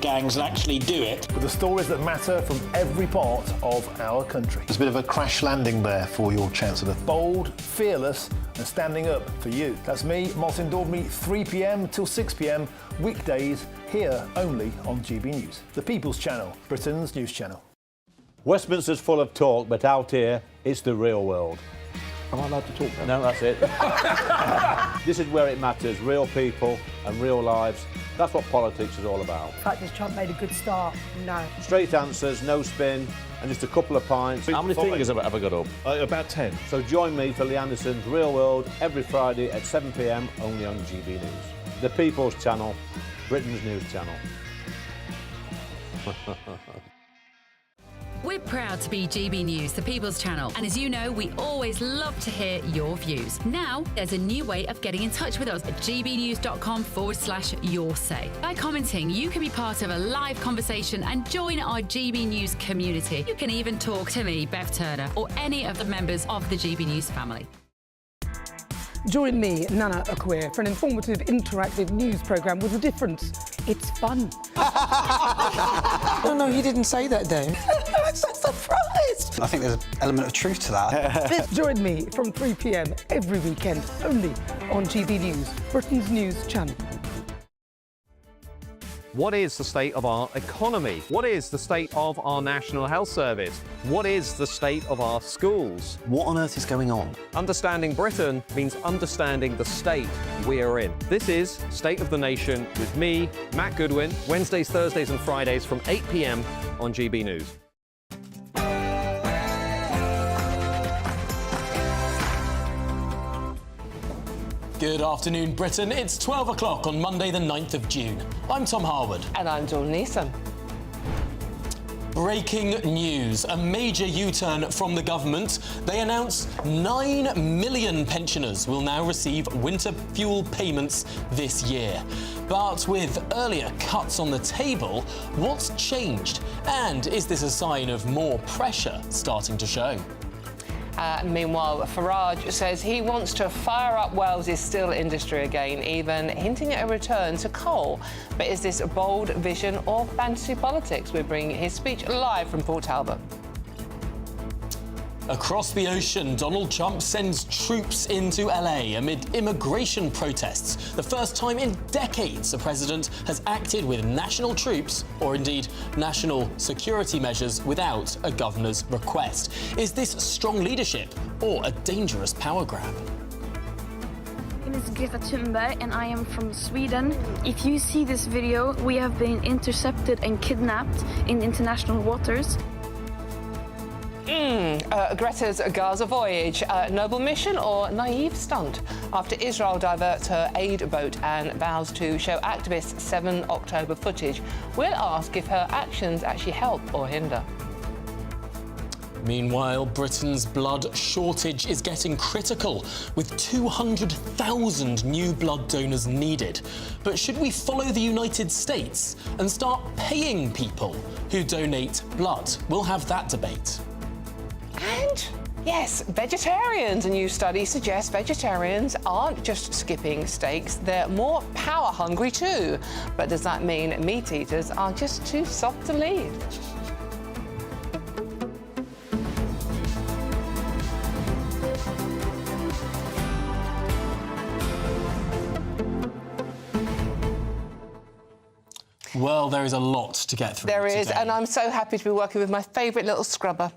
gangs and actually do it. With the stories that matter from every part of our country. There's a bit of a crash landing there for your Chancellor. Bold, fearless and standing up for you. That's me, Martin Daubney, 3 p.m. till 6 p.m, weekdays, here only on GB News. The People's Channel, Britain's news channel. Westminster's full of talk, but out here, it's the real world. Am I allowed to talk now? No, that's it. This is where it matters, real people and real lives. That's what politics is all about. In fact, has Trump made a good start? No. Straight answers, no spin, and just a couple of pints. How many fingers have I got up? About 10. So join me for Lee Anderson's Real World every Friday at 7 p.m, only on GB News. The People's Channel, Britain's news channel. We're proud to be GB News, the People's Channel, and as you know, we always love to hear your views. Now, there's a new way of getting in touch with us at gbnews.com/yoursay. By commenting, you can be part of a live conversation and join our GB News community. You can even talk to me, Bev Turner, or any of the members of the GB News family. Join me, Nana Akweer, for an informative, interactive news programme with a difference. It's fun. No, he didn't say that, Dave. I'm so surprised. I think there's an element of truth to that. Join me from 3 p.m. every weekend, only on GB News, Britain's news channel. What is the state of our economy? What is the state of our National Health Service? What is the state of our schools? What on earth is going on? Understanding Britain means understanding the state we are in. This is State of the Nation with me, Matt Goodwin, Wednesdays, Thursdays and Fridays from 8 p.m. on GB News. Good afternoon, Britain. It's 12 o'clock on Monday, the 9th of June. I'm Tom Harwood. And I'm Dawn Neeson. Breaking news. A major U-turn from the government. They announce 9 million pensioners will now receive winter fuel payments this year. But with earlier cuts on the table, what's changed? And is this a sign of more pressure starting to show? Meanwhile, Farage says he wants to fire up Wales's steel industry again, even hinting at a return to coal. But is this a bold vision or fantasy politics? We're bringing his speech live from Port Talbot. Across the ocean, Donald Trump sends troops into LA amid immigration protests. The first time in decades the president has acted with national troops, or indeed national security measures, without a governor's request. Is this strong leadership or a dangerous power grab? My name is Greta Thunberg and I am from Sweden. If you see this video, we have been intercepted and kidnapped in international waters. Greta's Gaza voyage, a noble mission or naive stunt? After Israel diverts her aid boat and vows to show activists 7 October footage, we'll ask if her actions actually help or hinder. Meanwhile, Britain's blood shortage is getting critical, with 200,000 new blood donors needed. But should we follow the United States and start paying people who donate blood? We'll have that debate. And yes, vegetarians. A new study suggests vegetarians aren't just skipping steaks, they're more power hungry too. But does that mean meat eaters are just too soft to lead? Well, there is a lot to get through. There is, today. and I'm so happy to be working with my favourite little scrubber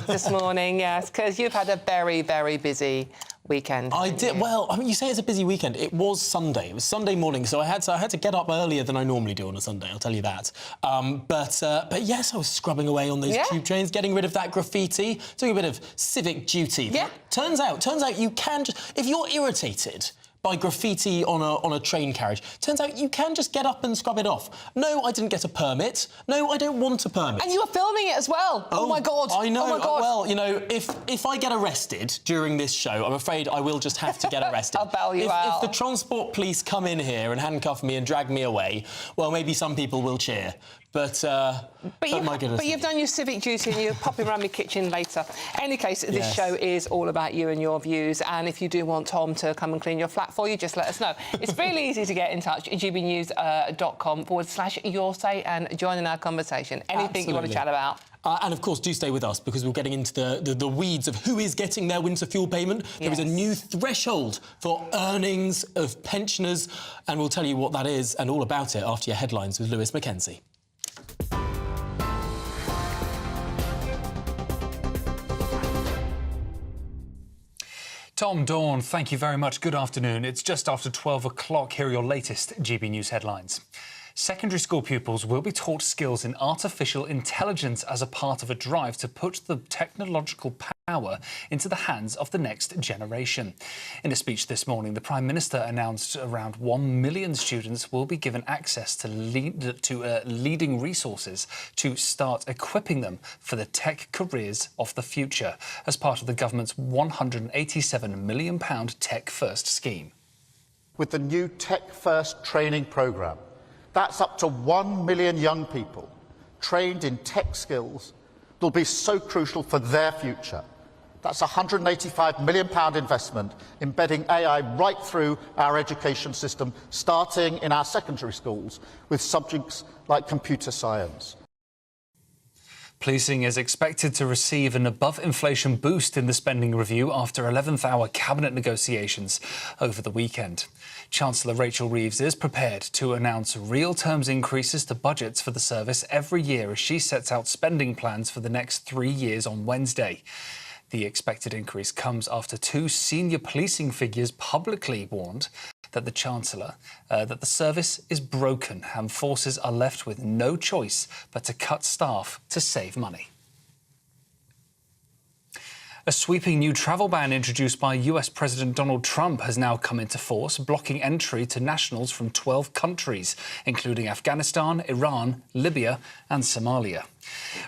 this morning, yes, because you've had a very, very busy weekend. I did. Well, I mean, you say it's a busy weekend. It was Sunday. It was Sunday morning, so I had to get up earlier than I normally do on a Sunday. I'll tell you that. But yes, I was scrubbing away on those tube trains, getting rid of that graffiti, doing a bit of civic duty. Yeah. Turns out you can just, if you're irritated by graffiti on a train carriage, turns out you can just get up and scrub it off. No, I didn't get a permit. No, I don't want a permit. And you were filming it as well. Oh my God. I know. Oh my God. Well, you know, if I get arrested during this show, I'm afraid I will just have to get arrested. I'll bail you out. If the transport police come in here and handcuff me and drag me away, well, maybe some people will cheer. But my goodness. But you've done your civic duty and you're popping around my kitchen later. In any case, this Yes. show is all about you and your views. And if you do want Tom to come and clean your flat for you, just let us know. It's really easy to get in touch. gbnews.com/your say and join in our conversation. Anything you want to chat about. And of course, do stay with us because we're getting into the weeds of who is getting their winter fuel payment. Yes. There is a new threshold for earnings of pensioners, and we'll tell you what that is and all about it after your headlines with Lewis Mackenzie. Tom, Dawn, thank you very much. Good afternoon. It's just after 12 o'clock. Here are your latest GB News headlines. Secondary school pupils will be taught skills in artificial intelligence as a part of a drive to put the technological power into the hands of the next generation. In a speech this morning, the Prime Minister announced around 1 million students will be given access to leading resources to start equipping them for the tech careers of the future as part of the government's £187 million Tech First scheme. With the new Tech First training programme, that's up to 1 million young people trained in tech skills that will be so crucial for their future. That's a £185 million investment embedding AI right through our education system, starting in our secondary schools with subjects like computer science. Policing is expected to receive an above-inflation boost in the spending review after 11th-hour cabinet negotiations over the weekend. Chancellor Rachel Reeves is prepared to announce real terms increases to budgets for the service every year as she sets out spending plans for the next 3 years on Wednesday. The expected increase comes after 2 senior policing figures publicly warned that the Chancellor, that the service is broken and forces are left with no choice but to cut staff to save money. A sweeping new travel ban introduced by US President Donald Trump has now come into force, blocking entry to nationals from 12 countries, including Afghanistan, Iran, Libya and Somalia.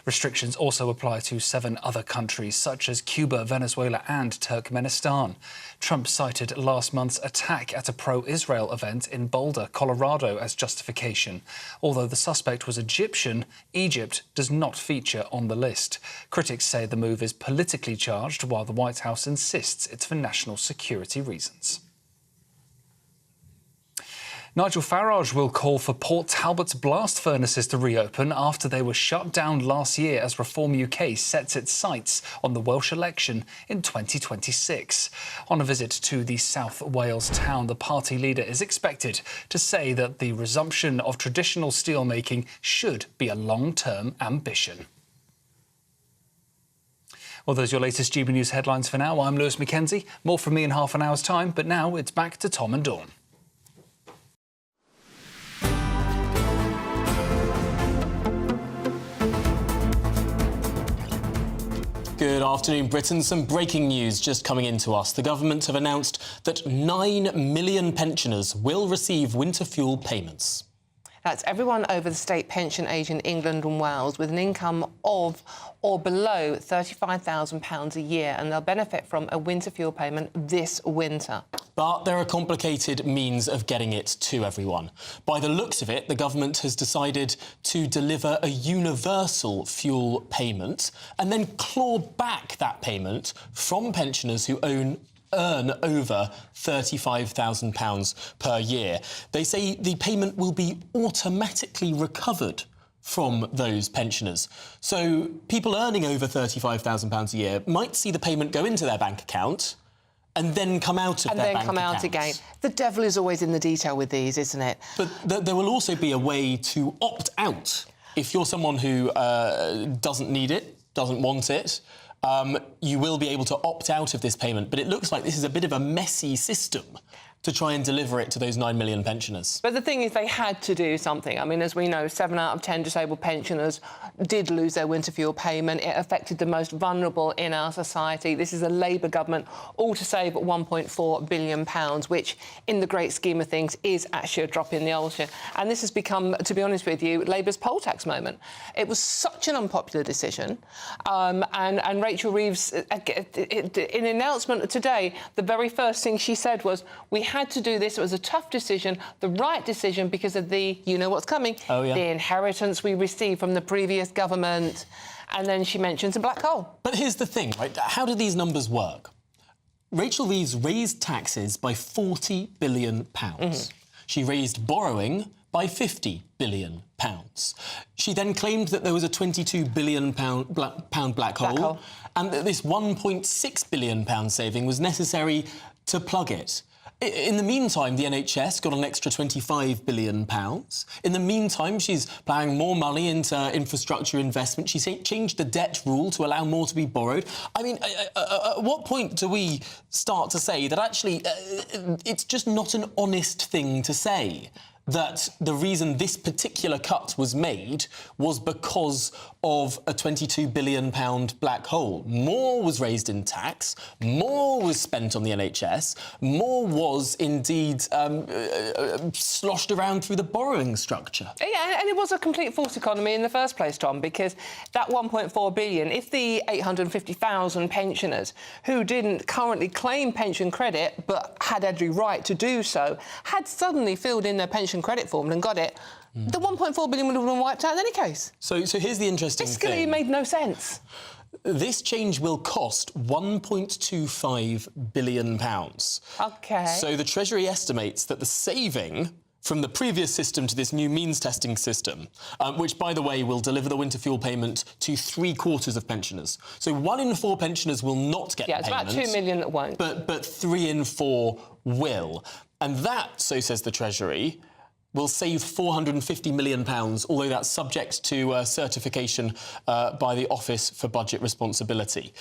Restrictions also apply to 7 other countries, such as Cuba, Venezuela and Turkmenistan. Trump cited last month's attack at a pro-Israel event in Boulder, Colorado, as justification. Although the suspect was Egyptian, Egypt does not feature on the list. Critics say the move is politically charged, while the White House insists it's for national security reasons. Nigel Farage will call for Port Talbot's blast furnaces to reopen after they were shut down last year as Reform UK sets its sights on the Welsh election in 2026. On a visit to the South Wales town, the party leader is expected to say that the resumption of traditional steelmaking should be a long-term ambition. Well, those are your latest GB News headlines for now. I'm Lewis Mackenzie. More from me in half an hour's time, but now it's back to Tom and Dawn. Good afternoon, Britain. Some breaking news just coming into us. The government have announced that 9 million pensioners will receive winter fuel payments. That's everyone over the state pension age in England and Wales with an income of or below £35,000 a year, and they'll benefit from a winter fuel payment this winter. But there are complicated means of getting it to everyone. By the looks of it, the government has decided to deliver a universal fuel payment and then claw back that payment from pensioners who earn over £35,000 per year. They say the payment will be automatically recovered from those pensioners. So people earning over £35,000 a year might see the payment go into their bank account and then come out of their bank account. And then come out again. The devil is always in the detail with these, isn't it? But there will also be a way to opt out. If you're someone who doesn't need it, doesn't want it, you will be able to opt out of this payment. But it looks like this is a bit of a messy system to try and deliver it to those 9 million pensioners. But the thing is, they had to do something. I mean, as we know, 7 out of 10 disabled pensioners did lose their winter fuel payment. It affected the most vulnerable in our society. This is a Labour government, all to save £1.4 billion, which, in the great scheme of things, is actually a drop in the ocean. And this has become, to be honest with you, Labour's poll tax moment. It was such an unpopular decision. And Rachel Reeves, in an announcement today, the very first thing she said was, we had to do this. It was a tough decision, the right decision, because of the, you know what's coming, the inheritance we received from the previous government. And then she mentions a black hole. But here's the thing, right? How do these numbers work? Rachel Reeves raised taxes by £40 billion. She raised borrowing by £50 billion. She then claimed that there was a £22 billion black hole, and that this £1.6 billion saving was necessary to plug it. In the meantime, the NHS got an extra £25 billion. In the meantime, she's ploughing more money into infrastructure investment. She changed the debt rule to allow more to be borrowed. I mean, at what point do we start to say that actually it's just not an honest thing to say that the reason this particular cut was made was because of a £22 billion black hole? More was raised in tax, more was spent on the NHS, more was indeed sloshed around through the borrowing structure. Yeah, and it was a complete false economy in the first place, Tom, because that £1.4 billion, if the 850,000 pensioners who didn't currently claim pension credit but had every right to do so had suddenly filled in their pension credit form and got it, the £1.4 billion would have been wiped out in any case. So here's the interesting thing. Fiscally, it made no sense. This change will cost £1.25 billion. OK. So the Treasury estimates that the saving from the previous system to this new means testing system, which, by the way, will deliver the winter fuel payment to 3/4 of pensioners. So 1 in 4 pensioners will not get the payment. Yeah, it's about 2 million that won't. But 3 in 4 will. And that, so says the Treasury, will save £450 million, although that's subject to certification by the Office for Budget Responsibility.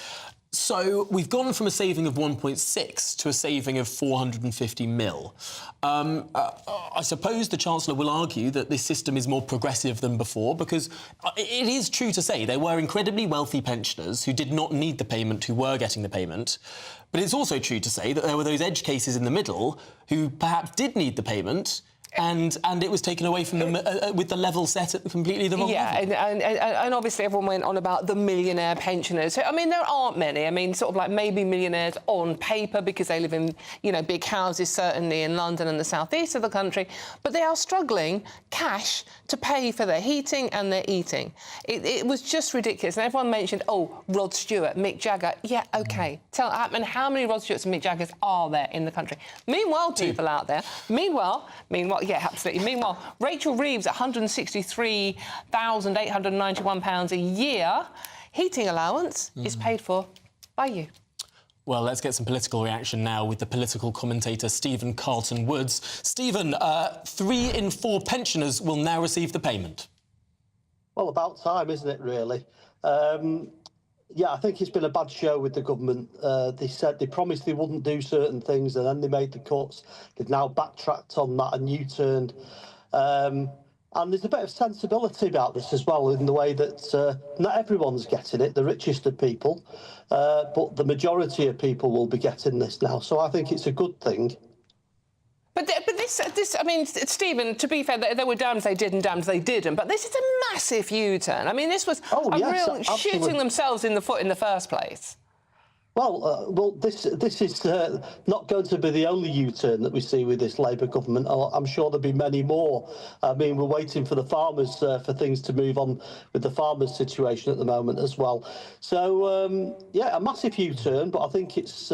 So we've gone from a saving of 1.6 to a saving of 450 mil. I suppose the Chancellor will argue that this system is more progressive than before, because it is true to say there were incredibly wealthy pensioners who did not need the payment who were getting the payment. But it's also true to say that there were those edge cases in the middle who perhaps did need the payment, and it was taken away from them with the level set at completely the wrong level. And obviously everyone went on about the millionaire pensioners. I mean, there aren't many. I mean, sort of like maybe millionaires on paper because they live in, you know, big houses, certainly in London and the southeast of the country, but they are struggling cash to pay for their heating and their eating. It was just ridiculous. And everyone mentioned, oh, Rod Stewart, Mick Jagger. Yeah, OK. Tell Atman, how many Rod Stewarts and Mick Jaggers are there in the country? Meanwhile, people out there, meanwhile, yeah, absolutely. Meanwhile, Rachel Reeves, £163,891 a year, heating allowance is paid for by you. Well, let's get some political reaction now with the political commentator Stephen Carlton-Woods. Stephen, 3 in 4 pensioners will now receive the payment. Well, about time, isn't it, really? Yeah, I think it's been a bad show with the government. They promised they wouldn't do certain things, and then they made the cuts. They've now backtracked on that and U-turned. And there's a bit of sensibility about this as well, in the way that not everyone's getting it, the richest of people, but the majority of people will be getting this now. So I think it's a good thing. But this, I mean, Stephen, to be fair, they were damned if they did and damned if they didn't. But this is a massive U-turn. I mean, this was real shooting themselves in the foot in the first place. Well, this is not going to be the only U-turn that we see with this Labour government. I'm sure there'll be many more. I mean, we're waiting for the farmers, for things to move on with the farmers' situation at the moment as well. So, yeah, a massive U-turn, but I think it's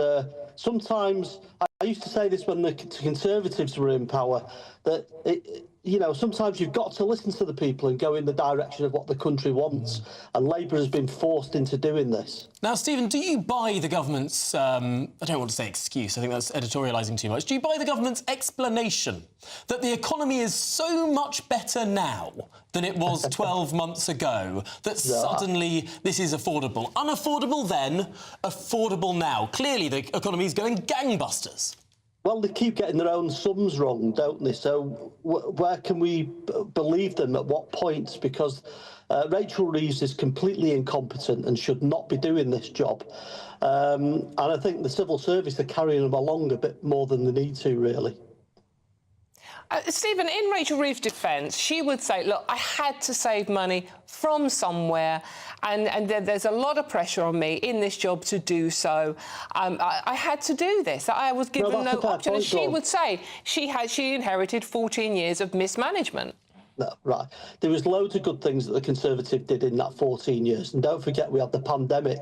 sometimes... I used to say this when the Conservatives were in power, that, you know, sometimes you've got to listen to the people and go in the direction of what the country wants, and Labour has been forced into doing this. Now, Stephen, do you buy the government's, I don't want to say excuse, I think that's editorialising too much, do you buy the government's explanation that the economy is so much better now than it was 12 months ago, that suddenly this is affordable? Unaffordable then, affordable now. Clearly the economy is going gangbusters. Well, they keep getting their own sums wrong, don't they? So where can we believe them at what points? Because Rachel Reeves is completely incompetent and should not be doing this job. And I think the civil service are carrying them along a bit more than they need to, really. Stephen, in Rachel Reeves' defence, she would say, look, I had to save money from somewhere, and there's a lot of pressure on me in this job to do so. I had to do this. I was given no option. And she would say she inherited 14 years of mismanagement. No, right. There was loads of good things that the Conservative did in that 14 years. And don't forget, we had the pandemic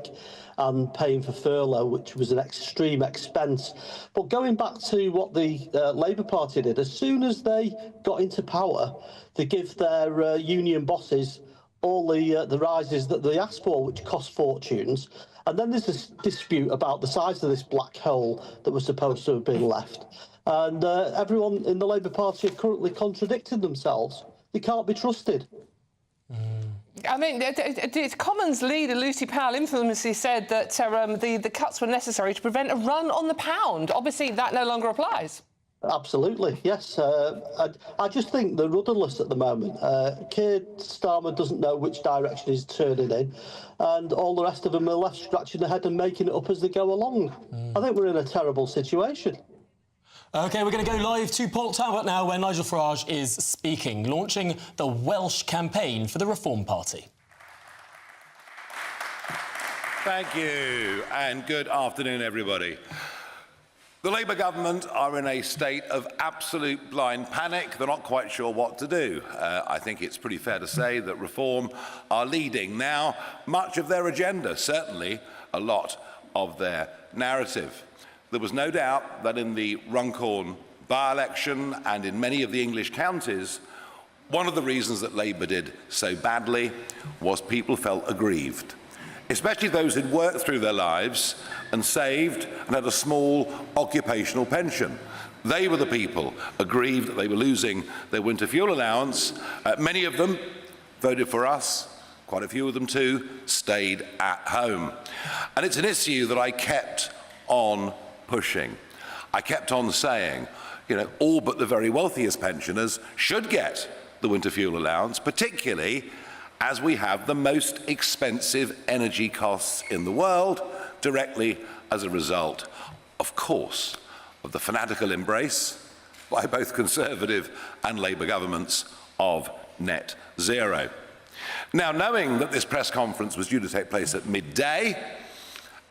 and paying for furlough, which was an extreme expense. But going back to what the Labour Party did, as soon as they got into power, they give their union bosses all the rises that they asked for, which cost fortunes. And then there's this dispute about the size of this black hole that was supposed to have been left. And everyone in the Labour Party have currently contradicted themselves. They can't be trusted. I mean, the Commons leader, Lucy Powell, infamously said that the cuts were necessary to prevent a run on the pound. Obviously, that no longer applies. Absolutely, yes. I just think they're rudderless at the moment. Keir Starmer doesn't know which direction he's turning in, and all the rest of them are left scratching their head and making it up as they go along. I think we're in a terrible situation. OK, we're going to go live to Port Talbot now, where Nigel Farage is speaking, launching the Welsh campaign for the Reform Party. Thank you, and good afternoon, everybody. The Labour government are in a state of absolute blind panic. They're not quite sure what to do. I think it's pretty fair to say that Reform are leading now much of their agenda, certainly a lot of their narrative. There was no doubt that in the Runcorn by-election and in many of the English counties, one of the reasons that Labour did so badly was people felt aggrieved, especially those who'd worked through their lives and saved and had a small occupational pension. They were the people aggrieved that they were losing their winter fuel allowance. Many of them voted for us. Quite a few of them, too, stayed at home. And it's an issue that I kept on pushing. I kept on saying, you know, all but the very wealthiest pensioners should get the winter fuel allowance, particularly as we have the most expensive energy costs in the world, directly as a result, of course, of the fanatical embrace by both Conservative and Labour governments of net zero. Now, knowing that this press conference was due to take place at midday,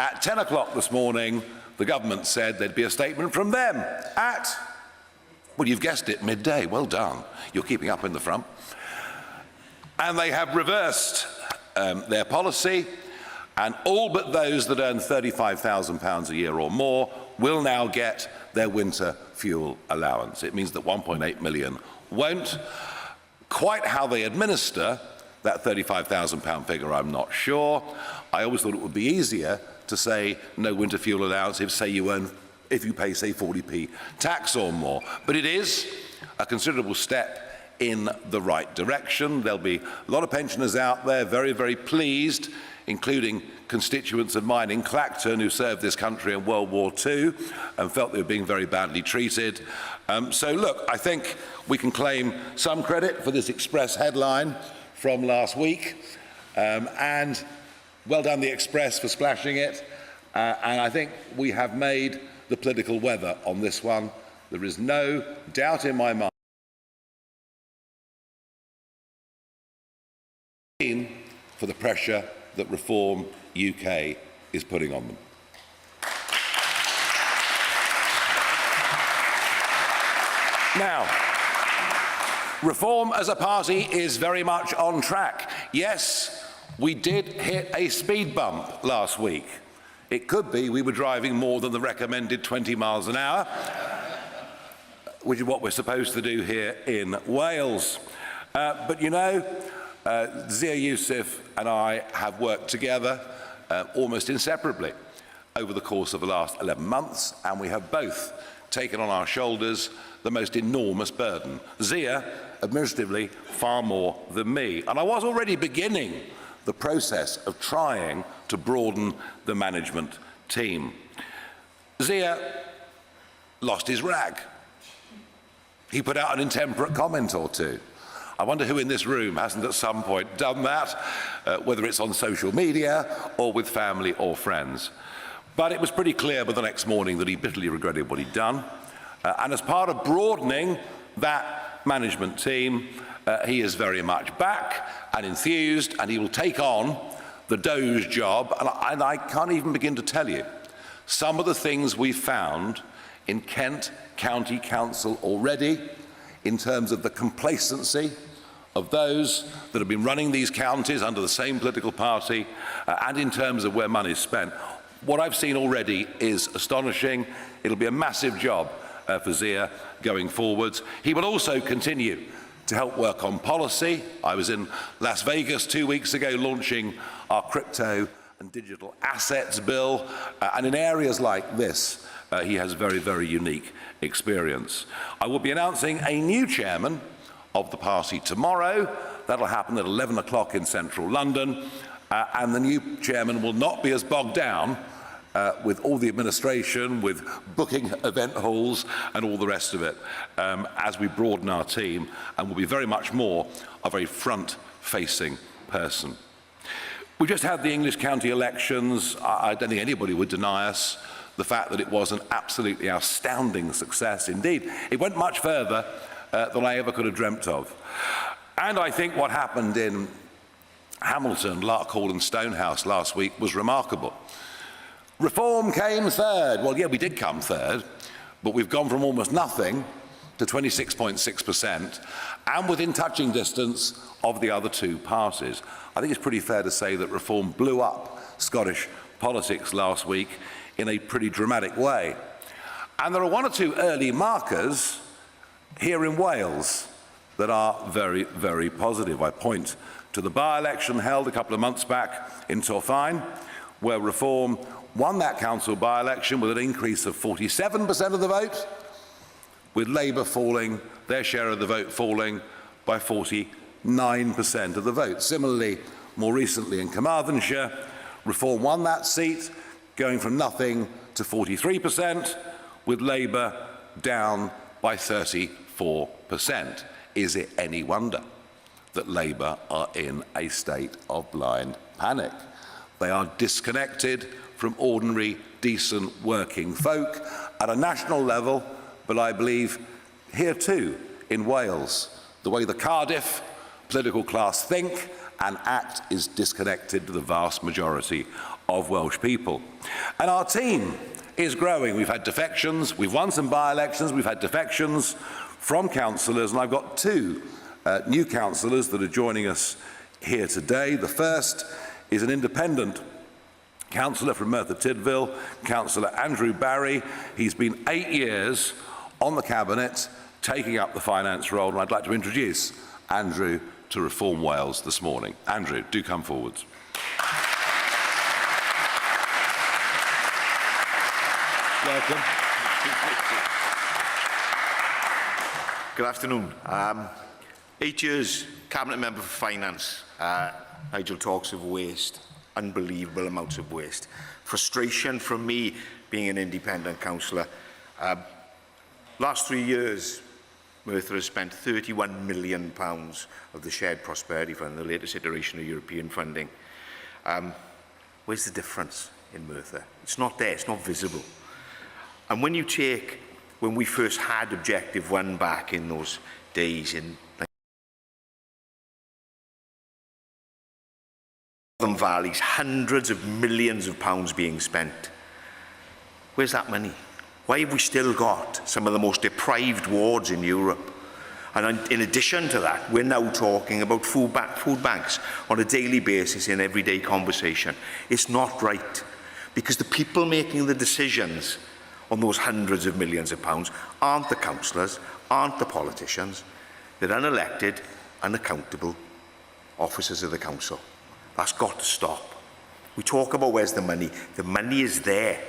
at 10 o'clock this morning, the government said there'd be a statement from them at, well, you've guessed it, midday. Well done. You're keeping up in the front. And they have reversed their policy, and all but those that earn £35,000 a year or more will now get their winter fuel allowance. It means that 1.8 million won't. Quite how they administer that £35,000 figure, I'm not sure. I always thought it would be easier to say no winter fuel allowance if you pay, say, 40p tax or more. But it is a considerable step in the right direction. There'll be a lot of pensioners out there very, very pleased, including constituents of mine in Clacton who served this country in World War II and felt they were being very badly treated. So look, I think we can claim some credit for this Express headline from last week, and well done the Express for splashing it, and I think we have made the political weather on this one. There is no doubt in my mind for the pressure that Reform UK is putting on them. Now, Reform as a party is very much on track. Yes, we did hit a speed bump last week. It could be we were driving more than the recommended 20 miles an hour, which is what we're supposed to do here in Wales. But you know, Zia Youssef and I have worked together almost inseparably over the course of the last 11 months, and we have both taken on our shoulders the most enormous burden. Zia, administratively, far more than me. And I was already beginning the process of trying to broaden the management team. Zia lost his rag. He put out an intemperate comment or two. I wonder who in this room hasn't at some point done that, whether it's on social media or with family or friends. But it was pretty clear by the next morning that he bitterly regretted what he'd done. And as part of broadening that management team, he is very much back and enthused, and he will take on the Doge job. And I can't even begin to tell you some of the things we've found in Kent County Council already in terms of the complacency of those that have been running these counties under the same political party and in terms of where money is spent. What I've seen already is astonishing. It'll be a massive job for Zia going forwards. He will also continue to help work on policy. I was in Las Vegas 2 weeks ago launching our crypto and digital assets bill, and in areas like this, he has very, very unique experience. I will be announcing a new chairman of the party tomorrow. That'll happen at 11 o'clock in central London, and the new chairman will not be as bogged down with all the administration, with booking event halls and all the rest of it, as we broaden our team, and will be very much more of a front-facing person. We just had the English county elections. I don't think anybody would deny us the fact that it was an absolutely astounding success indeed. It went much further than I ever could have dreamt of. And I think what happened in Hamilton, Larkhall and Stonehouse last week was remarkable. Reform came third. Well, yeah, we did come third, but we've gone from almost nothing to 26.6%, and within touching distance of the other two parties. I think it's pretty fair to say that Reform blew up Scottish politics last week in a pretty dramatic way. And there are one or two early markers here in Wales that are very, very positive. I point to the by-election held a couple of months back in Torfaen, where Reform won that council by-election with an increase of 47% of the vote, with Labour falling, their share of the vote falling by 49% of the vote. Similarly, more recently in Carmarthenshire, Reform won that seat, going from nothing to 43%, with Labour down by 34%. Is it any wonder that Labour are in a state of blind panic? They are disconnected from ordinary, decent, working folk at a national level, but I believe here too, in Wales, the way the Cardiff political class think and act is disconnected to the vast majority of Welsh people. And our team is growing. We've had defections, we've won some by-elections, we've had defections from councillors, and I've got two new councillors that are joining us here today. The first is an independent councillor from Merthyr Tydfil, Councillor Andrew Barry. He's been 8 years on the Cabinet, taking up the finance role, and I'd like to introduce Andrew to Reform Wales this morning. Andrew, do come forwards. Welcome. Good afternoon. 8 years Cabinet Member for Finance. Nigel talks of waste, unbelievable amounts of waste. Frustration from me being an independent councillor. Last 3 years, Merthyr has spent £31 million of the Shared Prosperity Fund, the latest iteration of European funding. Where's the difference in Merthyr? It's not there, it's not visible. And when you take, when we first had Objective 1 back in those days in Northern Valleys, hundreds of millions of pounds being spent. Where's that money? Why have we still got some of the most deprived wards in Europe? And in addition to that, we're now talking about food banks on a daily basis in everyday conversation. It's not right, because the people making the decisions on those hundreds of millions of pounds aren't the councillors, aren't the politicians. They're unelected, unaccountable officers of the council. That's got to stop. We talk about where's the money. The money is there.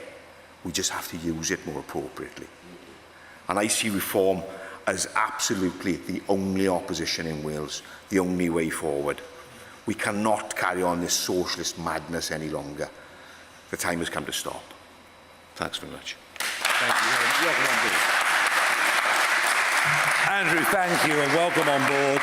We just have to use it more appropriately. And I see Reform as absolutely the only opposition in Wales, the only way forward. We cannot carry on this socialist madness any longer. The time has come to stop. Thanks very much. Thank you. Welcome on board. Andrew, thank you, and welcome on board.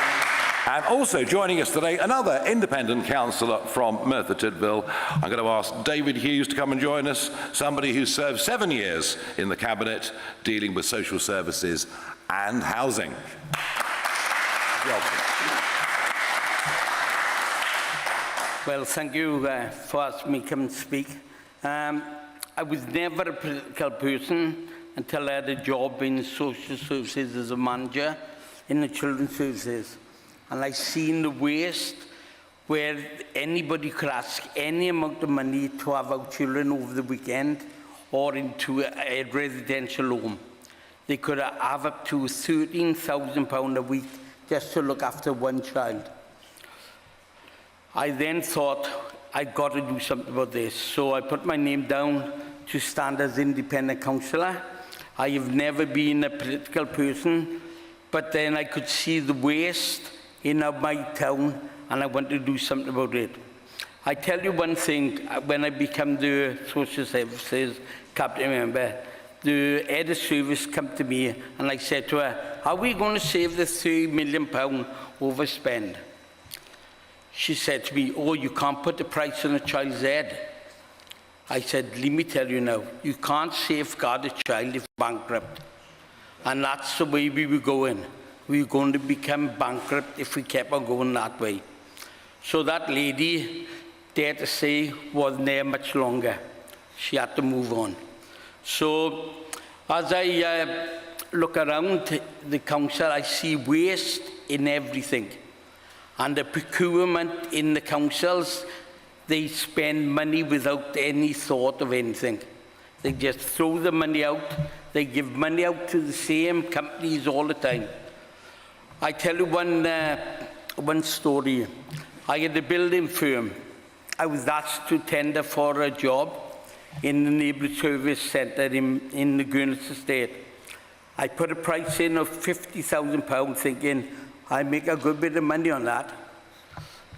And also joining us today, another independent councillor from Merthyr Tydfil. I'm going to ask David Hughes to come and join us, somebody who served 7 years in the Cabinet dealing with social services and housing. Welcome. Well, thank you for asking me to come and speak. I was never a political person until I had a job in social services as a manager in the children's services. And I've seen the waste where anybody could ask any amount of money to have our children over the weekend or into a residential home. They could have up to £13,000 a week just to look after one child. I then thought, I've got to do something about this. So I put my name down to stand as independent councillor. I have never been a political person, but then I could see the waste in my town and I wanted to do something about it. I tell you one thing, when I became the social services cabinet member, the head of service came to me and I said to her, are we going to save the £3 million overspend? She said to me, oh, you can't put the price on a child's head. I said, let me tell you now, you can't safeguard a child if bankrupt. And that's the way we were going. We were going to become bankrupt if we kept on going that way. So that lady, dare to say, wasn't there much longer. She had to move on. So as I look around the council, I see waste in everything. And the procurement in the councils, they spend money without any thought of anything. They just throw the money out. They give money out to the same companies all the time. I tell you one story. I had a building firm. I was asked to tender for a job in the neighbourhood service centre in the Gurness estate. I put a price in of £50,000 thinking I make a good bit of money on that.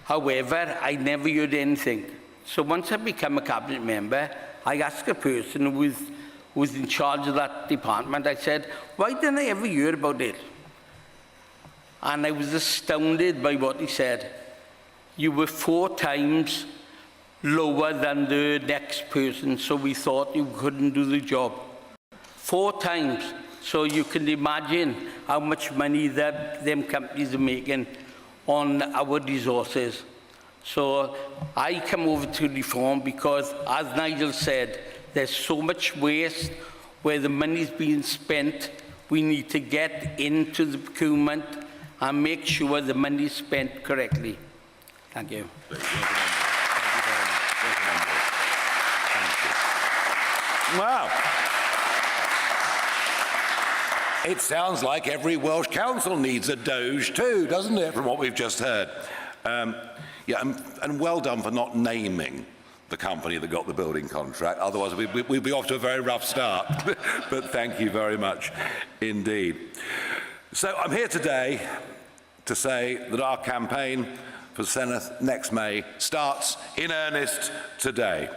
However, I never heard anything. So once I became a cabinet member, I asked a person who was in charge of that department, I said, why didn't I ever hear about it? And I was astounded by what he said. You were 4 times lower than the next person, so we thought you couldn't do the job. 4 times. So you can imagine how much money them companies are making on our resources. So I come over to reform because, as Nigel said, there's so much waste where the money's being spent. We need to get into the procurement and make sure the money is spent correctly. Thank you. Wow. It sounds like every Welsh council needs a Doge too, doesn't it, from what we've just heard? Yeah, and well done for not naming the company that got the building contract. Otherwise, we'd be off to a very rough start. But thank you very much indeed. So I'm here today to say that our campaign for Senedd next May starts in earnest today.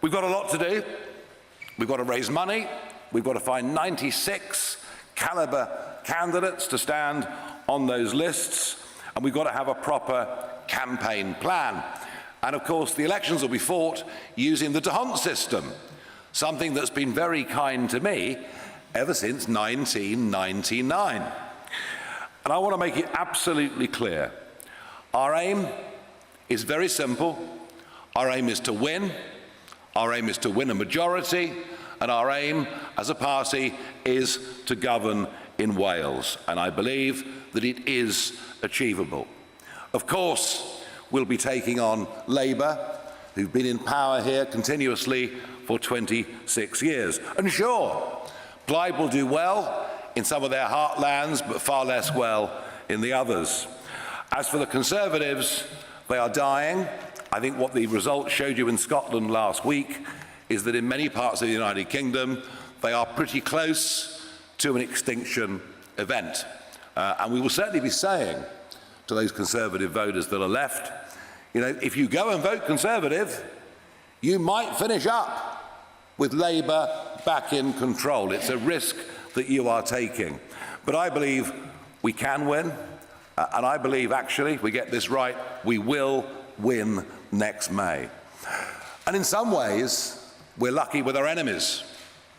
We've got a lot to do. We've got to raise money. We've got to find 96 calibre candidates to stand on those lists. And we've got to have a proper campaign plan. And of course, the elections will be fought using the D'Hondt system, something that's been very kind to me ever since 1999. And I want to make it absolutely clear. Our aim is very simple. Our aim is to win. Our aim is to win a majority. And our aim as a party is to govern in Wales. And I believe that it is achievable. Of course, we'll be taking on Labour, who've been in power here continuously for 26 years. And sure, Plaid will do well in some of their heartlands, but far less well in the others. As for the Conservatives, they are dying. I think what the results showed you in Scotland last week is that in many parts of the United Kingdom, they are pretty close to an extinction event. And we will certainly be saying to those Conservative voters that are left, you know, if you go and vote Conservative, you might finish up with Labour back in control. It's a risk that you are taking. But I believe we can win. And I believe, actually, if we get this right, we will win next May. And in some ways, we're lucky with our enemies,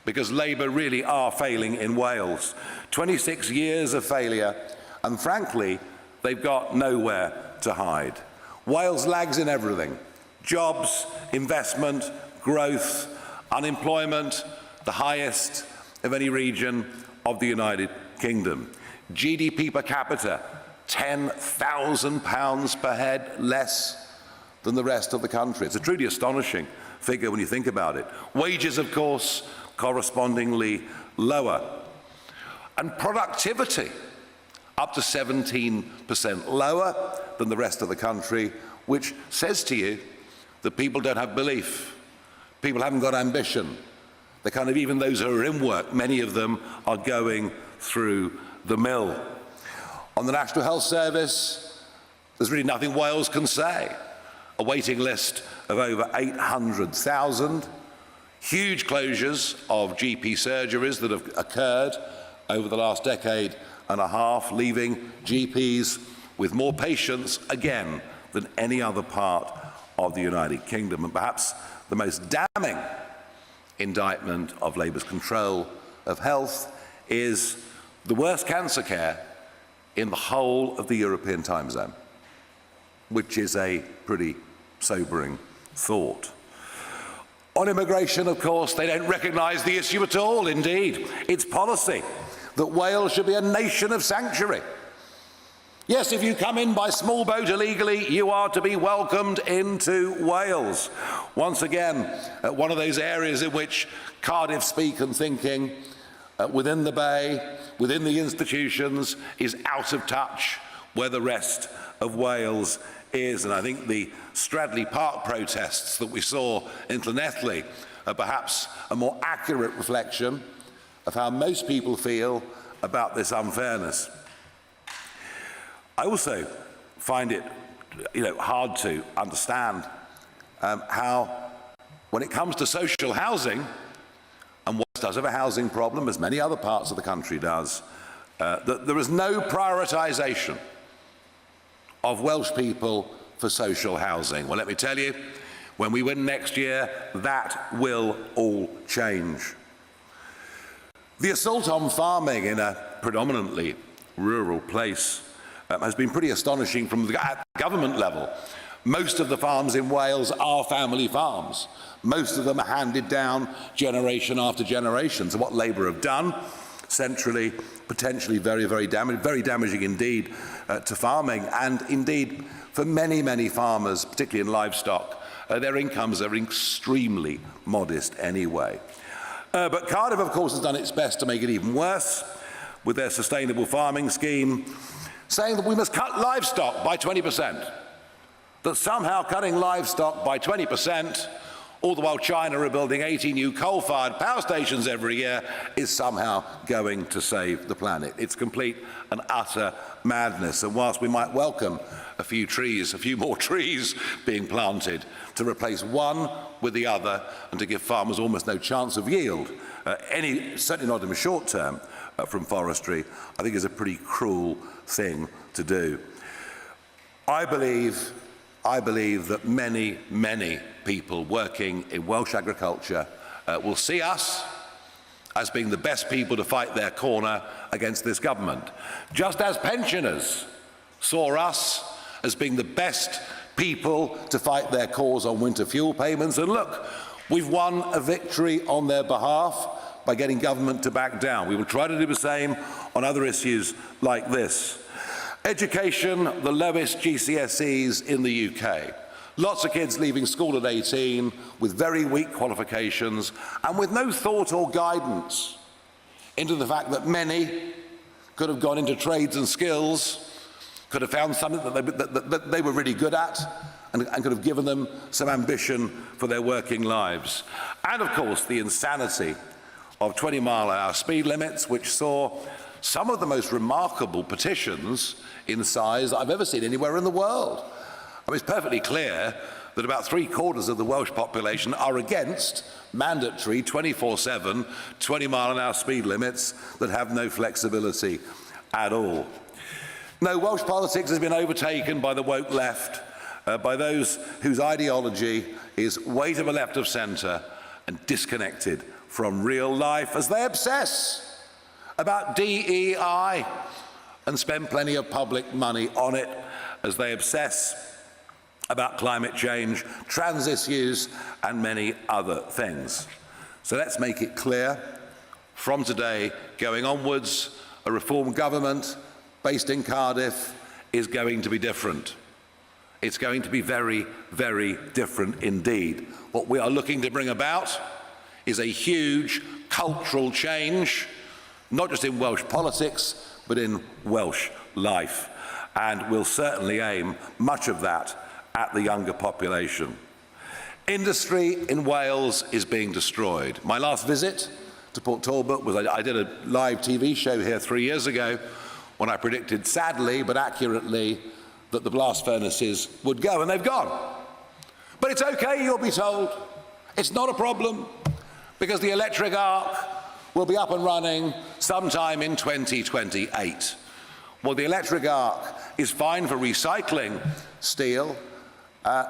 because Labour really are failing in Wales. 26 years of failure, and frankly, they've got nowhere to hide. Wales lags in everything: jobs, investment, growth, unemployment, the highest of any region of the United Kingdom. GDP per capita, £10,000 per head less than the rest of the country. It's a truly astonishing figure when you think about it. Wages, of course, correspondingly lower. And productivity, up to 17% lower than the rest of the country, which says to you that people don't have belief. People haven't got ambition. They're kind of, even those who are in work, many of them are going through the mill. On the National Health Service, there's really nothing Wales can say. A waiting list of over 800,000, huge closures of GP surgeries that have occurred over the last decade and a half, leaving GPs with more patients, again, than any other part of the United Kingdom. And perhaps the most damning indictment of Labour's control of health is the worst cancer care in the whole of the European time zone, which is a pretty sobering thought. On immigration, of course, they don't recognise the issue at all. Indeed, it's policy that Wales should be a nation of sanctuary. Yes, if you come in by small boat illegally, you are to be welcomed into Wales. Once again, one of those areas in which Cardiff speak and thinking within the Bay, within the institutions, is out of touch where the rest of Wales is. And I think the Stradley Park protests that we saw in Llanelli are perhaps a more accurate reflection of how most people feel about this unfairness. I also find it, hard to understand how, when it comes to social housing, and Wales does have a housing problem, as many other parts of the country does, that there is no prioritisation of Welsh people for social housing. Well, let me tell you, when we win next year, that will all change. The assault on farming in a predominantly rural place has been pretty astonishing from the government level. Most of the farms in Wales are family farms. Most of them are handed down generation after generation. So what Labour have done centrally, potentially very, very damaging indeed to farming, and indeed for many, many farmers, particularly in livestock, their incomes are extremely modest anyway. But Cardiff, of course, has done its best to make it even worse with their sustainable farming scheme, saying that we must cut livestock by 20%, that somehow cutting livestock by 20%, all the while China are building 80 new coal-fired power stations every year, is somehow going to save the planet. It's complete and utter madness. And whilst we might welcome a few more trees being planted to replace one with the other and to give farmers almost no chance of yield, certainly not in the short term, from forestry, I think is a pretty cruel thing to do. I believe that many, many people working in Welsh agriculture will see us as being the best people to fight their corner against this government, just as pensioners saw us as being the best people to fight their cause on winter fuel payments. And look, we've won a victory on their behalf by getting government to back down. We will try to do the same on other issues like this. Education, the lowest GCSEs in the UK. Lots of kids leaving school at 18 with very weak qualifications and with no thought or guidance into the fact that many could have gone into trades and skills, could have found something that they were really good at, and could have given them some ambition for their working lives. And of course, the insanity of 20-mile-an-hour speed limits, which saw some of the most remarkable petitions in size I've ever seen anywhere in the world. I mean, it's perfectly clear that about 3/4 of the Welsh population are against mandatory 24/7 20-mile-an-hour speed limits that have no flexibility at all. No, Welsh politics has been overtaken by the woke left, by those whose ideology is way to the left of centre and disconnected from real life, as they obsess about DEI and spend plenty of public money on it, as they obsess about climate change, trans issues, and many other things. So let's make it clear, from today going onwards, a reform government based in Cardiff is going to be different. It's going to be very, very different indeed. What we are looking to bring about is a huge cultural change, not just in Welsh politics, but in Welsh life. And we'll certainly aim much of that at the younger population. Industry in Wales is being destroyed. My last visit to Port Talbot was, I did a live TV show here 3 years ago when I predicted, sadly but accurately, that the blast furnaces would go, and they've gone. But it's okay, you'll be told. It's not a problem, because the electric arc will be up and running sometime in 2028. Well, the electric arc is fine for recycling steel.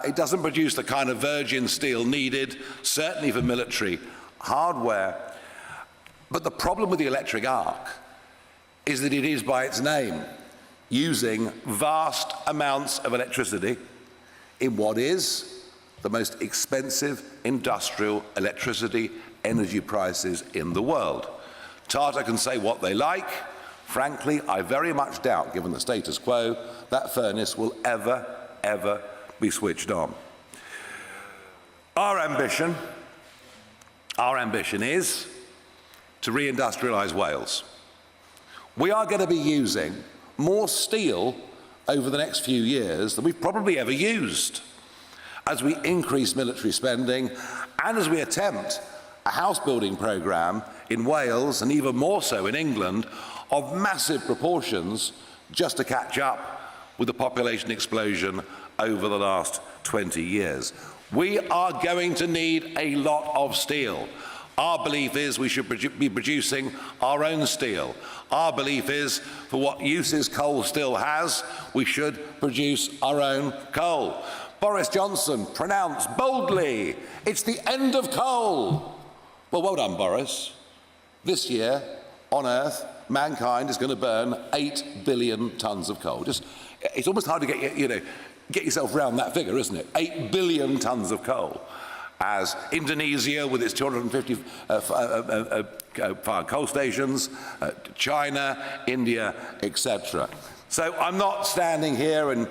It doesn't produce the kind of virgin steel needed, certainly for military hardware. But the problem with the electric arc is that it is, by its name, using vast amounts of electricity in what is the most expensive industrial electricity energy prices in the world. Tata can say what they like. Frankly, I very much doubt, given the status quo, that furnace will ever be switched on. Our ambition is to reindustrialise Wales. We are going to be using more steel over the next few years than we've probably ever used, as we increase military spending and as we attempt a house building programme in Wales, and even more so in England, of massive proportions, just to catch up with the population explosion over the last 20 years. We are going to need a lot of steel. Our belief is we should be producing our own steel. Our belief is, for what uses coal still has, we should produce our own coal. Boris Johnson pronounced boldly, it's the end of coal. Well done, Boris. This year, on Earth, mankind is going to burn 8 billion tonnes of coal. It's almost hard to get yourself round that figure, isn't it? 8 billion tonnes of coal. As Indonesia, with its 250 fired coal stations, China, India, etc. So I'm not standing here, and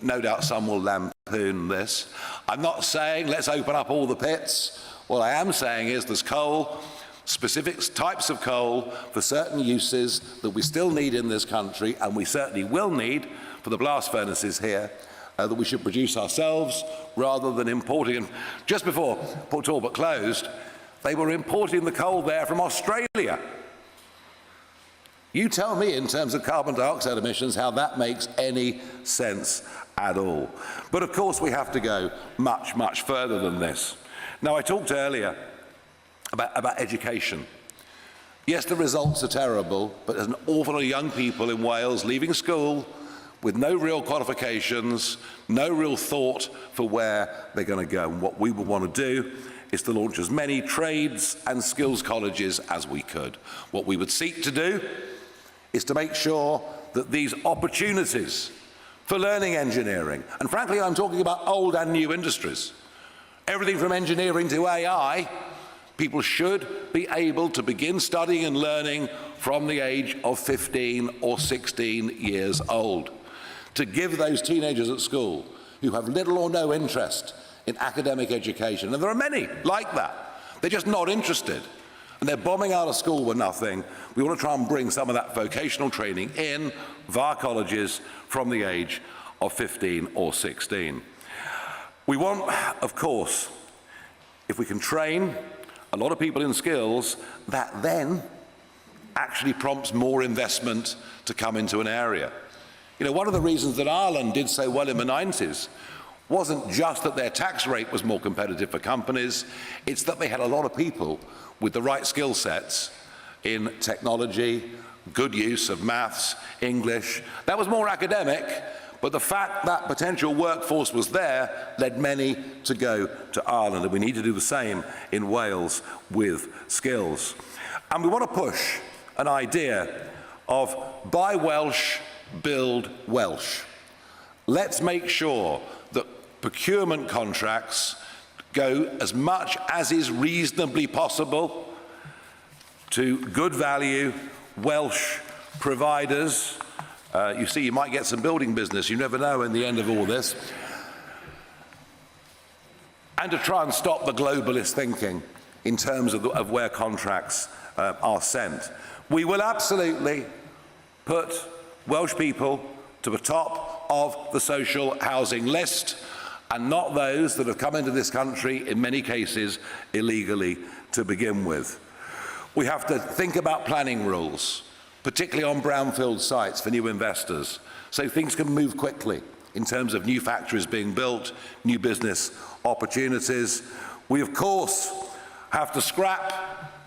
no doubt some will lampoon this, I'm not saying let's open up all the pits. What I am saying is there's coal, specific types of coal for certain uses that we still need in this country, and we certainly will need for the blast furnaces here, that we should produce ourselves rather than importing. And just before Port Talbot closed, they were importing the coal there from Australia. You tell me, in terms of carbon dioxide emissions, how that makes any sense at all. But of course we have to go much further than this. Now, I talked earlier about education. Yes, the results are terrible, but there's an awful lot of young people in Wales leaving school with no real qualifications, no real thought for where they're going to go. And what we would want to do is to launch as many trades and skills colleges as we could. What we would seek to do is to make sure that these opportunities for learning engineering, and frankly I'm talking about old and new industries, everything from engineering to AI, people should be able to begin studying and learning from the age of 15 or 16 years old. To give those teenagers at school who have little or no interest in academic education, and there are many like that, they're just not interested, and they're bombing out of school with nothing. We want to try and bring some of that vocational training in via colleges from the age of 15 or 16. We want, of course, if we can train a lot of people in skills, that then actually prompts more investment to come into an area. You know, one of the reasons that Ireland did so well in the 90s wasn't just that their tax rate was more competitive for companies, it's that they had a lot of people with the right skill sets in technology, good use of maths, English. That was more academic, but the fact that potential workforce was there led many to go to Ireland, and we need to do the same in Wales with skills. And we want to push an idea of buy Welsh, build Welsh. Let's make sure that procurement contracts go as much as is reasonably possible to good value Welsh providers. You see, you might get some building business, you never know in the end of all this. And to try and stop the globalist thinking in terms of where contracts are sent. We will absolutely put Welsh people to the top of the social housing list, and not those that have come into this country, in many cases, illegally to begin with. We have to think about planning rules, particularly on brownfield sites for new investors, so things can move quickly in terms of new factories being built, new business opportunities. We, of course, have to scrap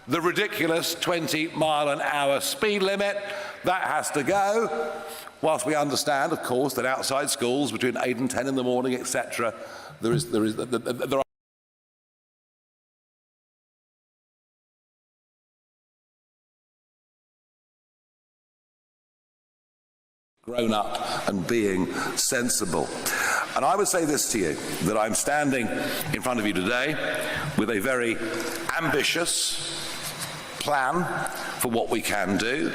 the ridiculous 20-mile-an-hour speed limit. That has to go, whilst we understand, of course, that outside schools between 8 and 10 in the morning, etc., there are grown up and being sensible. And I would say this to you, that I'm standing in front of you today with a very ambitious plan for what we can do,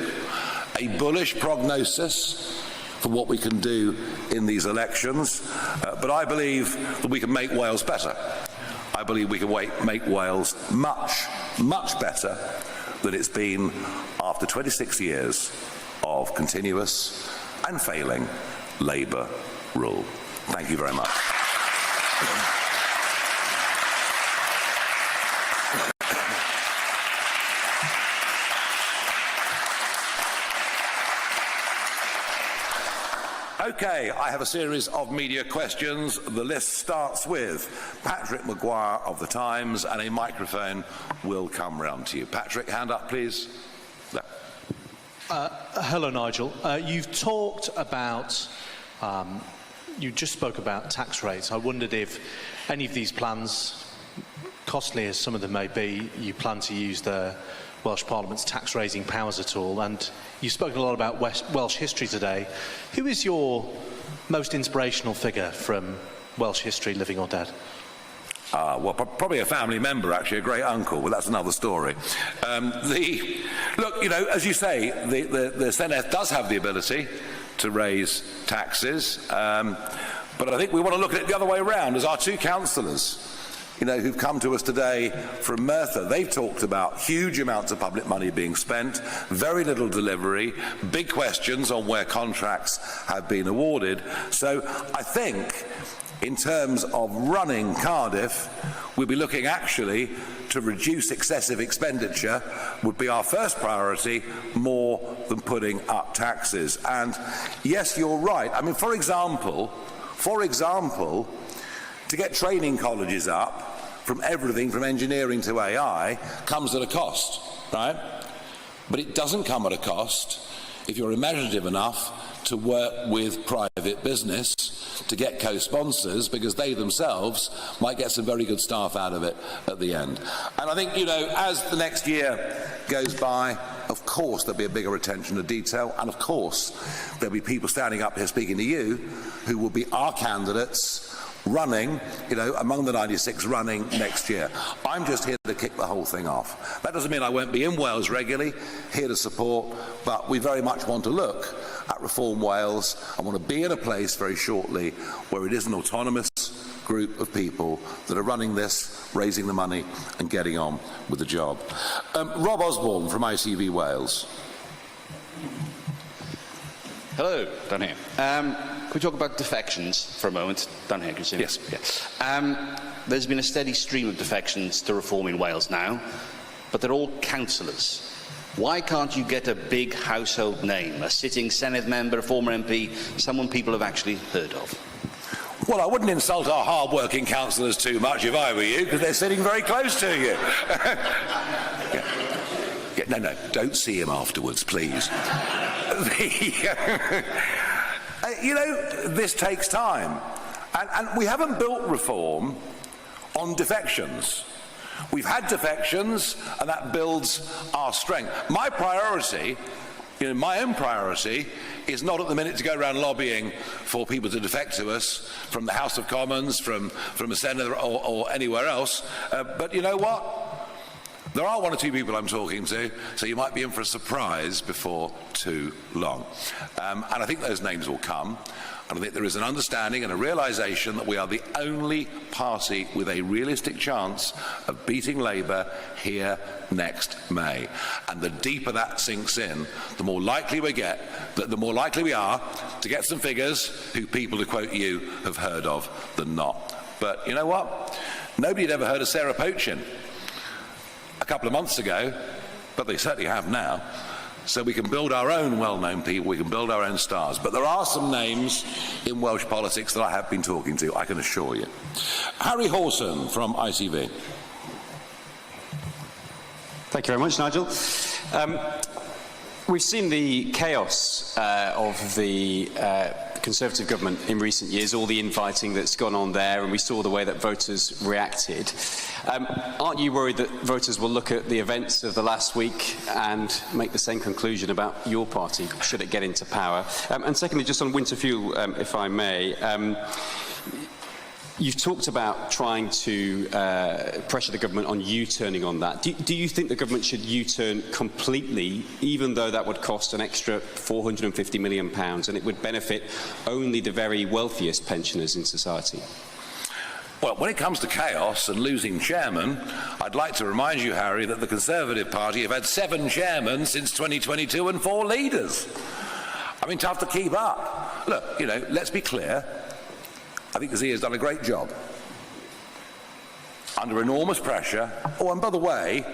a bullish prognosis for what we can do in these elections, but I believe that we can make Wales better. I believe we can make Wales much, much better than it's been after 26 years of continuous and failing Labour rule. Thank you very much. Okay, I have a series of media questions. The list starts with Patrick Maguire of The Times, and a microphone will come round to you. Patrick, hand up, please. No. Hello, Nigel. You've talked about, you just spoke about tax rates. I wondered if any of these plans, costly as some of them may be, you plan to use the Welsh Parliament's tax-raising powers at all. And you've spoken a lot about Welsh history today. Who is your most inspirational figure from Welsh history, living or dead? Well, probably a family member, actually, a great uncle, but that's another story. Look, you know, as you say, the Senedd does have the ability to raise taxes, but I think we want to look at it the other way around. As our two councillors, you know, who've come to us today from Merthyr, they've talked about huge amounts of public money being spent, very little delivery, big questions on where contracts have been awarded. So I think, in terms of running Cardiff, we'll be looking actually to reduce excessive expenditure would be our first priority, more than putting up taxes. And yes, you're right. I mean, for example, to get training colleges up from everything from engineering to AI comes at a cost, right? But it doesn't come at a cost if you're imaginative enough to work with private business to get co-sponsors, because they themselves might get some very good staff out of it at the end. And I think, you know, as the next year goes by, of course there'll be a bigger attention to detail, and of course there'll be people standing up here speaking to you who will be our candidates running, you know, among the 96 running next year. I'm just here to kick the whole thing off. That doesn't mean I won't be in Wales regularly, here to support, but we very much want to look at Reform Wales. I want to be in a place very shortly where it is an autonomous group of people that are running this, raising the money and getting on with the job. Rob Osborne from ITV Wales. Hello, down here. Can we talk about defections for a moment? Down here, can you see me? Yes. There's been a steady stream of defections to reform in Wales now, but they're all councillors. Why can't you get a big household name, a sitting Senedd member, a former MP, someone people have actually heard of? Well, I wouldn't insult our hard-working councillors too much if I were you, because they're sitting very close to you. No, don't see him afterwards, please. You know, this takes time. And we haven't built reform on defections. We've had defections, and that builds our strength. My priority, my own priority, is not at the minute to go around lobbying for people to defect to us from the House of Commons, from a senator or anywhere else. But you know what? There are one or two people I'm talking to, so you might be in for a surprise before too long. And I think those names will come. And I think there is an understanding and a realisation that we are the only party with a realistic chance of beating Labour here next May. And the deeper that sinks in, the more likely we are to get some figures who people, to quote you, have heard of than not. But you know what? Nobody had ever heard of Sarah Pochin a couple of months ago, but they certainly have now. So we can build our own well-known people, we can build our own stars. But there are some names in Welsh politics that I have been talking to, I can assure you. Harry Hawson from ITV. Thank you very much, Nigel. We've seen the chaos of the Conservative government in recent years, all the infighting that's gone on there, and we saw the way that voters reacted. Aren't you worried that voters will look at the events of the last week and make the same conclusion about your party, should it get into power? And secondly, just on winter fuel, if I may, you've talked about trying to pressure the government on U-turning on that. Do you think the government should U-turn completely, even though that would cost an extra £450 million and it would benefit only the very wealthiest pensioners in society? Well, when it comes to chaos and losing chairmen, I'd like to remind you, Harry, that the Conservative Party have had 7 chairmen since 2022 and 4 leaders. I mean, tough to keep up. Look, let's be clear. I think Zia has done a great job. Under enormous pressure. Oh, and by the way,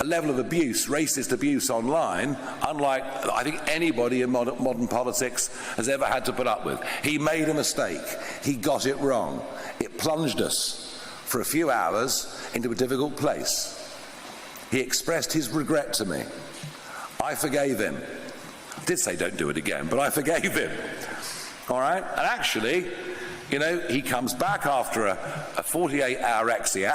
a level of abuse, racist abuse online, unlike I think anybody in modern politics has ever had to put up with. He made a mistake. He got it wrong. It plunged us for a few hours into a difficult place. He expressed his regret to me. I forgave him. I did say don't do it again, but I forgave him. All right? And actually, he comes back after a 48-hour exeat.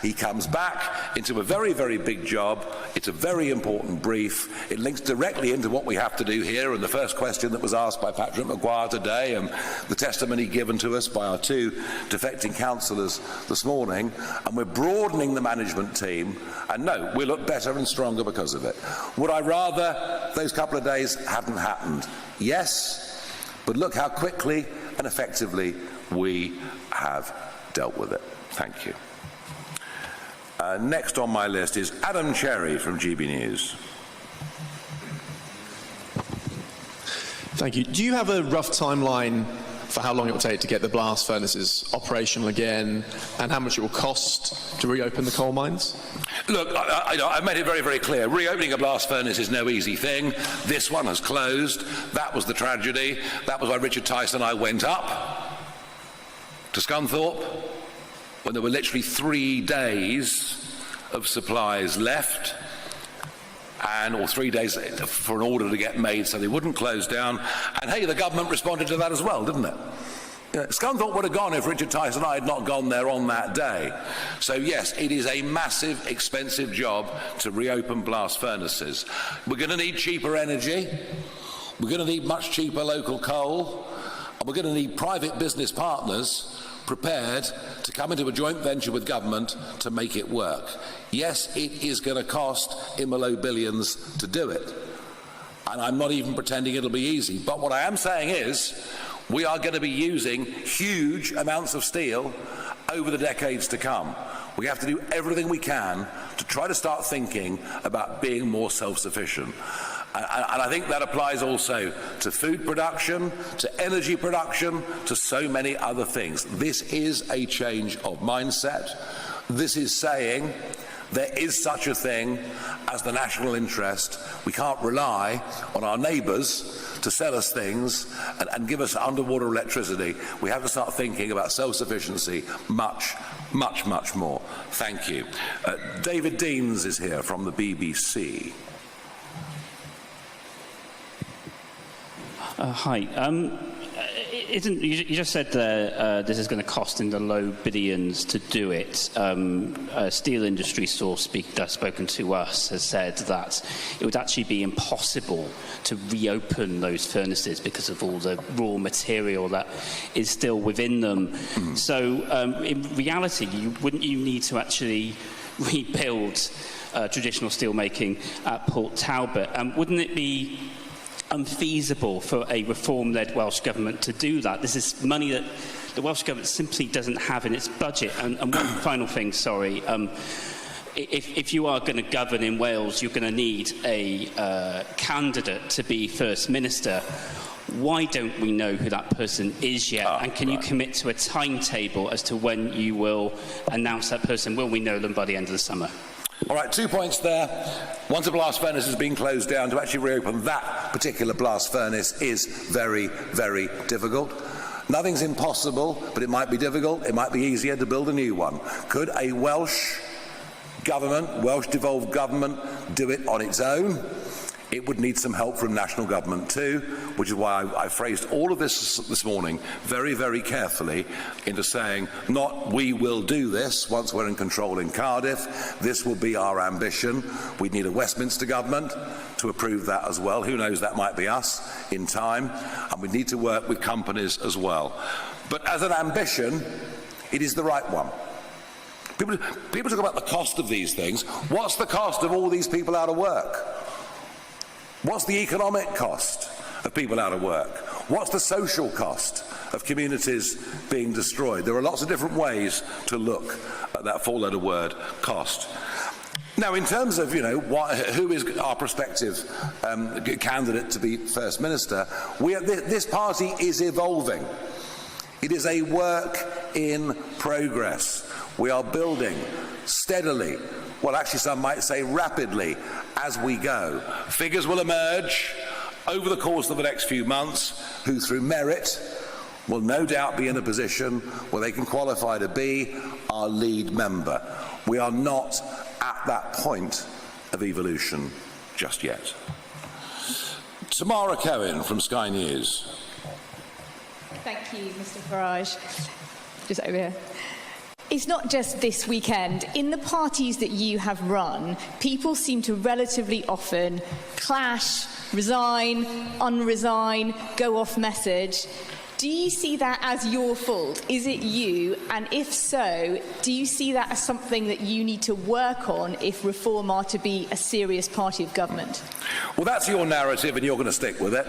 He comes back into a very, very big job. It's a very important brief. It links directly into what we have to do here, and the first question that was asked by Patrick Maguire today, and the testimony given to us by our 2 defecting councillors this morning. And we're broadening the management team, and no, we look better and stronger because of it. Would I rather those couple of days hadn't happened? Yes, but look how quickly and effectively we have dealt with it. Thank you. Next on my list is Adam Cherry from GBNews. Thank you. Do you have a rough timeline for how long it will take to get the blast furnaces operational again, and how much it will cost to reopen the coal mines? Look, I've made it very, very clear. Reopening a blast furnace is no easy thing. This one has closed. That was the tragedy. That was why Richard Tyson and I went up to Scunthorpe when there were literally 3 days of supplies left, or 3 days for an order to get made so they wouldn't close down. And hey, the government responded to that as well, didn't it? Scunthorpe would have gone if Richard Tyson and I had not gone there on that day. So yes, it is a massive, expensive job to reopen blast furnaces. We're going to need cheaper energy. We're going to need much cheaper local coal. And we're going to need private business partners prepared to come into a joint venture with government to make it work. Yes, it is going to cost in the low billions to do it. And I'm not even pretending it'll be easy. But what I am saying is we are going to be using huge amounts of steel over the decades to come. We have to do everything we can to try to start thinking about being more self-sufficient. And I think that applies also to food production, to energy production, to so many other things. This is a change of mindset. This is saying there is such a thing as the national interest. We can't rely on our neighbours to sell us things and give us underwater electricity, we have to start thinking about self-sufficiency much, much, much more. Thank you. David Deans is here from the BBC. Hi. You just said this is going to cost in the low billions to do it. A steel industry source that's spoken to us has said that it would actually be impossible to reopen those furnaces because of all the raw material that is still within them. So in reality, wouldn't you need to actually rebuild traditional steelmaking at Port Talbot? Wouldn't it be unfeasible for a reform-led Welsh Government to do that? This is money that the Welsh Government simply doesn't have in its budget. And one final thing, sorry. If you are going to govern in Wales, you're going to need a candidate to be First Minister. Why don't we know who that person is yet? And can you commit to a timetable as to when you will announce that person? Will we know them by the end of the summer? All right, 2 points there. Once a blast furnace has been closed down, to actually reopen that particular blast furnace is very, very difficult. Nothing's impossible, but it might be difficult. It might be easier to build a new one. Could a Welsh government, Welsh devolved government, do it on its own? It would need some help from national government too, which is why I phrased all of this morning very, very carefully into saying, not we will do this once we're in control in Cardiff. This will be our ambition. We need a Westminster government to approve that as well. Who knows, that might be us in time. And we need to work with companies as well. But as an ambition, it is the right one. People talk about the cost of these things. What's the cost of all these people out of work? What's the economic cost of people out of work? What's the social cost of communities being destroyed? There are lots of different ways to look at that four-letter word, cost. Now, in terms of, who is our prospective candidate to be First Minister, this party is evolving. It is a work in progress. We are building steadily, well, actually some might say rapidly, as we go. Figures will emerge over the course of the next few months who, through merit, will no doubt be in a position where they can qualify to be our lead member. We are not at that point of evolution just yet. Tamara Cohen from Sky News. Thank you, Mr. Farage. Just over here. It's not just this weekend. In the parties that you have run, people seem to relatively often clash, resign, unresign, go off message. Do you see that as your fault? Is it you? And if so, do you see that as something that you need to work on if Reform are to be a serious party of government? Well, that's your narrative and you're going to stick with it.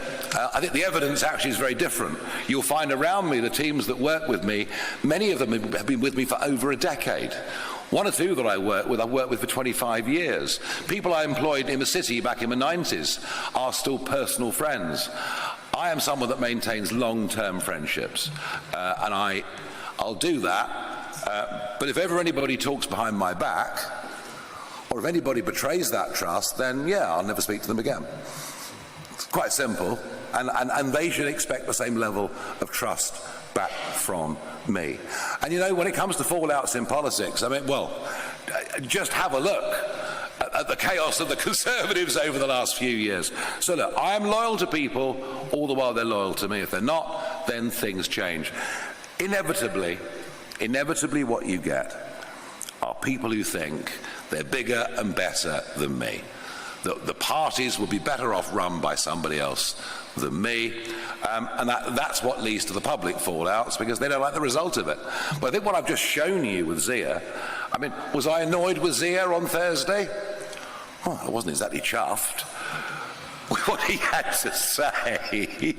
I think the evidence actually is very different. You'll find around me the teams that work with me, many of them have been with me for over a decade. One or two that I've worked with for 25 years. People I employed in the city back in the 90s are still personal friends. I am someone that maintains long-term friendships, and I'll do that. But if ever anybody talks behind my back, or if anybody betrays that trust, then yeah, I'll never speak to them again. It's quite simple, and they should expect the same level of trust back from me. And when it comes to fallouts in politics, I mean, well, just have a look at the chaos of the Conservatives over the last few years. So look, I am loyal to people all the while they're loyal to me. If they're not, then things change. Inevitably what you get are people who think they're bigger and better than me. The parties will be better off run by somebody else than me, and that's what leads to the public fallouts, because they don't like the result of it. But I think what I've just shown you with Zia, I mean, was I annoyed with Zia on Thursday? Oh, I wasn't exactly chuffed. What he had to say,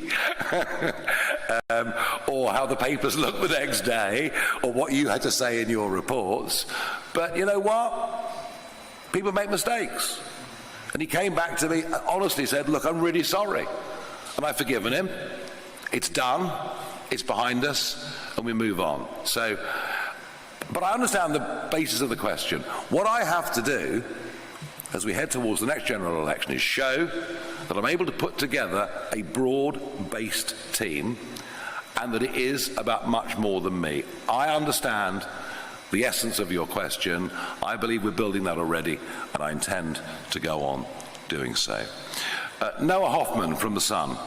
or how the papers looked the next day, or what you had to say in your reports. But you know what? People make mistakes. And he came back to me and honestly said, look, I'm really sorry. And I've forgiven him. It's done. It's behind us. And we move on. So, but I understand the basis of the question. What I have to do as we head towards the next general election is show that I'm able to put together a broad-based team and that it is about much more than me. I understand the essence of your question. I believe we're building that already, and I intend to go on doing so. Noah Hoffman from The Sun.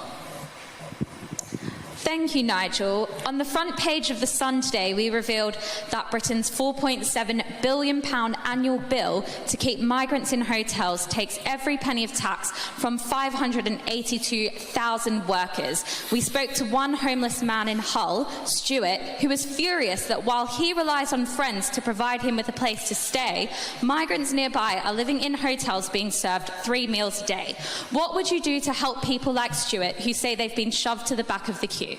Thank you, Nigel. On the front page of The Sun today, we revealed that Britain's £4.7 billion annual bill to keep migrants in hotels takes every penny of tax from 582,000 workers. We spoke to one homeless man in Hull, Stuart, who was furious that while he relies on friends to provide him with a place to stay, migrants nearby are living in hotels being served 3 meals a day. What would you do to help people like Stuart who say they've been shoved to the back of the queue?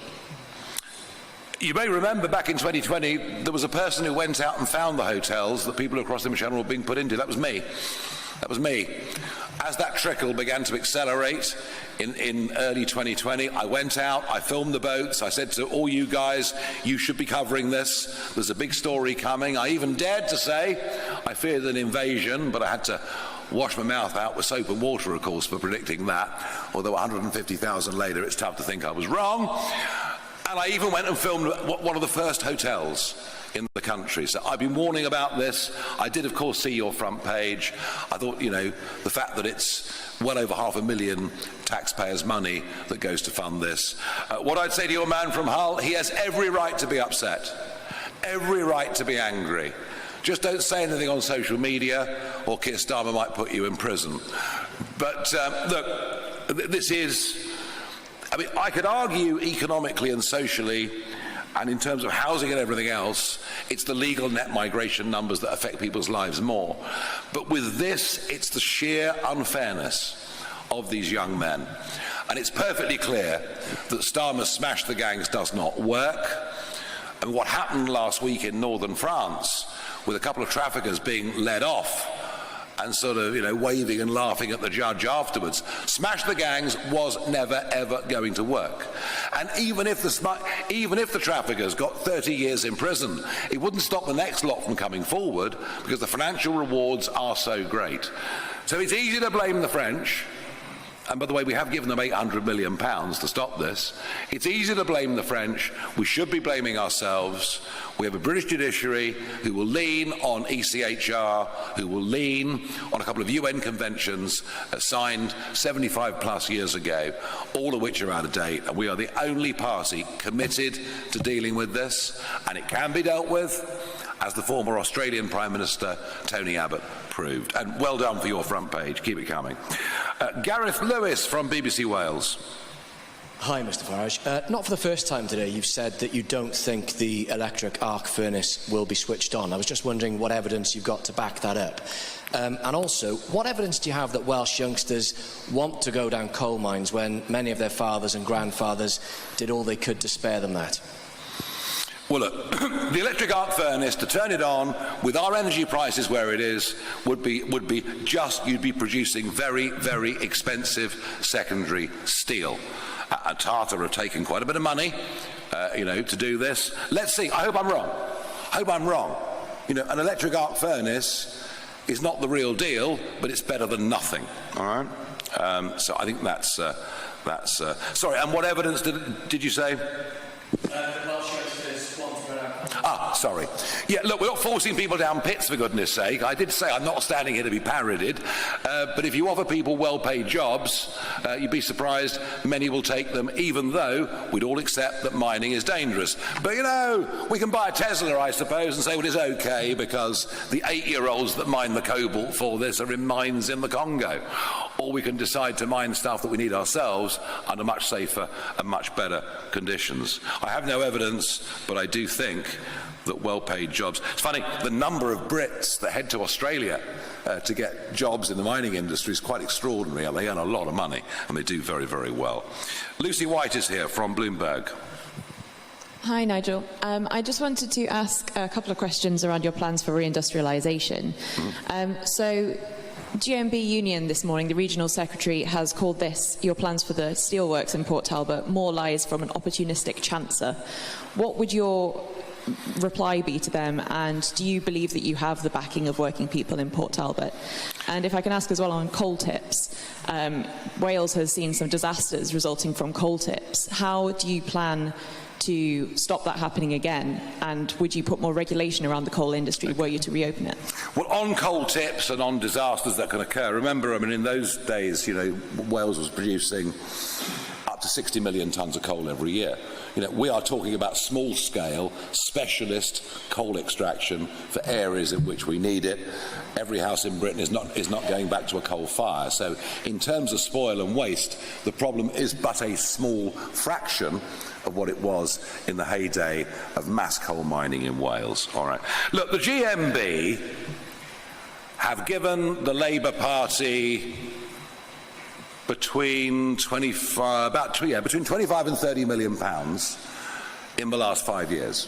You may remember back in 2020, there was a person who went out and found the hotels that people across the Channel were being put into. That was me. That was me. As that trickle began to accelerate in early 2020, I went out, I filmed the boats, I said to all you guys, you should be covering this. There's a big story coming. I even dared to say I feared an invasion, but I had to wash my mouth out with soap and water, of course, for predicting that. Although 150,000 later, it's tough to think I was wrong. And I even went and filmed one of the first hotels in the country. So I've been warning about this. I did, of course, see your front page. I thought, you know, the fact that it's well over 500,000 taxpayers' money that goes to fund this. What I'd say to your man from Hull, he has every right to be upset, every right to be angry. Just don't say anything on social media or Keir Starmer might put you in prison. But look, this is... I mean, I could argue economically and socially, and in terms of housing and everything else, it's the legal net migration numbers that affect people's lives more. But with this, it's the sheer unfairness of these young men. And it's perfectly clear that Starmer's smash the gangs does not work. And what happened last week in northern France, with a couple of traffickers being led off, and sort of, you know, waving and laughing at the judge afterwards. Smash the gangs was never, ever going to work. And even if the traffickers got 30 years in prison, it wouldn't stop the next lot from coming forward because the financial rewards are so great. So it's easy to blame the French. And by the way, we have given them £800 million to stop this. It's easy to blame the French. We should be blaming ourselves. We have a British judiciary who will lean on ECHR, who will lean on a couple of UN conventions signed 75 plus years ago, all of which are out of date. And we are the only party committed to dealing with this. And it can be dealt with, as the former Australian Prime Minister Tony Abbott proved. And well done for your front page. Keep it coming. Gareth Lewis from BBC Wales. Hi, Mr Farage. Not for the first time today you've said that you don't think the electric arc furnace will be switched on. I was just wondering what evidence you've got to back that up. And also, what evidence do you have that Welsh youngsters want to go down coal mines when many of their fathers and grandfathers did all they could to spare them that? Well, look, the electric arc furnace, to turn it on, with our energy prices where it is, would be just, you'd be producing very, very expensive secondary steel. Tata have taken quite a bit of money, you know, to do this. Let's see. I hope I'm wrong. I hope I'm wrong. You know, an electric arc furnace is not the real deal, but it's better than nothing. All right. So I think that's sorry. And what evidence did you say? Sorry. Yeah, look, we're not forcing people down pits, for goodness sake. I did say I'm not standing here to be parodied, but if you offer people well-paid jobs, you'd be surprised many will take them, even though we'd all accept that mining is dangerous. But, you know, we can buy a Tesla, I suppose, and say, well, it's okay because the 8-year-olds that mine the cobalt for this are in mines in the Congo. Or we can decide to mine stuff that we need ourselves under much safer and much better conditions. I have no evidence, but I do think that well-paid jobs... It's funny, the number of Brits that head to Australia to get jobs in the mining industry is quite extraordinary. They earn a lot of money, and they do very, very well. Lucy White is here from Bloomberg. Hi, Nigel. I just wanted to ask a couple of questions around your plans for reindustrialisation. So, GMB Union this morning, the regional secretary, has called this, your plans for the steelworks in Port Talbot, more lies from an opportunistic chancer. What would your reply be to them, and do you believe that you have the backing of working people in Port Talbot? And if I can ask as well on coal tips, Wales has seen some disasters resulting from coal tips. How do you plan to stop that happening again? And would you put more regulation around the coal industry were you to reopen it? Well, on coal tips and on disasters that can occur, remember, I mean, in those days, you know, Wales was producing up to 60 million tonnes of coal every year. You know, we are talking about small-scale, specialist coal extraction for areas in which we need it. Every house in Britain is not going back to a coal fire. So, in terms of spoil and waste, the problem is but a small fraction of what it was in the heyday of mass coal mining in Wales. All right. Look, the GMB have given the Labour Party between 25 and 30 million pounds in the last 5 years.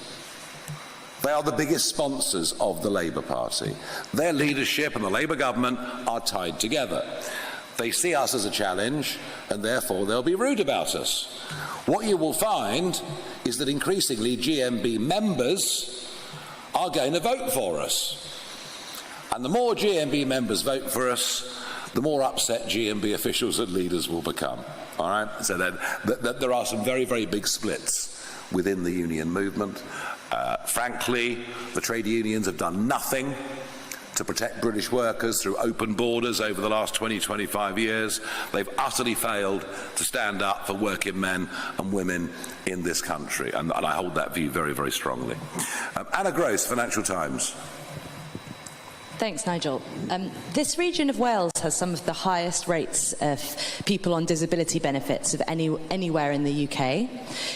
They are the biggest sponsors of the Labour Party. Their leadership and the Labour government are tied together. They see us as a challenge, and therefore they'll be rude about us. What you will find is that increasingly GMB members are going to vote for us. And the more GMB members vote for us, the more upset GMB officials and leaders will become. All right? So there are some very, very big splits within the union movement. Frankly, the trade unions have done nothing to protect British workers through open borders over the last 20, 25 years. They've utterly failed to stand up for working men and women in this country, and I hold that view very, very strongly. Anna Gross, Financial Times. Thanks, Nigel. This region of Wales has some of the highest rates of people on disability benefits of anywhere in the UK.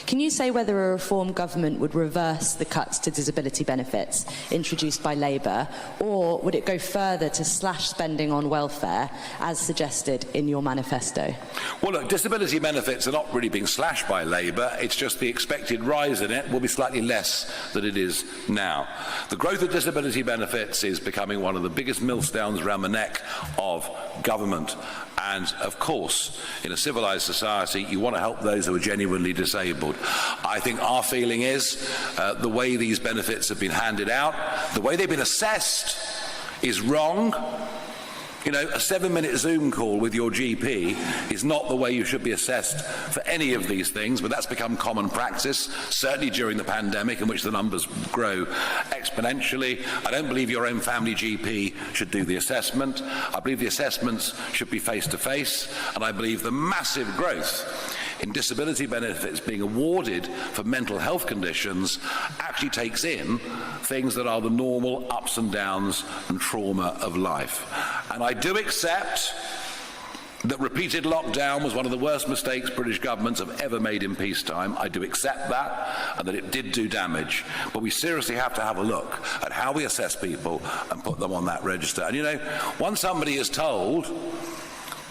Can you say whether a reform government would reverse the cuts to disability benefits introduced by Labour, or would it go further to slash spending on welfare, as suggested in your manifesto? Well, look, disability benefits are not really being slashed by Labour. It's just the expected rise in it will be slightly less than it is now. The growth of disability benefits is becoming one of the biggest millstones around the neck of government. And, of course, in a civilised society, you want to help those who are genuinely disabled. I think our feeling is the way these benefits have been handed out, the way they've been assessed is wrong. You know, a 7-minute Zoom call with your GP is not the way you should be assessed for any of these things, but that's become common practice, certainly during the pandemic, in which the numbers grow exponentially. I don't believe your own family GP should do the assessment. I believe the assessments should be face-to-face, and I believe the massive growth in disability benefits being awarded for mental health conditions actually takes in things that are the normal ups and downs and trauma of life. And I do accept that repeated lockdown was one of the worst mistakes British governments have ever made in peacetime. I do accept that, and that it did do damage. But we seriously have to have a look at how we assess people and put them on that register. And you know, once somebody is told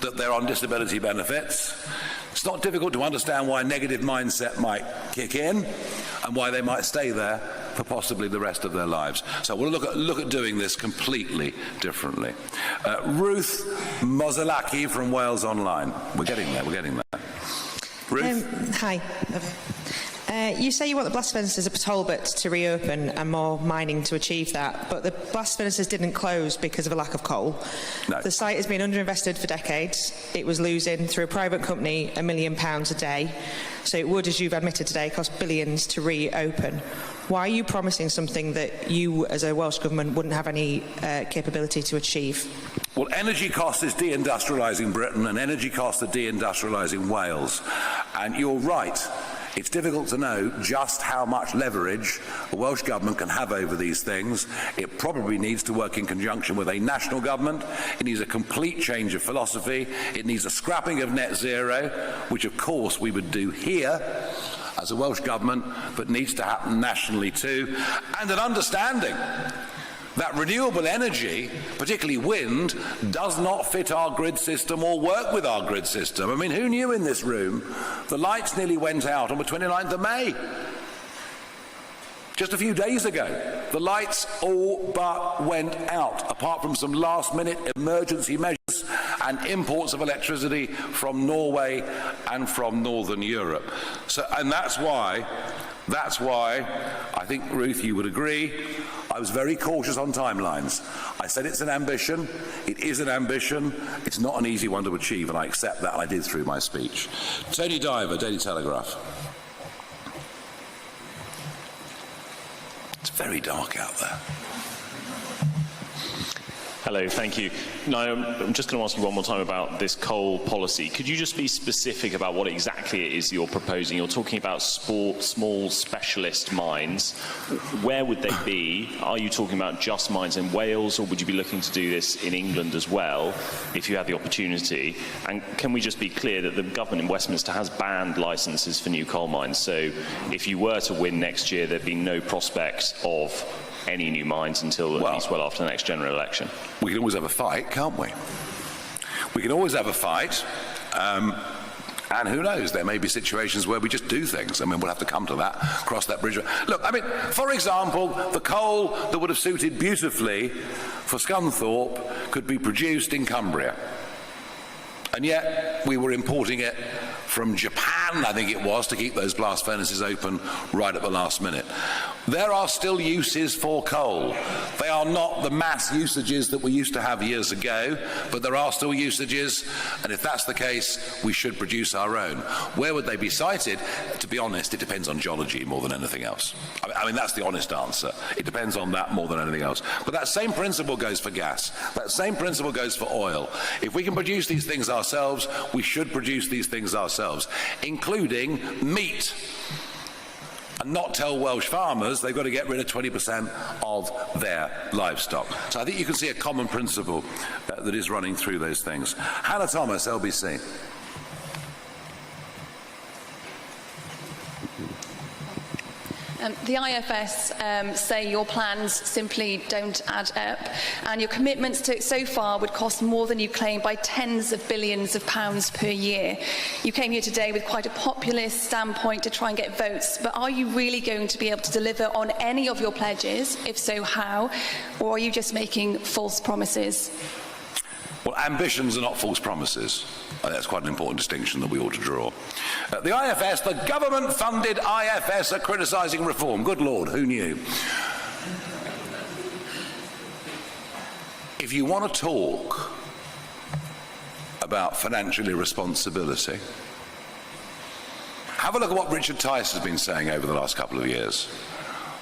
that they're on disability benefits, it's not difficult to understand why a negative mindset might kick in and why they might stay there for possibly the rest of their lives. So we'll look at doing this completely differently. Ruth Mozalaki from Wales Online. We're getting there. Ruth? Hi. You say you want the blast furnaces at Talbot to reopen and more mining to achieve that, but the blast furnaces didn't close because of a lack of coal. No. The site has been underinvested for decades. It was losing, through a private company, £1 million a day. So it would, as you've admitted today, cost billions to reopen. Why are you promising something that you, as a Welsh government, wouldn't have any capability to achieve? Well, energy cost is deindustrialising Britain, and energy costs are deindustrialising Wales. And you're right. It's difficult to know just how much leverage the Welsh Government can have over these things. It probably needs to work in conjunction with a national government. It needs a complete change of philosophy. It needs a scrapping of net zero, which of course we would do here as a Welsh Government, but needs to happen nationally too. And an understanding that renewable energy, particularly wind, does not fit our grid system or work with our grid system. I mean, who knew in this room the lights nearly went out on the 29th of May? Just a few days ago, the lights all but went out, apart from some last-minute emergency measures and imports of electricity from Norway and from Northern Europe. So, and that's why I think, Ruth, you would agree, I was very cautious on timelines. I said it's an ambition. It is an ambition. It's not an easy one to achieve, and I accept that, and I did through my speech. Tony Diver, Daily Telegraph. It's very dark out there. Hello, thank you. Now, I'm just going to ask you one more time about this coal policy. Could you just be specific about what exactly it is you're proposing? You're talking about small specialist mines. Where would they be? Are you talking about just mines in Wales, or would you be looking to do this in England as well, if you had the opportunity? And can we just be clear that the government in Westminster has banned licences for new coal mines? So if you were to win next year, there'd be no prospect of any new mines until at least well after the next general election. We can always have a fight, can't we? We can always have a fight, and who knows, there may be situations where we just do things. I mean, we'll have to come to that, cross that bridge. Look, I mean, for example, the coal that would have suited beautifully for Scunthorpe could be produced in Cumbria. And yet we were importing it from Japan, I think it was, to keep those blast furnaces open right at the last minute. There are still uses for coal. They are not the mass usages that we used to have years ago, but there are still usages, and if that's the case, we should produce our own. Where would they be sited? To be honest, it depends on geology more than anything else. I mean, that's the honest answer. It depends on that more than anything else. But that same principle goes for gas. That same principle goes for oil. If we can produce these things ourselves, we should produce these things ourselves, including meat, and not tell Welsh farmers they've got to get rid of 20% of their livestock. So I think you can see a common principle that is running through those things. Hannah Thomas, LBC. The IFS say your plans simply don't add up, and your commitments to so far would cost more than you claim by tens of billions of pounds per year. You came here today with quite a populist standpoint to try and get votes, but are you really going to be able to deliver on any of your pledges? If so, how? Or are you just making false promises? Well, ambitions are not false promises. That's quite an important distinction that we ought to draw. The IFS, the government-funded IFS, are criticising reform. Good Lord, who knew? If you want to talk about financial irresponsibility, have a look at what Richard Tice has been saying over the last couple of years.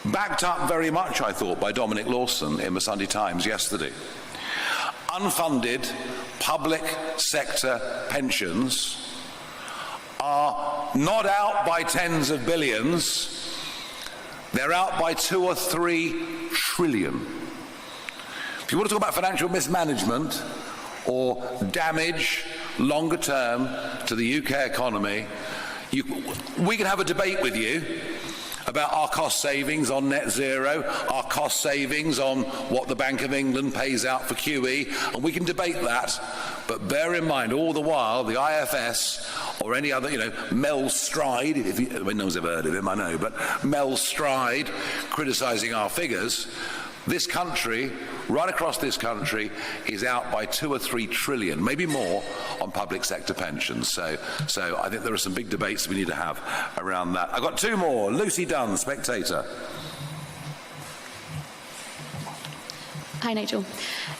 Backed up very much, I thought, by Dominic Lawson in the Sunday Times yesterday. Unfunded public sector pensions are not out by tens of billions, they're out by 2 or 3 trillion. If you want to talk about financial mismanagement or damage longer term to the UK economy, we can have a debate with you about our cost savings on net zero, our cost savings on what the Bank of England pays out for QE, and we can debate that. But bear in mind, all the while, the IFS or any other, Mel Stride, no one's ever heard of him, I know, but Mel Stride criticising our figures, this country, right across this country, is out by 2 or 3 trillion, maybe more, on public sector pensions. So I think there are some big debates we need to have around that. I've got 2 more. Lucy Dunn, Spectator. Hi, Nigel.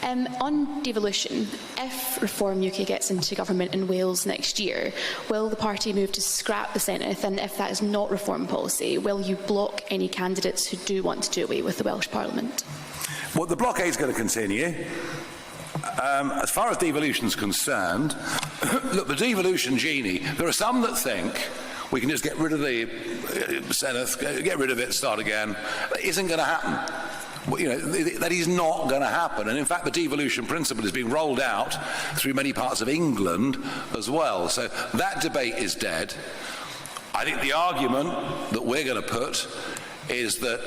On devolution, if Reform UK gets into government in Wales next year, will the party move to scrap the Senedd? And if that is not Reform policy, will you block any candidates who do want to do away with the Welsh Parliament? Well, the blockade is going to continue. As far as devolution is concerned, look, the devolution genie, there are some that think we can just get rid of the Senedd, get rid of it, start again. That isn't going to happen. That is not going to happen. And in fact, the devolution principle is being rolled out through many parts of England as well. So that debate is dead. I think the argument that we're going to put is that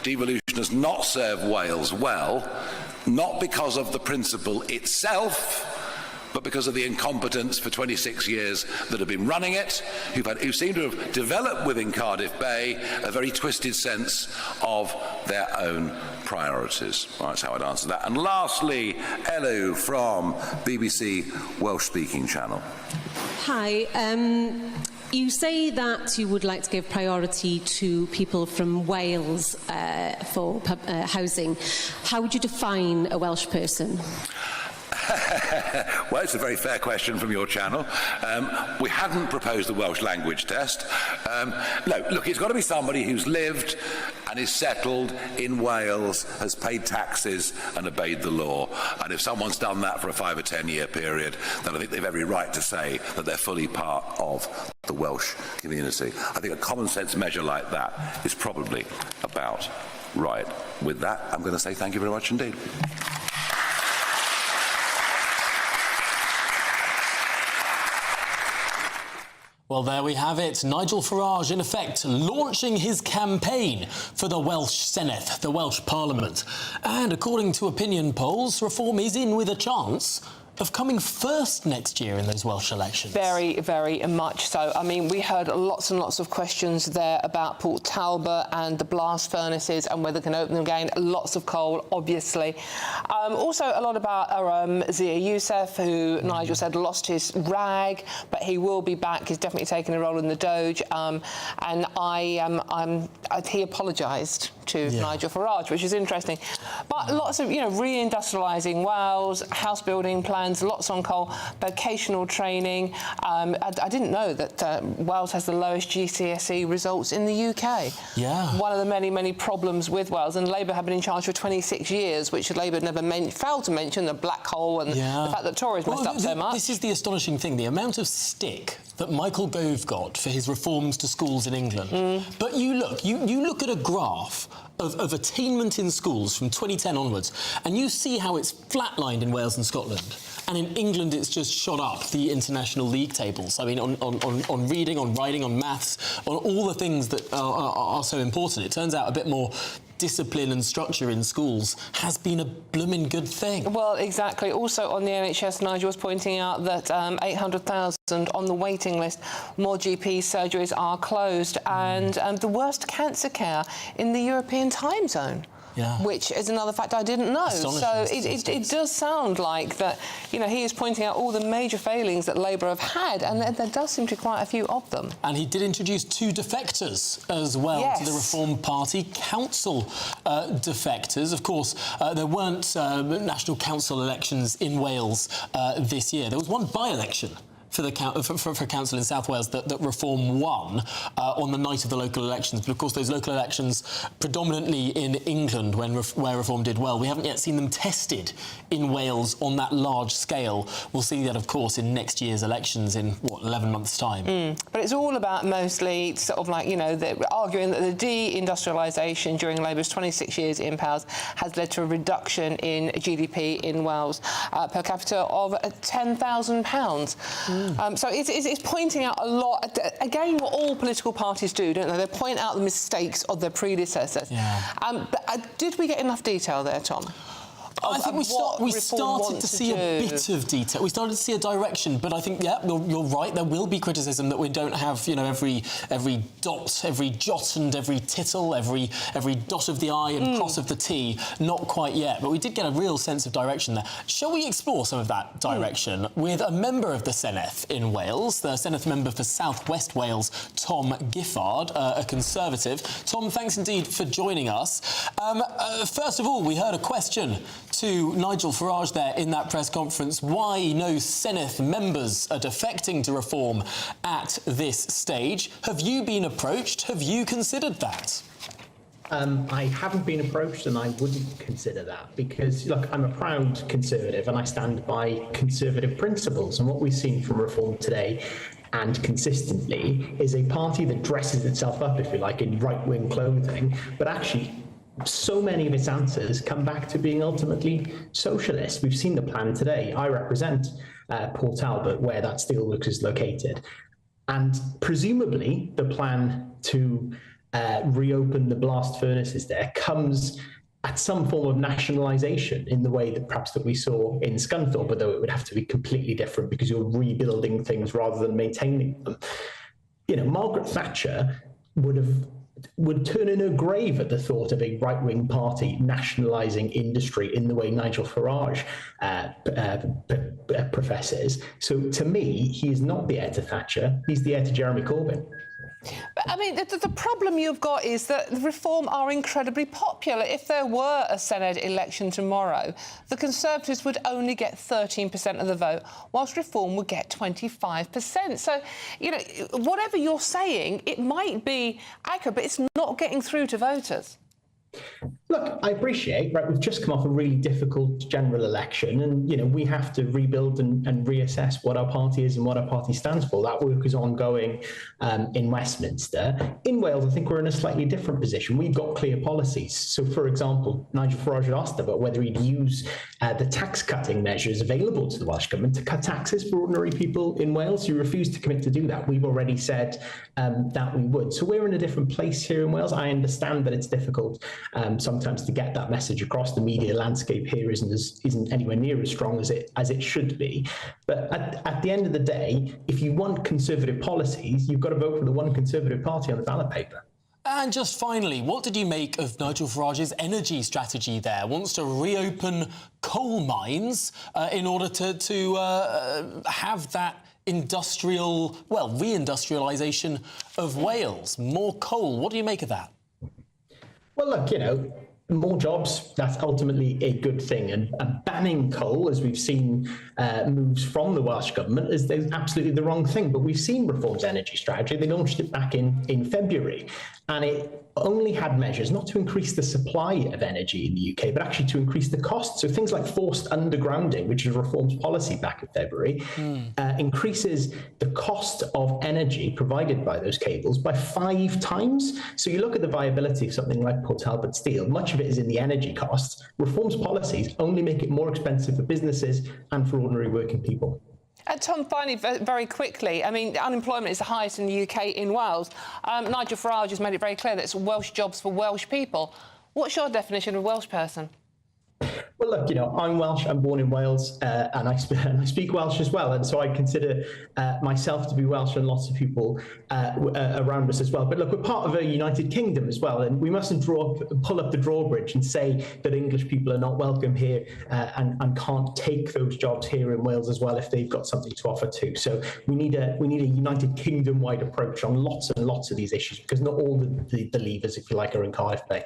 devolution does not serve Wales well, not because of the principle itself, but because of the incompetence for 26 years that have been running it, who seem to have developed within Cardiff Bay a very twisted sense of their own priorities. Well, that's how I'd answer that. And lastly, Elu from BBC Welsh-speaking channel. Hi. You say that you would like to give priority to people from Wales for housing. How would you define a Welsh person? Well, it's a very fair question from your channel. We hadn't proposed the Welsh language test. No, look, it's got to be somebody who's lived and is settled in Wales, has paid taxes and obeyed the law. And if someone's done that for a 5 or 10 year period, then I think they've every right to say that they're fully part of the Welsh community. I think a common sense measure like that is probably about right. With that, I'm going to say thank you very much indeed. Well, there we have it. Nigel Farage, in effect, launching his campaign for the Welsh Senedd, the Welsh Parliament. And according to opinion polls, Reform is in with a chance of coming first next year in those Welsh elections. Very, very much so. I mean, we heard lots and lots of questions there about Port Talbot and the blast furnaces and whether they can open them again. Lots of coal, obviously. Also, a lot about Zia Youssef, who Nigel said lost his rag, but he will be back. He's definitely taking a role in the Doge. And he apologised to Nigel Farage, which is interesting. But lots of, reindustrialising Wales, house building plans, lots on coal, vocational training. I didn't know that Wales has the lowest GCSE results in the UK. Yeah. One of the many, many problems with Wales, and Labour have been in charge for 26 years, which Labour never failed to mention, the black hole and the fact that Tories messed up so much. This is the astonishing thing, the amount of stick that Michael Gove got for his reforms to schools in England. But you look at a graph of attainment in schools from 2010 onwards, and you see how it's flatlined in Wales and Scotland. And in England, it's just shot up the international league tables. I mean, on reading, on writing, on maths, on all the things that are so important. It turns out a bit more discipline and structure in schools has been a blooming good thing. Well, exactly. Also on the NHS, Nigel was pointing out that 800,000 on the waiting list. More GP surgeries are closed, and the worst cancer care in the European time zone. Yeah. Which is another fact I didn't know. So it does sound like that, he is pointing out all the major failings that Labour have had, and there does seem to be quite a few of them. And he did introduce 2 defectors as well to the Reform Party council defectors. Of course, there weren't national council elections in Wales this year. There was one by-election for council in South Wales that Reform won on the night of the local elections. But of course, those local elections predominantly in England, where Reform did well. We haven't yet seen them tested in Wales on that large scale. We'll see that, of course, in next year's elections in, 11 months' time. But it's all about mostly sort of like, they're arguing that the de-industrialisation during Labour's 26 years in powers has led to a reduction in GDP in Wales per capita of £10,000. So it's pointing out a lot, again, what all political parties do, don't they? They point out the mistakes of their predecessors. Yeah. Did we get enough detail there, Tom? I think we started to see a bit of detail. We started to see a direction, but I think, you're right. There will be criticism that we don't have, every dot, every jot and every tittle, every dot of the I and cross of the T. Not quite yet, but we did get a real sense of direction there. Shall we explore some of that direction with a member of the Senedd in Wales, the Senedd member for South West Wales, Tom Giffard, a Conservative. Tom, thanks indeed for joining us. First of all, we heard a question to Nigel Farage there in that press conference, why no Senedd members are defecting to Reform at this stage. Have you been approached? Have you considered that? I haven't been approached, and I wouldn't consider that because, look, I'm a proud Conservative and I stand by Conservative principles. And what we've seen from Reform today and consistently is a party that dresses itself up, if you like, in right-wing clothing, but actually so many of its answers come back to being ultimately socialist. We've seen the plan today. I represent Port Talbot, where that steelworks is located. And presumably the plan to reopen the blast furnaces there comes at some form of nationalisation in the way that perhaps that we saw in Scunthorpe, although it would have to be completely different because you're rebuilding things rather than maintaining them. Margaret Thatcher would have would turn in her grave at the thought of a right-wing party nationalising industry in the way Nigel Farage professes. So to me, he is not the heir to Thatcher, he's the heir to Jeremy Corbyn. But, I mean, the problem you've got is that the Reform are incredibly popular. If there were a Senate election tomorrow, the Conservatives would only get 13% of the vote, whilst Reform would get 25%. So, you know, whatever you're saying, it might be accurate, but it's not getting through to voters. Look, I appreciate, right, we've just come off a really difficult general election and, you know, we have to rebuild and reassess what our party is and what our party stands for. That work is ongoing in Westminster. In Wales, I think we're in a slightly different position. We've got clear policies. So, for example, Nigel Farage had asked about whether he'd use the tax-cutting measures available to the Welsh Government to cut taxes for ordinary people in Wales. He refused to commit to do that. We've already said that we would. So we're in a different place here in Wales. I understand that it's difficult sometimes to get that message across. The media landscape here isn't anywhere near as strong as it should be. But at the end of the day, if you want Conservative policies, you've got to vote for the one Conservative party on the ballot paper. And just finally, what did you make of Nigel Farage's energy strategy there? Wants to reopen coal mines in order to have that reindustrialisation of Wales, more coal. What do you make of that? Well, look, you know, more jobs, that's ultimately a good thing. And banning coal, as we've seen moves from the Welsh Government, is absolutely the wrong thing. But we've seen Reform's energy strategy. They launched it back in February. And it only had measures not to increase the supply of energy in the UK, but actually to increase the cost. So things like forced undergrounding, which is Reform's policy back in February, increases the cost of energy provided by those cables by 5 times. So you look at the viability of something like Port Talbot Steel, much of it is in the energy costs. Reform's policies only make it more expensive for businesses and for ordinary working people. Tom, finally, very quickly, I mean, unemployment is the highest in the UK in Wales. Nigel Farage has made it very clear that it's Welsh jobs for Welsh people. What's your definition of a Welsh person? Well, look, you know, I'm Welsh, I'm born in Wales, and I speak Welsh as well, and so I consider myself to be Welsh and lots of people around us as well. But look, we're part of a United Kingdom as well, and we mustn't pull up the drawbridge and say that English people are not welcome here and can't take those jobs here in Wales as well if they've got something to offer too. So we need a United Kingdom-wide approach on lots and lots of these issues, because not all the levers, if you like, are in Cardiff Bay.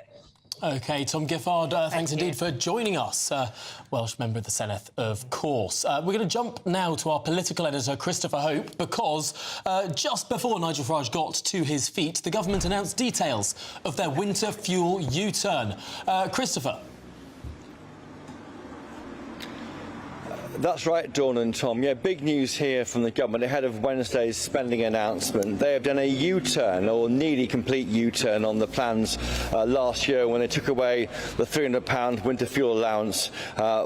OK, Tom Giffard, thanks indeed for joining us. Welsh member of the Senedd, of course. We're going to jump now to our political editor, Christopher Hope, because just before Nigel Farage got to his feet, the government announced details of their winter fuel U-turn. Christopher. That's right, Dawn and Tom. Yeah, big news here from the government ahead of Wednesday's spending announcement. They have done a U-turn, or nearly complete U-turn, on the plans last year when they took away the £300 winter fuel allowance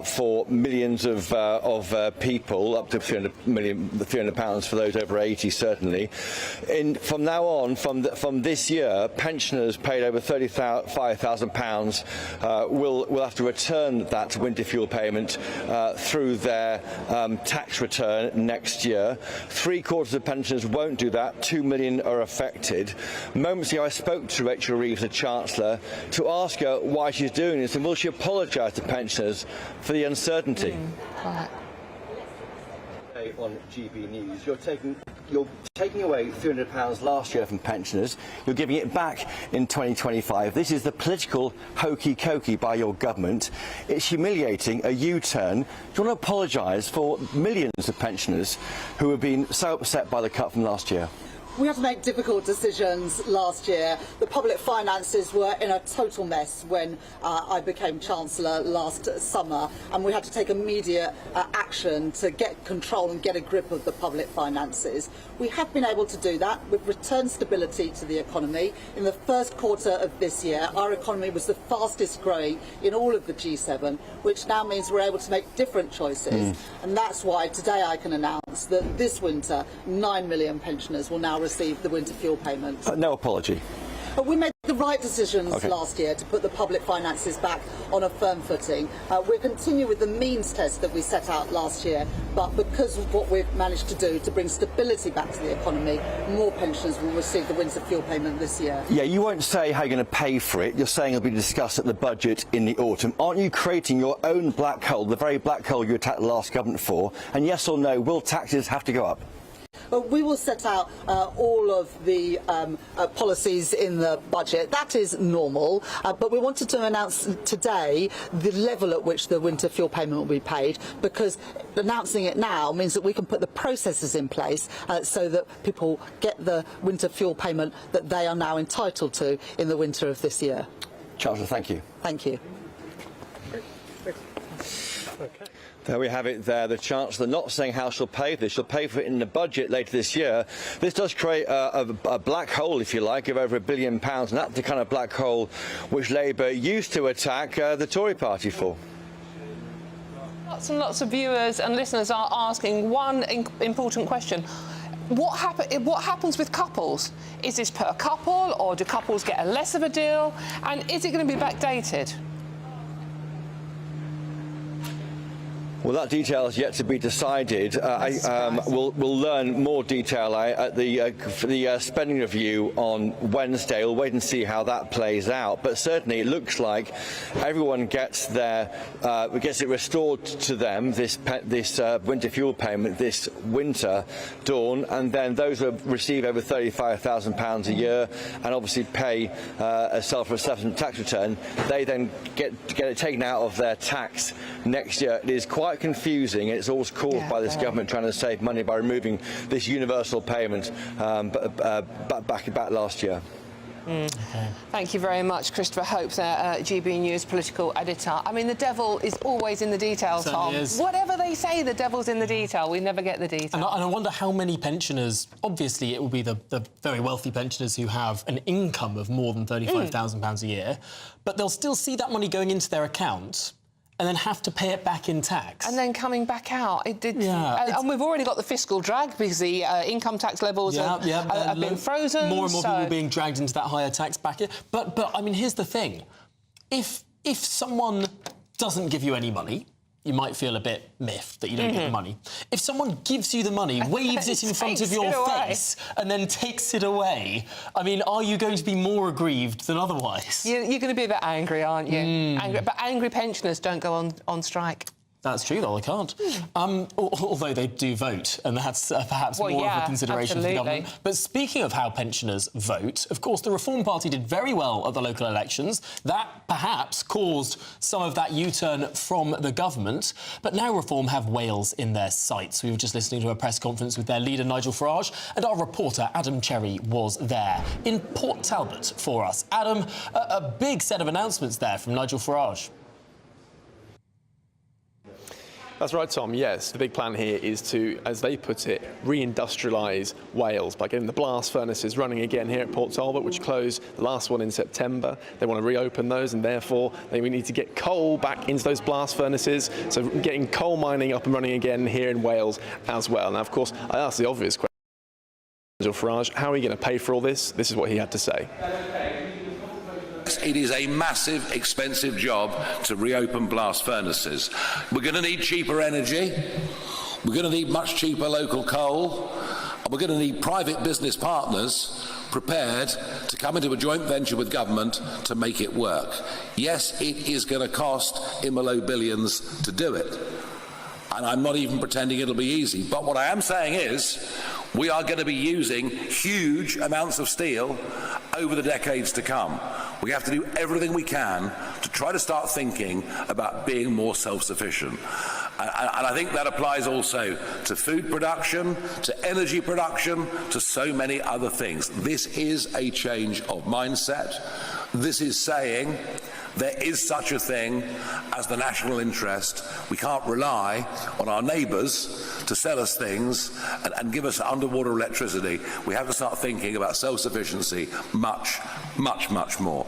for millions of people, up to £300 for those over 80, certainly. From now on, from this year, pensioners paid over £35,000 will have to return that winter fuel payment through their tax return next year. 3/4 of pensioners won't do that. 2 million are affected. Moments ago, I spoke to Rachel Reeves, the Chancellor, to ask her why she's doing this and will she apologise to pensioners for the uncertainty. On GBNews, you're taking away £300 last year from pensioners. You're giving it back in 2025. This is the political hokey-cokey by your government. It's humiliating, a U-turn. Do you want to apologise for millions of pensioners who have been so upset by the cut from last year? We had to make difficult decisions last year. The public finances were in a total mess when I became Chancellor last summer, and we had to take immediate action to get control and get a grip of the public finances. We have been able to do that. We've returned stability to the economy. In the first quarter of this year, our economy was the fastest growing in all of the G7, which now means we're able to make different choices. And that's why today I can announce that this winter, 9 million pensioners will now receive the winter fuel payment. No apology. But we made the right decisions last year to put the public finances back on a firm footing. We'll continue with the means test that we set out last year, but because of what we've managed to do to bring stability back to the economy, more pensioners will receive the winter fuel payment this year. Yeah, you won't say how you're going to pay for it. You're saying it'll be discussed at the budget in the autumn. Aren't you creating your own black hole, the very black hole you attacked the last government for? And yes or no, will taxes have to go up? We will set out all of the policies in the budget. That is normal, but we wanted to announce today the level at which the winter fuel payment will be paid, because announcing it now means that we can put the processes in place so that people get the winter fuel payment that they are now entitled to in the winter of this year. Chancellor, thank you. Thank you. There we have it there. The Chancellor not saying how she'll pay for this. She'll pay for it in the budget later this year. This does create a black hole, if you like, of over £1 billion, and that's the kind of black hole which Labour used to attack the Tory party for. Lots and lots of viewers and listeners are asking one important question. What happens with couples? Is this per couple, or do couples get a less of a deal? And is it going to be backdated? Well, that detail is yet to be decided. We'll learn more detail at the spending review on Wednesday. We'll wait and see how that plays out. But certainly, it looks like everyone gets it restored to them, this winter fuel payment this winter, Dawn, and then those who receive over £35,000 a year and obviously pay a self-assessment tax return, they then get it taken out of their tax next year. It is quite confusing. It's always caused by this government trying to save money by removing this universal payment back last year. Thank you very much, Christopher Hope, there, GBNews political editor. I mean, the devil is always in the detail, Tom. Whatever they say, the devil's in the detail. We never get the detail. And I wonder how many pensioners, obviously it will be the very wealthy pensioners who have an income of more than £35,000 a year, but they'll still see that money going into their account and then have to pay it back in tax. And then coming back out. And we've already got the fiscal drag because the income tax levels have been frozen. More and more people being dragged into that higher tax bracket. But I mean, here's the thing. If someone doesn't give you any money, you might feel a bit miffed that you don't get the money. If someone gives you the money, waves it in front of your face and then takes it away, I mean, are you going to be more aggrieved than otherwise? You're going to be a bit angry, aren't you? But angry pensioners don't go on strike. That's true, though, they can't. Although they do vote, and that's perhaps more of a consideration for the government. But speaking of how pensioners vote, of course, the Reform Party did very well at the local elections. That perhaps caused some of that U-turn from the government. But now Reform have Wales in their sights. We were just listening to a press conference with their leader, Nigel Farage, and our reporter, Adam Cherry, was there in Port Talbot for us. Adam, a big set of announcements there from Nigel Farage. That's right, Tom. Yes, the big plan here is to, as they put it, reindustrialise Wales by getting the blast furnaces running again here at Port Talbot, which closed the last one in September. They want to reopen those, and therefore we need to get coal back into those blast furnaces. So getting coal mining up and running again here in Wales as well. Now, of course, I asked the obvious question, Nigel Farage, how are you going to pay for all this? This is what he had to say. It is a massive, expensive job to reopen blast furnaces. We're going to need cheaper energy. We're going to need much cheaper local coal. And we're going to need private business partners prepared to come into a joint venture with government to make it work. Yes, it is going to cost in the low billions to do it. And I'm not even pretending it'll be easy. But what I am saying is we are going to be using huge amounts of steel over the decades to come. We have to do everything we can to try to start thinking about being more self-sufficient. And I think that applies also to food production, to energy production, to so many other things. This is a change of mindset. This is saying there is such a thing as the national interest. We can't rely on our neighbours to sell us things and give us underwater electricity. We have to start thinking about self-sufficiency much, much, much more.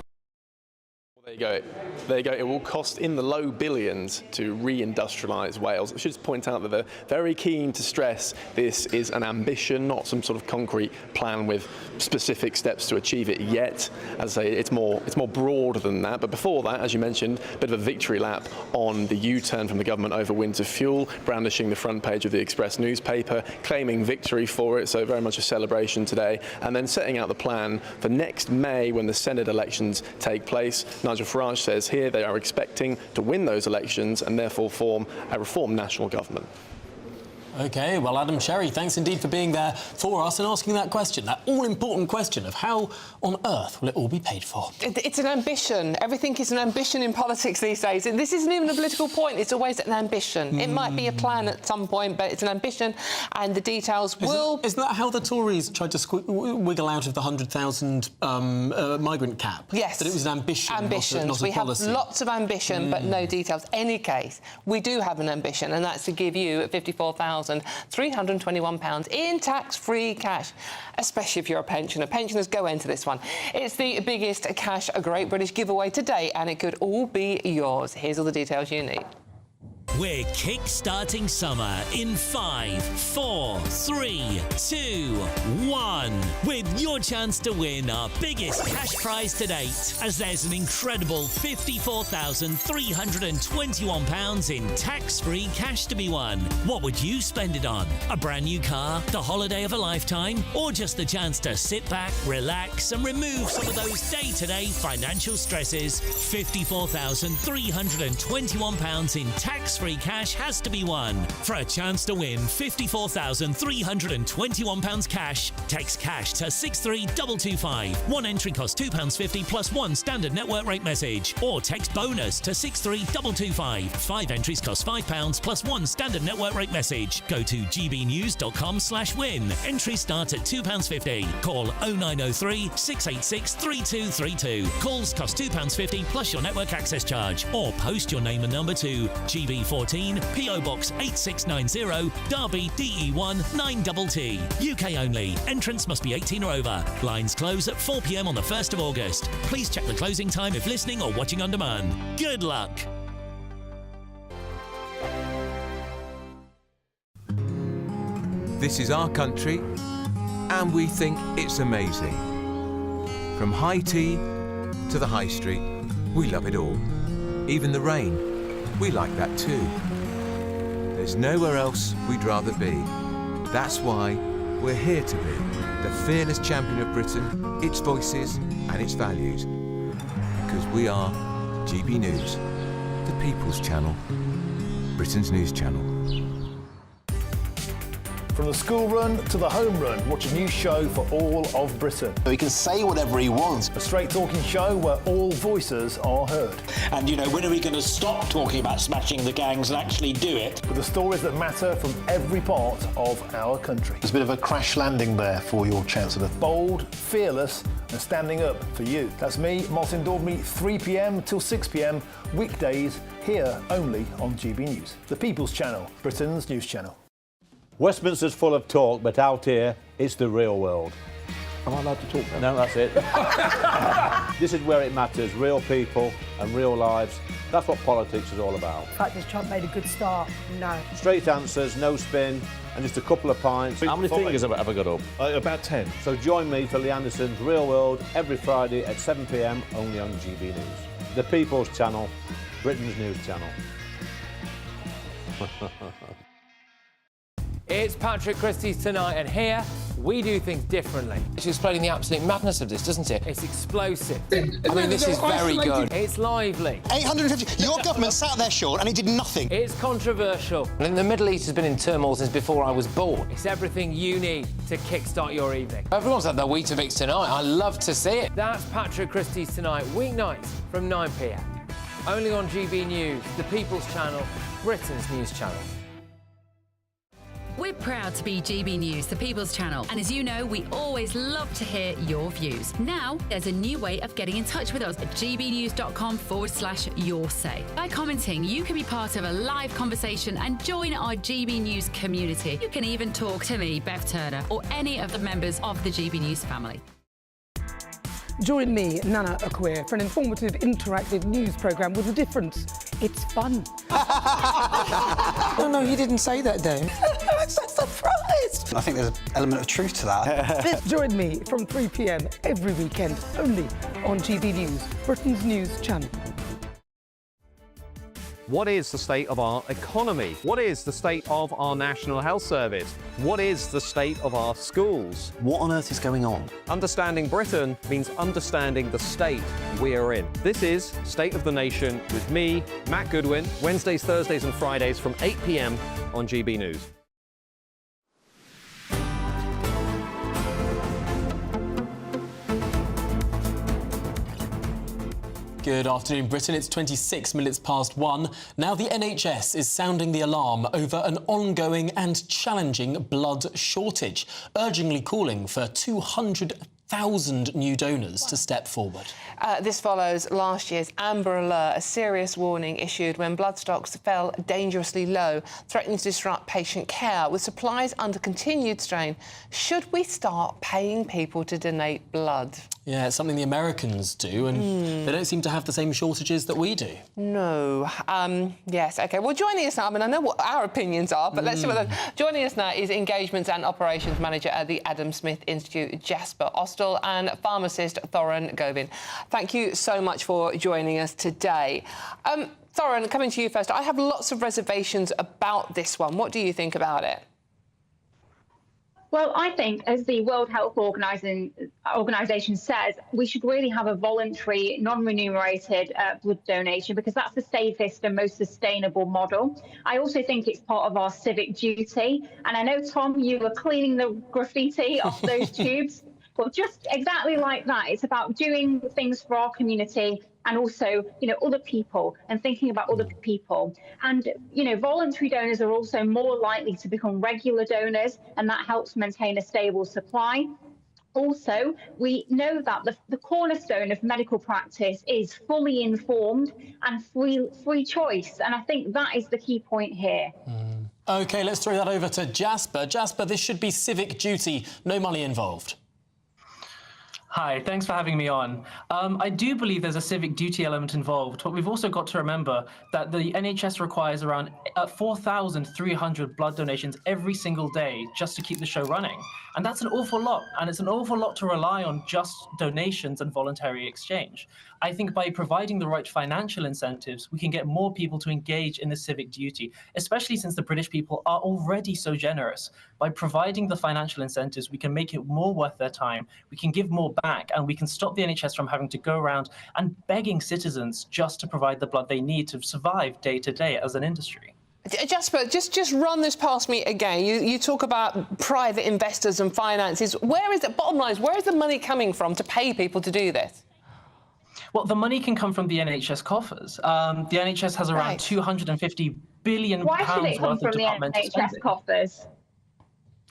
There There you go. It will cost in the low billions to reindustrialise Wales. I should just point out that they're very keen to stress this is an ambition, not some sort of concrete plan with specific steps to achieve it yet. As I say, it's more broad than that. But before that, as you mentioned, a bit of a victory lap on the U-turn from the government over winter fuel, brandishing the front page of the Express newspaper, claiming victory for it. So very much a celebration today. And then setting out the plan for next May when the Senate elections take place. Nigel Farage says here they are expecting to win those elections and therefore form a reformed national government. OK, well, Adam Sherry, thanks indeed for being there for us and asking that question, that all-important question of how on earth will it all be paid for? It's an ambition. Everything is an ambition in politics these days. This isn't even a political point. It's always an ambition. It might be a plan at some point, but it's an ambition, and the details will... Isn't that how the Tories tried to wiggle out of the 100,000 migrant cap? Yes. That it was an ambition, Ambitions. not a policy. We have lots of ambition, but no details. Any case, we do have an ambition, and that's to give you £54,321 in tax-free cash, especially if you're a pensioner. Pensioners, go into this one. It's the biggest cash Great British giveaway today, and it could all be yours. Here's all the details you need. We're kick-starting summer in 5, 4, 3, 2, 1 with your chance to win our biggest cash prize to date, as there's an incredible £54,321 in tax-free cash to be won. What would you spend it on? A brand new car, the holiday of a lifetime, or just the chance to sit back, relax and remove some of those day-to-day financial stresses? £54,321 in tax-free cash has to be won. For a chance to win £54,321 cash, text cash to 63225. One entry costs £2.50 plus one standard network rate message, or text bonus to 63225. 5 entries cost £5 plus one standard network rate message. Go to gbnews.com/win. Entries start at £2.50. Call 0903 686 3232. Calls cost £2.50 plus your network access charge, or post your name and number to GB14, PO Box 8690, Derby, DE1 9TT. UK only. Entrance must be 18 or over. Lines close at 4 p.m. on the 1st of August. Please check the closing time if listening or watching on demand. Good luck. This is our country, and we think it's amazing. From high tea to the high street, we love it all. Even the rain. We like that too. There's nowhere else we'd rather be. That's why we're here to be the fearless champion of Britain, its voices and its values. Because we are GB News, the People's Channel, Britain's news channel. From the school run to the home run, watch a new show for all of Britain. He can say whatever he wants. A straight talking show where all voices are heard. And, you know, when are we going to stop talking about smashing the gangs and actually do it? With the stories that matter from every part of our country. There's a bit of a crash landing there for your Chancellor. Bold, fearless and standing up for you. That's me, Martin Daubney, 3 p.m. till 6 p.m. weekdays, here only on GB News. The People's Channel, Britain's news channel. Westminster's full of talk, but out here, it's the real world. Am I allowed to talk then? No, that's it. This is where it matters, real people and real lives. That's what politics is all about. In fact, has Trump made a good start? No. Straight answers, no spin, and just a couple of pints. How many fingers have I got up? About 10. So join me for Lee Anderson's Real World every Friday at 7 p.m. only on GB News. The People's Channel, Britain's news channel. It's Patrick Christie's Tonight, and here we do things differently. It's explaining the absolute madness of this, doesn't it? It's explosive. I mean, this is very good. It's lively. 850. Your government sat there, Sean, and it did nothing. It's controversial. And the Middle East has been in turmoil since before I was born. It's everything you need to kickstart your evening. Everyone's had their Weetabix tonight. I love to see it. That's Patrick Christie's Tonight, weeknights from 9 p.m. Only on GB News, the People's Channel, Britain's news channel. We're proud to be GB News, the People's Channel, and as you know, we always love to hear your views. Now, there's a new way of getting in touch with us at gbnews.com/yoursay. By commenting, you can be part of a live conversation and join our GB News community. You can even talk to me, Bev Turner, or any of the members of the GB News family. Join me, Nana Akweer, for an informative, interactive news programme with a difference. It's fun. No, you didn't say that, Dave. I'm so surprised. I think there's an element of truth to that. Join me from 3 p.m. every weekend, only on GB News, Britain's news channel. What is the state of our economy? What is the state of our National Health Service? What is the state of our schools? What on earth is going on? Understanding Britain means understanding the state we are in. This is State of the Nation with me, Matt Goodwin, Wednesdays, Thursdays and Fridays from 8 p.m. on GB News. Good afternoon, Britain. It's 26 minutes past 1. Now the NHS is sounding the alarm over an ongoing and challenging blood shortage, urgently calling for 200,000 new donors to step forward. This follows last year's Amber Alert, a serious warning issued when blood stocks fell dangerously low, threatening to disrupt patient care. With supplies under continued strain, should we start paying people to donate blood? Yeah, it's something the Americans do, and they don't seem to have the same shortages that we do. No. Yes, OK. Well, joining us now, I mean, I know what our opinions are, but let's see what joining us now is Engagements and Operations Manager at the Adam Smith Institute, Jasper Austell, and pharmacist Thoran Govin. Thank you so much for joining us today. Thoran, coming to you first, I have lots of reservations about this one. What do you think about it? Well, I think, as the World Health Organization says, we should really have a voluntary, non-remunerated blood donation, because that's the safest and most sustainable model. I also think it's part of our civic duty. And I know, Tom, you were cleaning the graffiti off those tubes. Well, just exactly like that. It's about doing things for our community and also, other people, and thinking about other people. And, voluntary donors are also more likely to become regular donors, and that helps maintain a stable supply. Also, we know that the cornerstone of medical practice is fully informed and free choice. And I think that is the key point here. OK, let's throw that over to Jasper. Jasper, this should be civic duty, no money involved. Hi, thanks for having me on. I do believe there's a civic duty element involved, but we've also got to remember that the NHS requires around 4,300 blood donations every single day just to keep the show running. And that's an awful lot, and it's an awful lot to rely on just donations and voluntary exchange. I think by providing the right financial incentives, we can get more people to engage in the civic duty, especially since the British people are already so generous. By providing the financial incentives, we can make it more worth their time, we can give more back, and we can stop the NHS from having to go around and begging citizens just to provide the blood they need to survive day to day as an industry. Jasper, just run this past me again. You talk about private investors and finances. Where is the bottom line? Where is the money coming from to pay people to do this? Well, the money can come from the NHS coffers. The NHS has around £250 billion worth of departmental spending. Why should it come from the NHS coffers?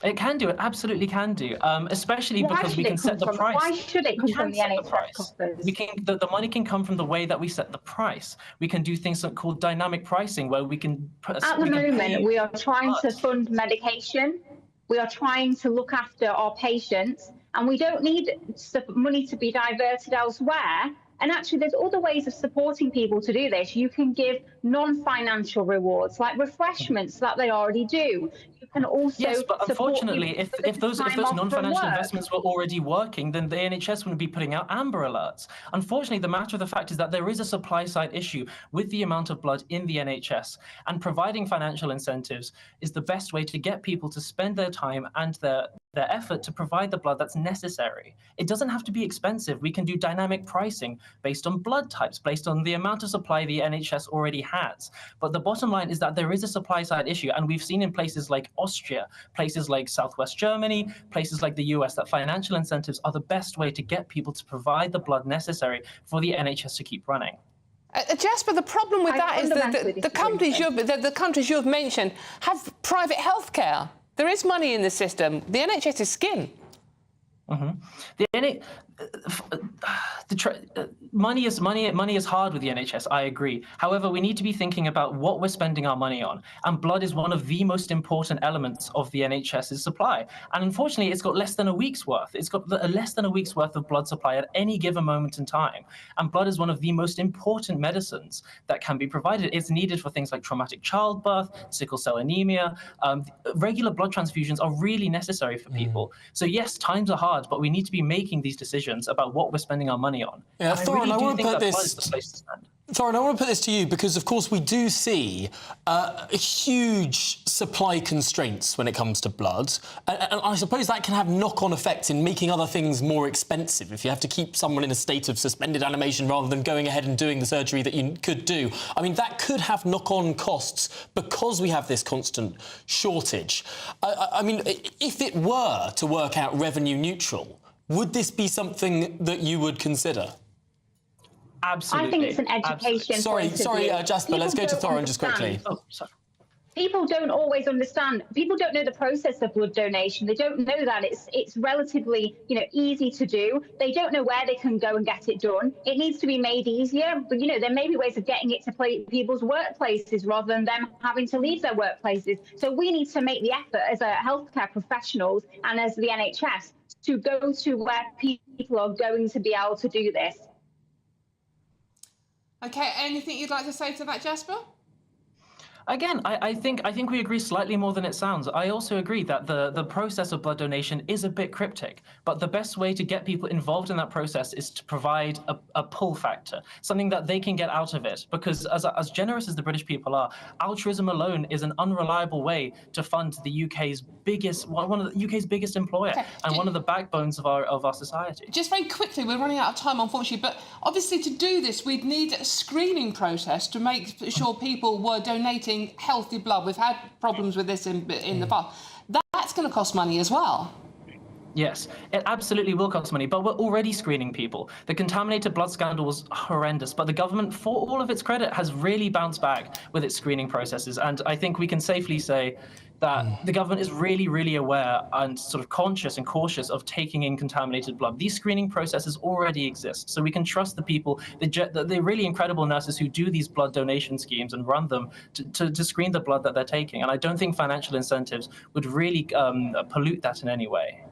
It can do. It absolutely can do. Especially because we can set the price. Why should it come from the NHS coffers? We can. The money can come from the way that we set the price. We can do things called dynamic pricing, where we can. At the moment, we are trying to fund medication. We are trying to look after our patients, and we don't need money to be diverted elsewhere. And actually, there's other ways of supporting people to do this. You can give non-financial rewards, like refreshments that they already do. You can also yes, but unfortunately, if those non-financial investments were already working, then the NHS wouldn't be putting out Amber Alerts. Unfortunately, the matter of the fact is that there is a supply-side issue with the amount of blood in the NHS, and providing financial incentives is the best way to get people to spend their time and their effort to provide the blood that's necessary. It doesn't have to be expensive. We can do dynamic pricing based on blood types, based on the amount of supply the NHS already has. But the bottom line is that there is a supply side issue, and we've seen in places like Austria, places like Southwest Germany, places like the US, that financial incentives are the best way to get people to provide the blood necessary for the NHS to keep running. Jasper, the problem with that is that the countries you've mentioned have private healthcare. There is money in the system. The NHS is skin. money is hard with the NHS. I agree. However, we need to be thinking about what we're spending our money on, and blood is one of the most important elements of the NHS's supply. And unfortunately, it's got less than a week's worth. It's got less than a week's worth of blood supply at any given moment in time. And blood is one of the most important medicines that can be provided. It's needed for things like traumatic childbirth, sickle cell anemia. Regular blood transfusions are really necessary for people. So yes, times are hard, but we need to be making these decisions about what we're spending our money on. Yeah, Thorin, I want to put this to you because, of course, we do see huge supply constraints when it comes to blood, and I suppose that can have knock-on effects in making other things more expensive. If you have to keep someone in a state of suspended animation rather than going ahead and doing the surgery that you could do, I mean, that could have knock-on costs because we have this constant shortage. I mean, if it were to work out revenue neutral, would this be something that you would consider? Absolutely. I think it's an education. Sorry, Jasper, let's go to Thorin just quickly. Oh, sorry. People don't always understand. People don't know the process of blood donation. They don't know that it's relatively, easy to do. They don't know where they can go and get it done. It needs to be made easier. But, there may be ways of getting it to people's workplaces rather than them having to leave their workplaces. So we need to make the effort as healthcare professionals and as the NHS to go to where people are going to be able to do this. Okay, anything you'd like to say to that, Jasper? Again, I think we agree slightly more than it sounds. I also agree that the process of blood donation is a bit cryptic, but the best way to get people involved in that process is to provide a pull factor, something that they can get out of it. Because as generous as the British people are, altruism alone is an unreliable way to fund the UK's one of the UK's biggest employer and one of the backbones of our society. Just very quickly, we're running out of time, unfortunately, but obviously to do this, we'd need a screening process to make sure people were donating healthy blood. We've had problems with this in the past. That's going to cost money as well. Yes, it absolutely will cost money, but we're already screening people. The contaminated blood scandal was horrendous, but the government, for all of its credit, has really bounced back with its screening processes. And I think we can safely say that the government is really, really aware and sort of conscious and cautious of taking in contaminated blood. These screening processes already exist, so we can trust the people, the really incredible nurses who do these blood donation schemes and run them to screen the blood that they're taking. And I don't think financial incentives would really pollute that in any way.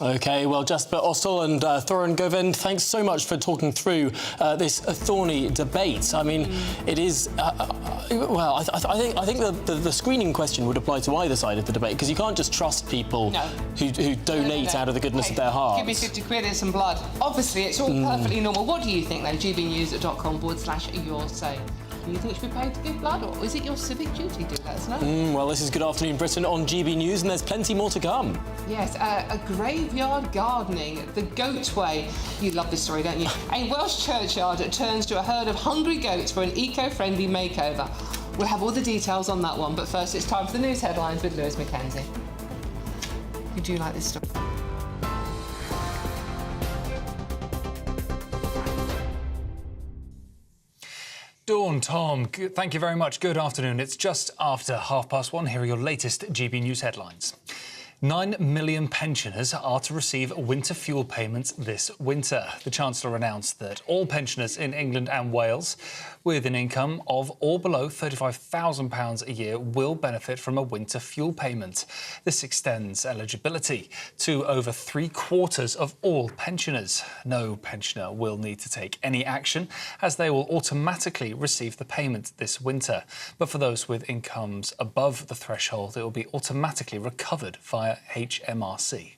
OK, well, Jasper Austell and Thorin Govind, thanks so much for talking through this thorny debate. I mean, it is, well, I think the screening question would apply to either side of the debate, because you can't just trust people who donate out of the goodness of their hearts. Give me 50 quid and some blood. Obviously, it's all perfectly normal. What do you think, then? gbnews.com/your say. Do you think you should be paid to give blood, or is it your civic duty? Do let us know. Well, this is Good Afternoon Britain on GB News, and there's plenty more to come. Yes, a graveyard gardening, the goat way. You love this story, don't you? A Welsh churchyard turns to a herd of hungry goats for an eco-friendly makeover. We'll have all the details on that one, but first it's time for the news headlines with Lewis Mackenzie. You do like this story? Dawn, Tom, thank you very much. Good afternoon. It's just after 1:30. Here are your latest GB News headlines. 9 million pensioners are to receive winter fuel payments this winter. The Chancellor announced that all pensioners in England and Wales with an income of or below £35,000 a year will benefit from a winter fuel payment. This extends eligibility to over 3/4 of all pensioners. No pensioner will need to take any action, as they will automatically receive the payment this winter. But for those with incomes above the threshold, it will be automatically recovered via HMRC.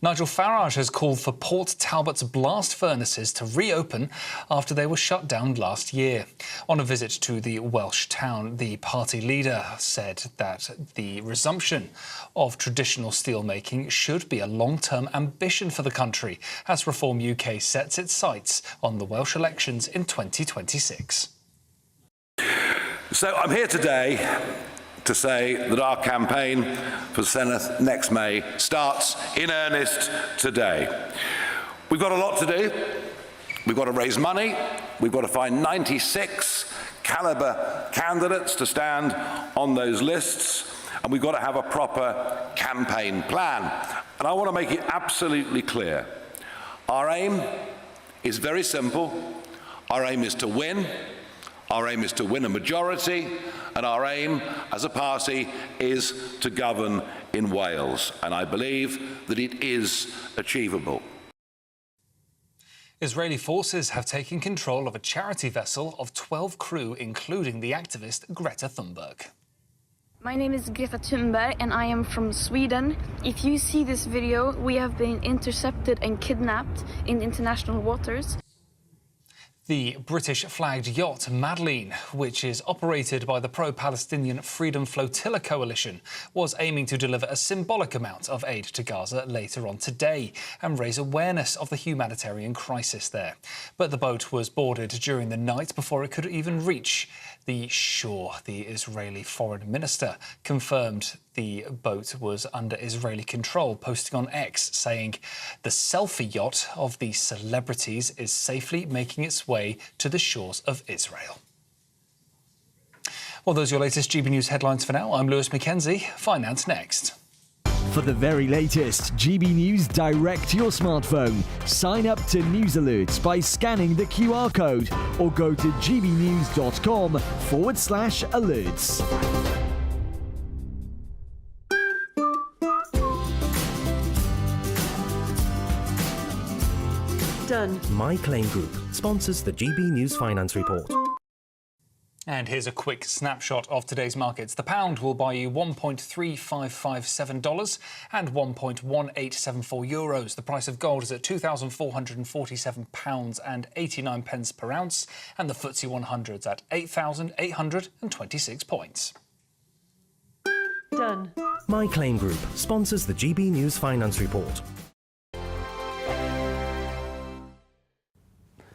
Nigel Farage has called for Port Talbot's blast furnaces to reopen after they were shut down last year. On a visit to the Welsh town, the party leader said that the resumption of traditional steelmaking should be a long-term ambition for the country as Reform UK sets its sights on the Welsh elections in 2026. So I'm here today to say that our campaign for Senedd next May starts in earnest today. We've got a lot to do. We've got to raise money. We've got to find 96 calibre candidates to stand on those lists. And we've got to have a proper campaign plan. And I want to make it absolutely clear. Our aim is very simple. Our aim is to win. Our aim is to win a majority. And our aim as a party is to govern in Wales. And I believe that it is achievable. Israeli forces have taken control of a charity vessel of 12 crew, including the activist Greta Thunberg. My name is Greta Thunberg and I am from Sweden. If you see this video, we have been intercepted and kidnapped in international waters. The British-flagged yacht Madeleine, which is operated by the pro-Palestinian Freedom Flotilla Coalition, was aiming to deliver a symbolic amount of aid to Gaza later on today and raise awareness of the humanitarian crisis there. But the boat was boarded during the night before it could even reach the shore. The Israeli foreign minister confirmed the boat was under Israeli control, posting on X, saying the selfie yacht of the celebrities is safely making its way to the shores of Israel. Well, those are your latest GB News headlines for now. I'm Lewis Mackenzie. Finance next. For the very latest GB News direct to your smartphone, sign up to News Alerts by scanning the QR code or go to gbnews.com/alerts. Done. My Claim Group sponsors the GB News Finance Report. And here's a quick snapshot of today's markets. The pound will buy you $1.3557 and 1.1874 euros. The price of gold is at £2,447 and 89 pence per ounce, and the FTSE 100's at 8,826 points. Done. My Claim Group sponsors the GB News Finance Report.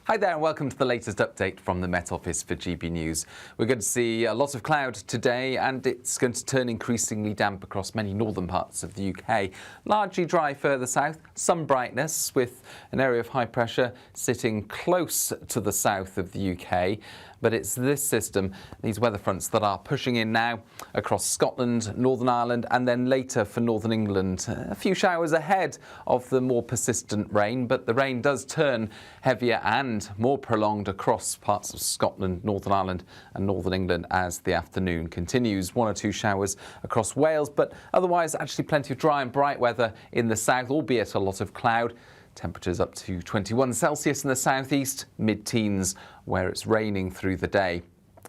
Hi there and welcome to the latest update from the Met Office for GB News. We're going to see a lot of cloud today and it's going to turn increasingly damp across many northern parts of the UK. Largely dry further south, some brightness with an area of high pressure sitting close to the south of the UK. But it's this system, these weather fronts, that are pushing in now across Scotland, Northern Ireland and then later for Northern England. A few showers ahead of the more persistent rain, but the rain does turn heavier and more prolonged across parts of Scotland, Northern Ireland and Northern England as the afternoon continues. One or two showers across Wales, but otherwise actually plenty of dry and bright weather in the south, albeit a lot of cloud. Temperatures up to 21 Celsius in the southeast, mid-teens where it's raining through the day.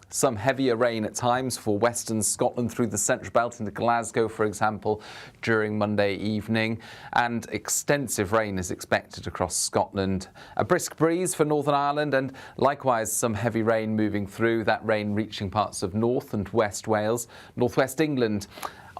Some heavier rain at times for western Scotland through the central belt into Glasgow, for example, during Monday evening. And extensive rain is expected across Scotland. A brisk breeze for Northern Ireland and likewise some heavy rain moving through, that rain reaching parts of North and West Wales, Northwest England.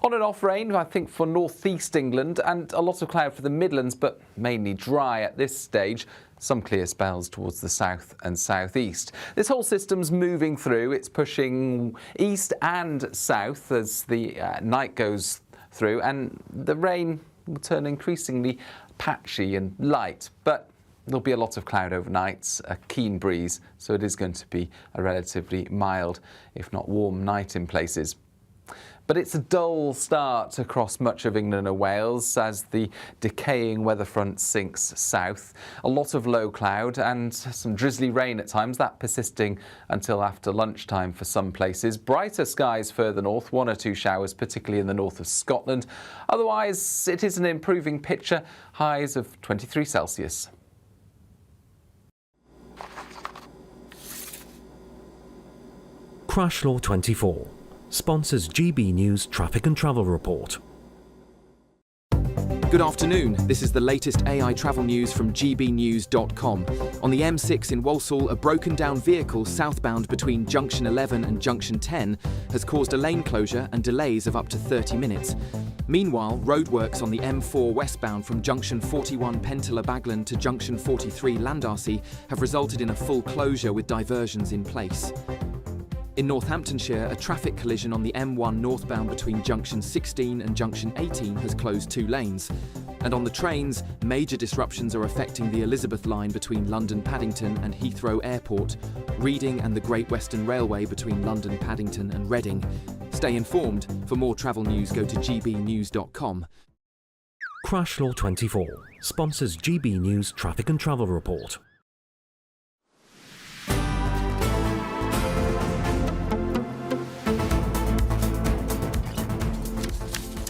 On and off rain, I think, for northeast England and a lot of cloud for the Midlands, but mainly dry at this stage. Some clear spells towards the south and southeast. This whole system's moving through. It's pushing east and south as the night goes through, and the rain will turn increasingly patchy and light, but there'll be a lot of cloud overnight, a keen breeze, so it is going to be a relatively mild, if not warm, night in places. But it's a dull start across much of England and Wales as the decaying weather front sinks south. A lot of low cloud and some drizzly rain at times, that persisting until after lunchtime for some places. Brighter skies further north, one or two showers, particularly in the north of Scotland. Otherwise, it is an improving picture, highs of 23 Celsius. Crash Law 24 sponsors GB News Traffic and Travel Report. Good afternoon. This is the latest AI travel news from gbnews.com. On the M6 in Walsall, a broken down vehicle southbound between Junction 11 and Junction 10 has caused a lane closure and delays of up to 30 minutes. Meanwhile, roadworks on the M4 westbound from Junction 41 Pentilla Baglan to Junction 43 Landarcy have resulted in a full closure with diversions in place. In Northamptonshire, a traffic collision on the M1 northbound between Junction 16 and Junction 18 has closed 2 lanes. And on the trains, major disruptions are affecting the Elizabeth line between London Paddington and Heathrow Airport, Reading and the Great Western Railway between London Paddington and Reading. Stay informed. For more travel news, go to gbnews.com. Crash Law 24 sponsors GB News Traffic and Travel Report.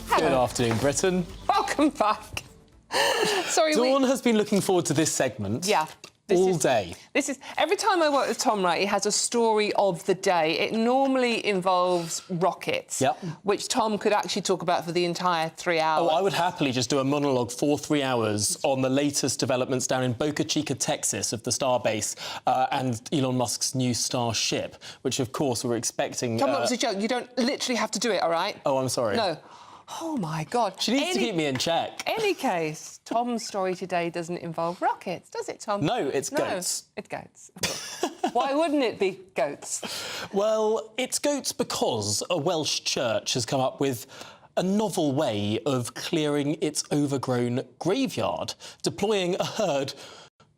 Good afternoon, Britain. Welcome back. Sorry, Dawn has been looking forward to this segment. Yeah. All day. This is every time I work with Tom, right, he has a story of the day. It normally involves rockets, which Tom could actually talk about for the entire 3 hours. Oh, I would happily just do a monologue for 3 hours on the latest developments down in Boca Chica, Texas, of the Starbase and Elon Musk's new Starship, which, of course, we're expecting... Tom, that was a joke. You don't literally have to do it, all right? Oh, I'm sorry. No. Oh, my God. She needs to keep me in check. Any case, Tom's story today doesn't involve rockets, does it, Tom? No, it's goats. It's goats, of course. Why wouldn't it be goats? Well, it's goats because a Welsh church has come up with a novel way of clearing its overgrown graveyard, deploying a herd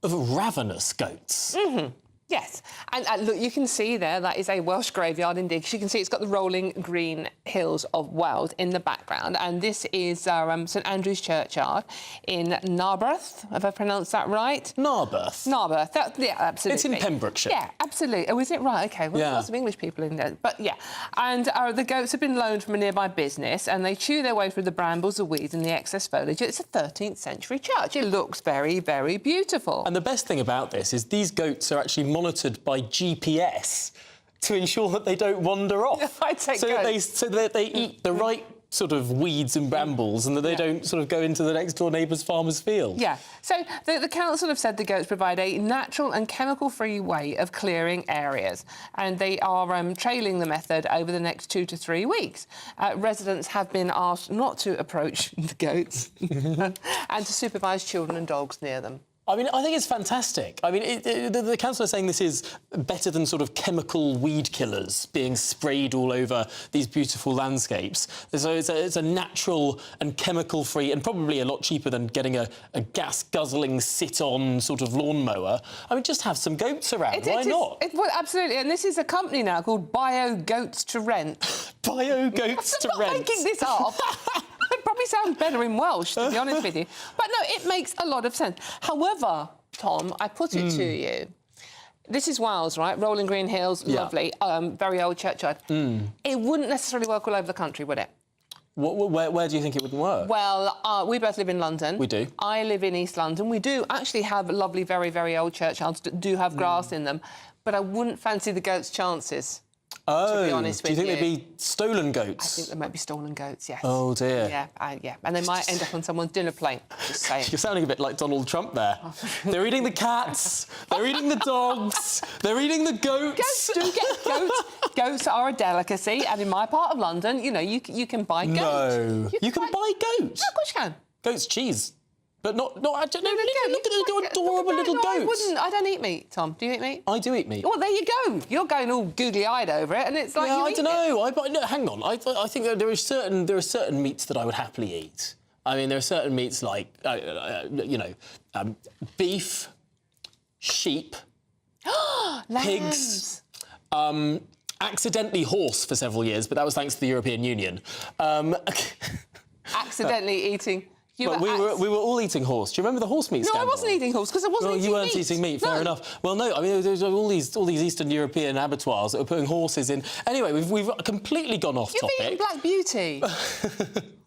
of ravenous goats. Mm-hmm. Yes, and look, you can see there, that is a Welsh graveyard indeed, because you can see it's got the rolling green hills of Wales in the background, and this is St Andrew's Churchyard in Narberth, have I pronounced that right? Narberth? Narberth, yeah, absolutely. It's in Pembrokeshire. Yeah, absolutely. Oh, is it right? OK, well, lots of English people in there, but yeah. And the goats have been loaned from a nearby business, and they chew their way through the brambles, the weeds and the excess foliage. It's a 13th century church. It looks very, very beautiful. And the best thing about this is these goats are actually monitored by GPS to ensure that they don't wander off. So that they eat the right sort of weeds and brambles and that they don't sort of go into the next door neighbour's farmer's field. Yeah. So the council have said the goats provide a natural and chemical-free way of clearing areas, and they are trailing the method over the next 2 to 3 weeks. Residents have been asked not to approach the goats and to supervise children and dogs near them. I mean, I think it's fantastic. I mean, the council is saying this is better than sort of chemical weed killers being sprayed all over these beautiful landscapes. So it's a natural and chemical-free and probably a lot cheaper than getting a gas-guzzling sit-on sort of lawnmower. I mean, just have some goats around. Why not? Well, absolutely. And this is a company now called Bio Goats to Rent. Bio Goats to Rent. I'm not making this up. It probably sounds better in Welsh, to be honest with you. But no, it makes a lot of sense. However, Tom, I put it to you. This is Wales, right? Rolling green hills, lovely, very old churchyard. It wouldn't necessarily work all over the country, would it? Where do you think it wouldn't work? Well, we both live in London. We do. I live in East London. We do actually have lovely, very, very old churchyards that do have grass in them. But I wouldn't fancy the goats' chances. Oh, to be honest with do you think they'd be stolen goats? I think there might be stolen goats, yes. Oh, dear. Yeah, and they might end up on someone's dinner plate, just saying. You're sounding a bit like Donald Trump there. They're eating the cats, they're eating the dogs, they're eating the goats. Goats do get goats. Goats are a delicacy, and in my part of London, you know, you can buy goats. No. You can buy goats? No, of course you can. Goat's cheese. But not I don't know, look at the adorable little goats. I don't eat meat, Tom. Do you eat meat? I do eat meat. Well, there you go. You're going all googly-eyed over it, and it's like I don't know. No, hang on. I think that there are certain meats that I would happily eat. I mean, there are certain meats like, beef, sheep, pigs, accidentally horse for several years, but that was thanks to the European Union. Accidentally eating... we were all eating horse. Do you remember the horse meat scandal? No, I wasn't eating horse because I wasn't eating meat. You weren't eating meat, fair enough. Well, no, I mean, there's all these Eastern European abattoirs that are putting horses in. Anyway, we've completely gone off topic. You've eaten Black Beauty.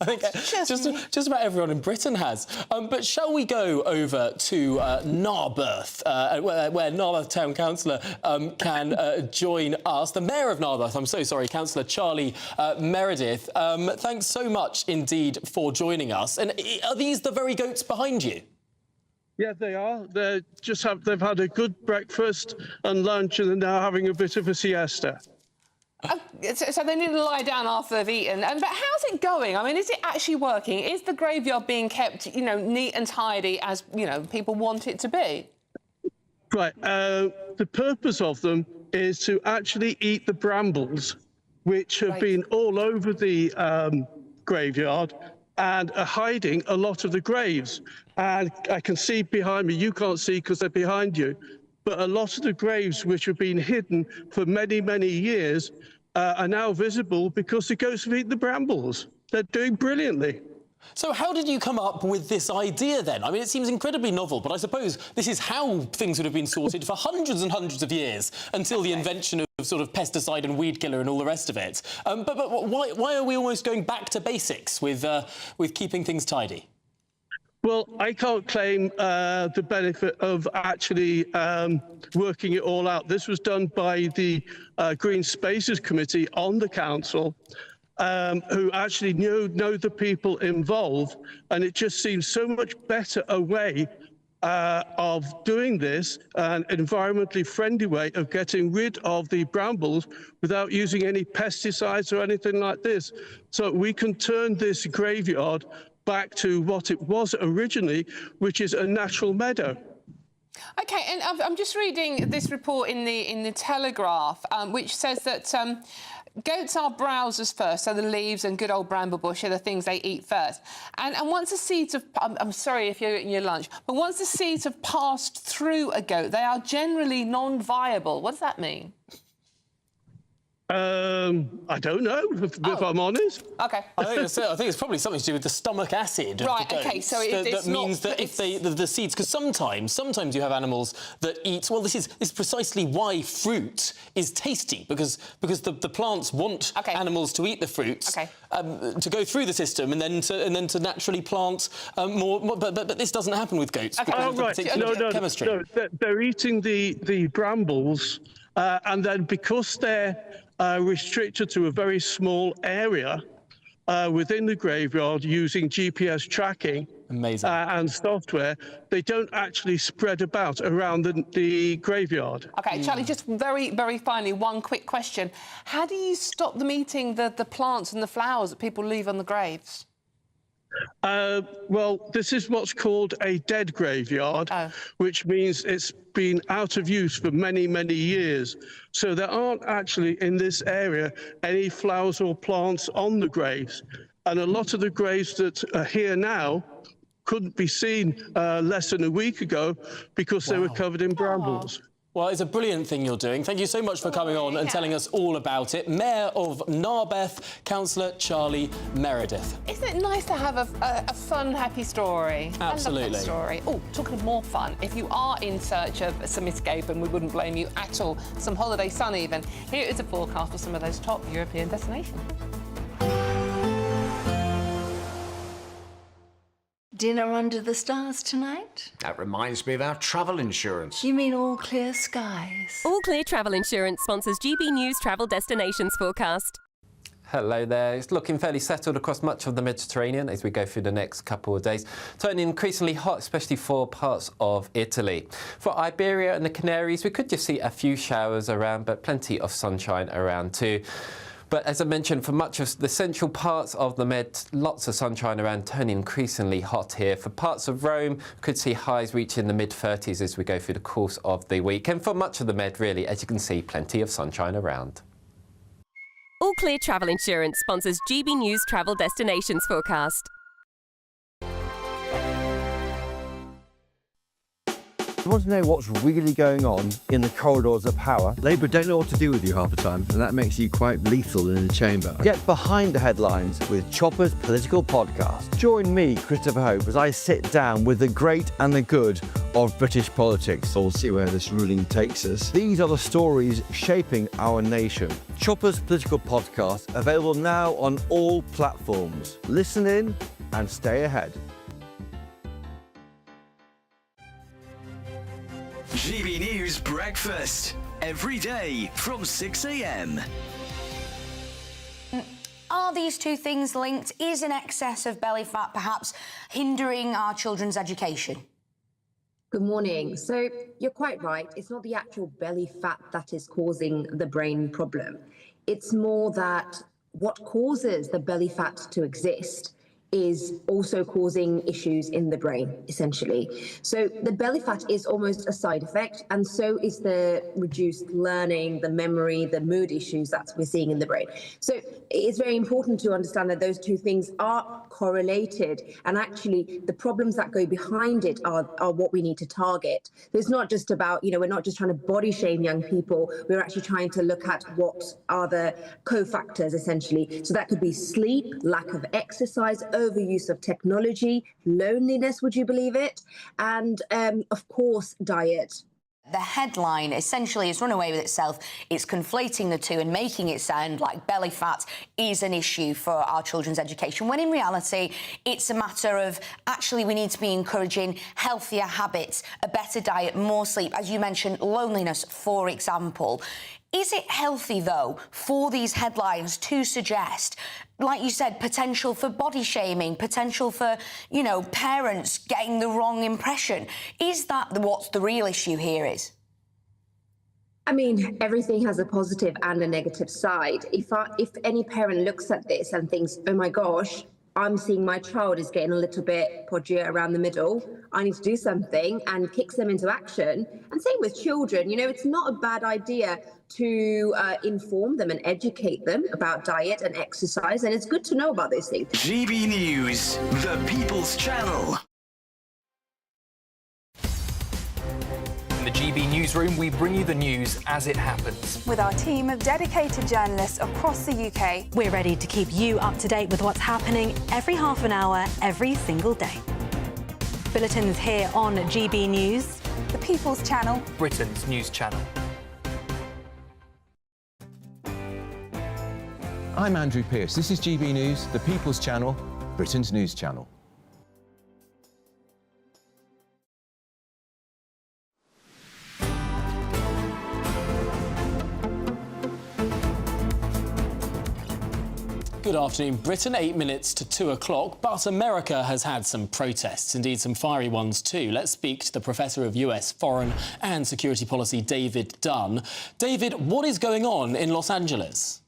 I think just about everyone in Britain has. But shall we go over to Narberth, where Narberth Town Councillor can join us? The Mayor of Narberth, I'm so sorry, Councillor Charlie Meredith. Thanks so much indeed for joining us. And are these the very goats behind you? Yeah, they are. They've had a good breakfast and lunch, and they're now having a bit of a siesta. So they need to lie down after they've eaten. But how's it going? I mean, is it actually working? Is the graveyard being kept, neat and tidy as, people want it to be? Right. The purpose of them is to actually eat the brambles, which have been all over the graveyard and are hiding a lot of the graves. And I can see behind me, you can't see because they're behind you, but a lot of the graves which have been hidden for many, many years are now visible because the goats have eaten the brambles. They're doing brilliantly. So how did you come up with this idea then? I mean, it seems incredibly novel, but I suppose this is how things would have been sorted for hundreds and hundreds of years until the invention of sort of pesticide and weed killer and all the rest of it. But why are we almost going back to basics with keeping things tidy? Well, I can't claim the benefit of actually working it all out. This was done by the Green Spaces Committee on the council, who actually know the people involved, and it just seems so much better a way of doing this, an environmentally friendly way of getting rid of the brambles without using any pesticides or anything like this. So we can turn this graveyard back to what it was originally, which is a natural meadow. OK, and I'm just reading this report in the Telegraph, which says that goats are browsers first, so the leaves and good old bramble bush are the things they eat first. And once the seeds have... I'm sorry if you're eating your lunch, but once the seeds have passed through a goat, they are generally non-viable. What does that mean? I don't know, if I'm honest. OK. I think it's probably something to do with the stomach acid of the goats. OK, so that means that if the seeds... Because sometimes you have animals that eat... Well, this is precisely why fruit is tasty, because the plants want animals to eat the fruits, to go through the system and then to naturally plant more... But this doesn't happen with goats because of the particular chemistry. No, they're eating the brambles, and then because they're restricted to a very small area within the graveyard using GPS tracking and software, they don't actually spread about around the graveyard. OK, Charlie, just very, very finally, one quick question. How do you stop them eating the plants and the flowers that people leave on the graves? Well, this is what's called a dead graveyard, which means it's been out of use for many, many years. So there aren't actually in this area any flowers or plants on the graves. And a lot of the graves that are here now couldn't be seen less than a week ago because they were covered in brambles. Well, it's a brilliant thing you're doing. Thank you so much for coming on and telling us all about it. Mayor of Narberth, Councillor Charlie Meredith. Isn't it nice to have a fun, happy story? Absolutely. I love that story. Oh, talking of more fun, if you are in search of some escape, and we wouldn't blame you at all, some holiday sun even, here is a forecast for some of those top European destinations. Dinner under the stars tonight? That reminds me of our travel insurance. You mean all clear skies? All Clear Travel Insurance sponsors GB News travel destinations forecast. Hello there. It's looking fairly settled across much of the Mediterranean as we go through the next couple of days, turning increasingly hot, especially for parts of Italy. For Iberia and the Canaries, we could just see a few showers around, but plenty of sunshine around too. But as I mentioned, for much of the central parts of the Med, lots of sunshine around, turning increasingly hot here. For parts of Rome, could see highs reaching the mid-30s as we go through the course of the week. And for much of the Med, really, as you can see, plenty of sunshine around. All Clear Travel Insurance sponsors GB News travel destinations forecast. You want to know what's really going on in the corridors of power? Labour don't know what to do with you half the time, and that makes you quite lethal in the chamber. Get behind the headlines with Chopper's Political Podcast. Join me, Christopher Hope, as I sit down with the great and the good of British politics. We'll see where this ruling takes us. These are the stories shaping our nation. Chopper's Political Podcast, available now on all platforms. Listen in and stay ahead. GB News Breakfast, every day from 6 a.m. Are these two things linked? Is an excess of belly fat perhaps hindering our children's education? Good morning. So you're quite right. It's not the actual belly fat that is causing the brain problem. It's more that what causes the belly fat to exist is also causing issues in the brain, essentially. So the belly fat is almost a side effect, and so is the reduced learning, the memory, the mood issues that we're seeing in the brain. So it's very important to understand that those two things are correlated, and actually the problems that go behind it are what we need to target. So it's not just about, we're not just trying to body shame young people, we're actually trying to look at what are the cofactors, essentially. So that could be sleep, lack of exercise, overuse of technology, loneliness, would you believe it? And of course, diet. The headline essentially has run away with itself. It's conflating the two and making it sound like belly fat is an issue for our children's education, when in reality, it's a matter of actually we need to be encouraging healthier habits, a better diet, more sleep, as you mentioned, loneliness, for example. Is it healthy, though, for these headlines to suggest, like you said, potential for body shaming, potential for, you know, parents getting the wrong impression? Is that what the real issue here is? I mean, everything has a positive and a negative side. If any parent looks at this and thinks, oh my gosh, I'm seeing my child is getting a little bit podgier around the middle, I need to do something, and kicks them into action. And same with children, you know, it's not a bad idea to inform them and educate them about diet and exercise, and it's good to know about those things. GB News, the People's Channel. In the GB newsroom, we bring you the news as it happens. With our team of dedicated journalists across the UK, we're ready to keep you up to date with what's happening every half an hour, every single day. Bulletins here on GB News, the People's Channel, Britain's news channel. I'm Andrew Pearce. This is GB News, the People's Channel, Britain's news channel. Good afternoon, Britain, 8 minutes to 2 o'clock, but America has had some protests, indeed some fiery ones too. Let's speak to the Professor of US Foreign and Security Policy, David Dunn. David, what is going on in Los Angeles?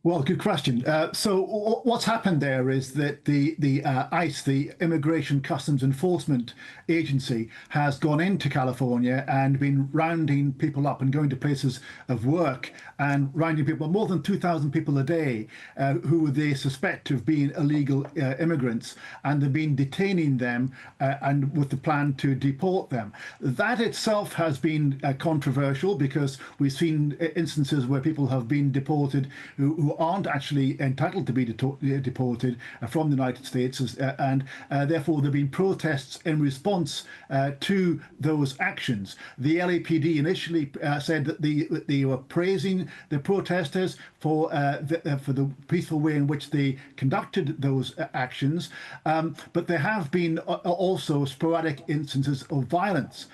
Well, good question. So what's happened there is that the ICE, the Immigration Customs Enforcement Agency, has gone into California and been rounding people up and going to places of work and rounding people, more than 2,000 people a day, who they suspect of being illegal immigrants, and they've been detaining them and with the plan to deport them. That itself has been controversial because we've seen instances where people have been deported who aren't actually entitled to be deported from the United States, and therefore there have been protests in response to those actions. The LAPD initially said that they were praising the protesters for the peaceful way in which they conducted those actions, but there have been also sporadic instances of violence.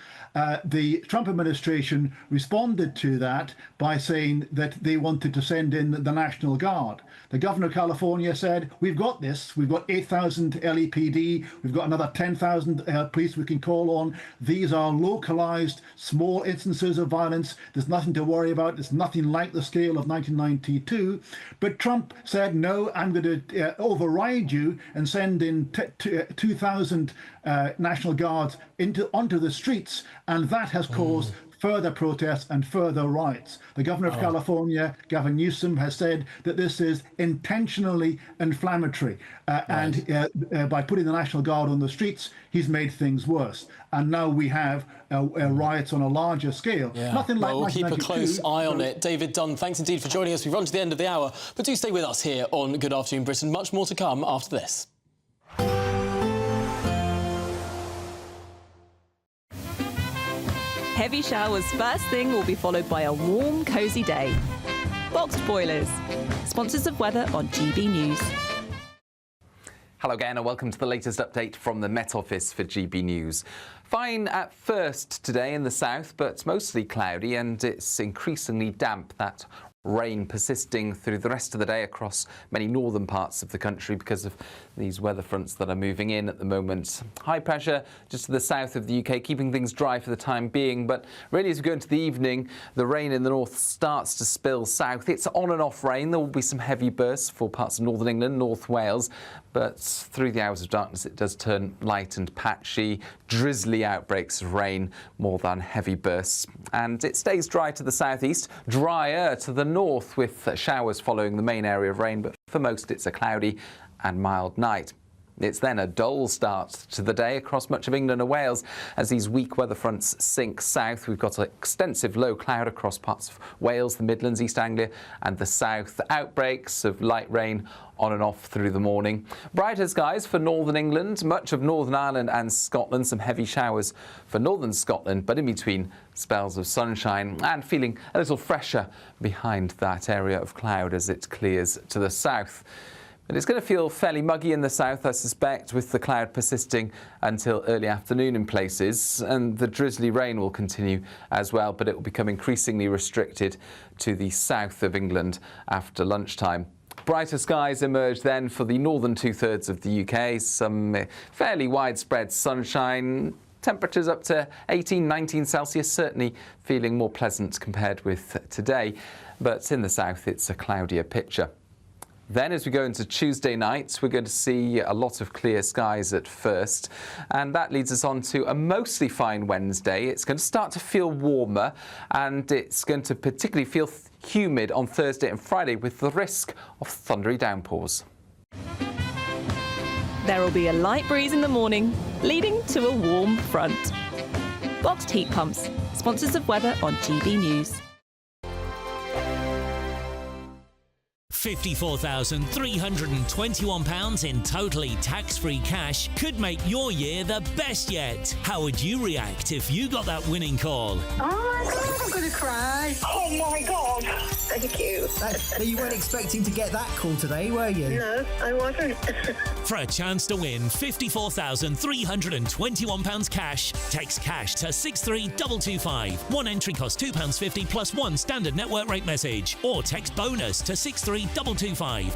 The Trump administration responded to that by saying that they wanted to send in the National Guard. The governor of California said, we've got this. We've got 8,000 LAPD. We've got another 10,000 police we can call on. These are localized, small instances of violence. There's nothing to worry about. It's nothing like the scale of 1992. But Trump said, no, I'm going to override you and send in 2,000 National Guards onto the streets. And that has caused further protests and further riots. The governor of California, Gavin Newsom, has said that this is intentionally inflammatory. And by putting the National Guard on the streets, he's made things worse. And now we have riots on a larger scale. Nothing like we'll keep a close eye on so it. David Dunn, thanks indeed for joining us. We've run to the end of the hour, but do stay with us here on Good Afternoon Britain. Much more to come after this. Heavy showers first thing will be followed by a warm, cosy day. Boxed Boilers, sponsors of weather on GB News. Hello again and welcome to the latest update from the Met Office for GB News. Fine at first today in the south, but mostly cloudy, and it's increasingly damp. That rain persisting through the rest of the day across many northern parts of the country because of these weather fronts that are moving in at the moment. High pressure just to the south of the UK, keeping things dry for the time being, but really as we go into the evening, the rain in the north starts to spill south. It's on and off rain. There will be some heavy bursts for parts of northern England, North Wales, but through the hours of darkness it does turn light and patchy, drizzly outbreaks of rain more than heavy bursts. And it stays dry to the southeast, drier to the north with showers following the main area of rain, but for most it's a cloudy and mild night. It's then a dull start to the day across much of England and Wales as these weak weather fronts sink south. We've got extensive low cloud across parts of Wales, the Midlands, East Anglia and the south. Outbreaks of light rain on and off through the morning. Brighter skies for northern England, much of Northern Ireland and Scotland. Some heavy showers for northern Scotland, but in between spells of sunshine and feeling a little fresher behind that area of cloud as it clears to the south. But it's going to feel fairly muggy in the south, I suspect, with the cloud persisting until early afternoon in places, and the drizzly rain will continue as well, but it will become increasingly restricted to the south of England after lunchtime. Brighter skies emerge then for the northern two-thirds of the UK, some fairly widespread sunshine, temperatures up to 18, 19 Celsius, certainly feeling more pleasant compared with today, but in the south it's a cloudier picture. Then as we go into Tuesday night, we're going to see a lot of clear skies at first, and that leads us on to a mostly fine Wednesday. It's going to start to feel warmer, and it's going to particularly feel humid on Thursday and Friday with the risk of thundery downpours. There will be a light breeze in the morning, leading to a warm front. Boxed heat pumps, sponsors of weather on GB News. £54,321 in totally tax-free cash could make your year the best yet. How would you react if you got that winning call? Oh my God, I'm going to cry. Oh my God. Thank you. You weren't expecting to get that call today, were you? No, I wasn't. For a chance to win £54,321 cash, text cash to 63225. One entry costs £2.50 plus one standard network rate message. Or text bonus to 63225.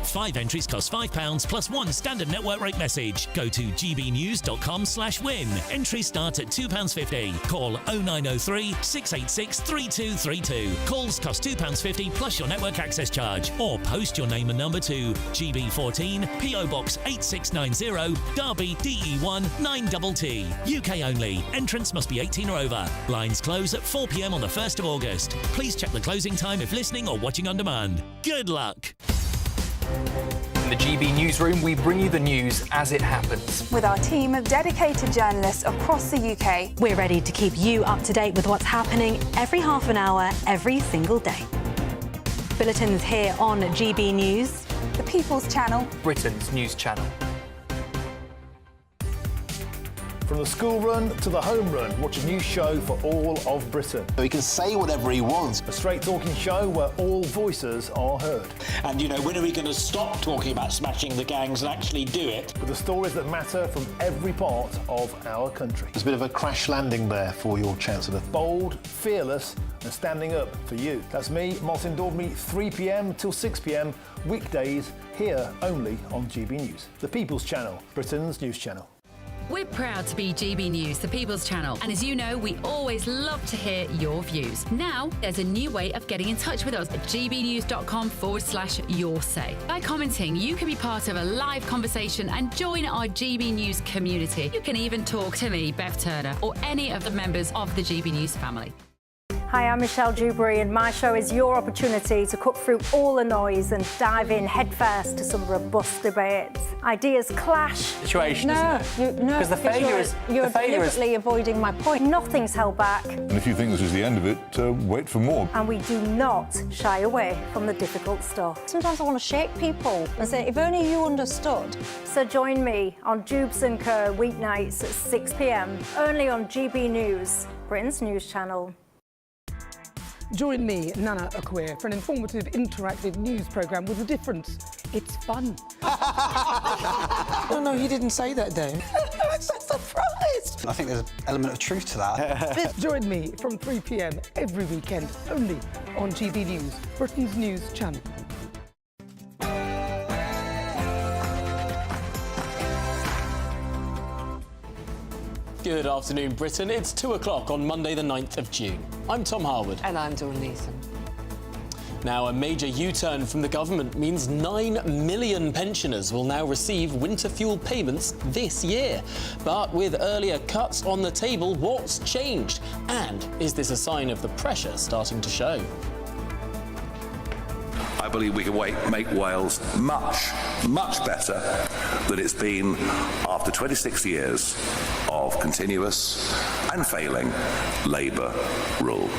5 entries cost £5 plus one standard network rate message. Go to gbnews.com/win. Entries start at £2.50. Call 0903 686 3232. Calls cost £2.50 plus your network access charge. Or post your name and number to GB14 PO Box 8690 Derby DE1 9TT. UK only. Entrance must be 18 or over. Lines close at 4 p.m. on the 1st of August. Please check the closing time if listening or watching on demand. Good luck. In the GB newsroom, we bring you the news as it happens. With our team of dedicated journalists across the UK, we're ready to keep you up to date with what's happening every half an hour, every single day. Bulletins here on GB News, the People's Channel, Britain's news channel. From the school run to the home run, watch a new show for all of Britain. He can say whatever he wants. A straight-talking show where all voices are heard. And, you know, when are we going to stop talking about smashing the gangs and actually do it? With the stories that matter from every part of our country. There's a bit of a crash landing there for your Chancellor. Bold, fearless and standing up for you. That's me, Martin Daubney, 3 p.m. till 6 p.m, weekdays, here only on GB News. The People's Channel, Britain's news channel. We're proud to be GB News, the People's Channel. And as you know, we always love to hear your views. Now, there's a new way of getting in touch with us at gbnews.com/yoursay. By commenting, you can be part of a live conversation and join our GB News community. You can even talk to me, Bev Turner, or any of the members of the GB News family. Hi, I'm Michelle Dewberry, and my show is your opportunity to cut through all the noise and dive in headfirst to some robust debates. Ideas clash. Situation, Because you're deliberately avoiding my point. Nothing's held back. And if you think this is the end of it, wait for more. And we do not shy away from the difficult stuff. Sometimes I want to shake people and say, if only you understood. So join me on Jubes & Co. weeknights at 6 p.m, only on GB News, Britain's news channel. Join me, Nana Okoye, for an informative, interactive news programme with a difference. It's fun. No, he didn't say that, Dave. I'm so surprised. I think there's an element of truth to that. Join me from 3 p.m. every weekend, only on GB News, Britain's news channel. Good afternoon, Britain. It's 2 o'clock on Monday, the 9th of June. I'm Tom Harwood. And I'm Dawn Leeson. Now, a major U-turn from the government means 9 million pensioners will now receive winter fuel payments this year. But with earlier cuts on the table, what's changed? And is this a sign of the pressure starting to show? I believe we can make Wales much, much better than it's been after 26 years of continuous and failing Labour rule.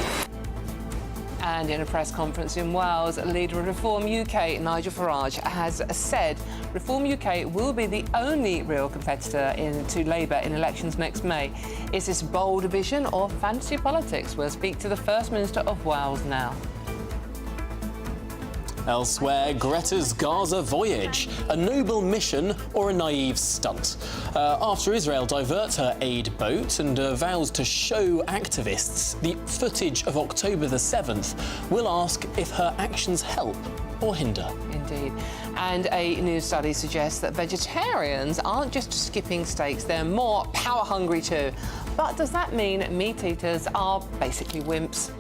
And in a press conference in Wales, leader of Reform UK, Nigel Farage, has said Reform UK will be the only real competitor to Labour in elections next May. Is this bold vision or fantasy politics? We'll speak to the First Minister of Wales now. Elsewhere, Greta's Gaza voyage, a noble mission or a naive stunt? After Israel diverts her aid boat and vows to show activists the footage of October the 7th, we'll ask if her actions help or hinder. Indeed. And a new study suggests that vegetarians aren't just skipping steaks, they're more power-hungry too. But does that mean meat eaters are basically wimps?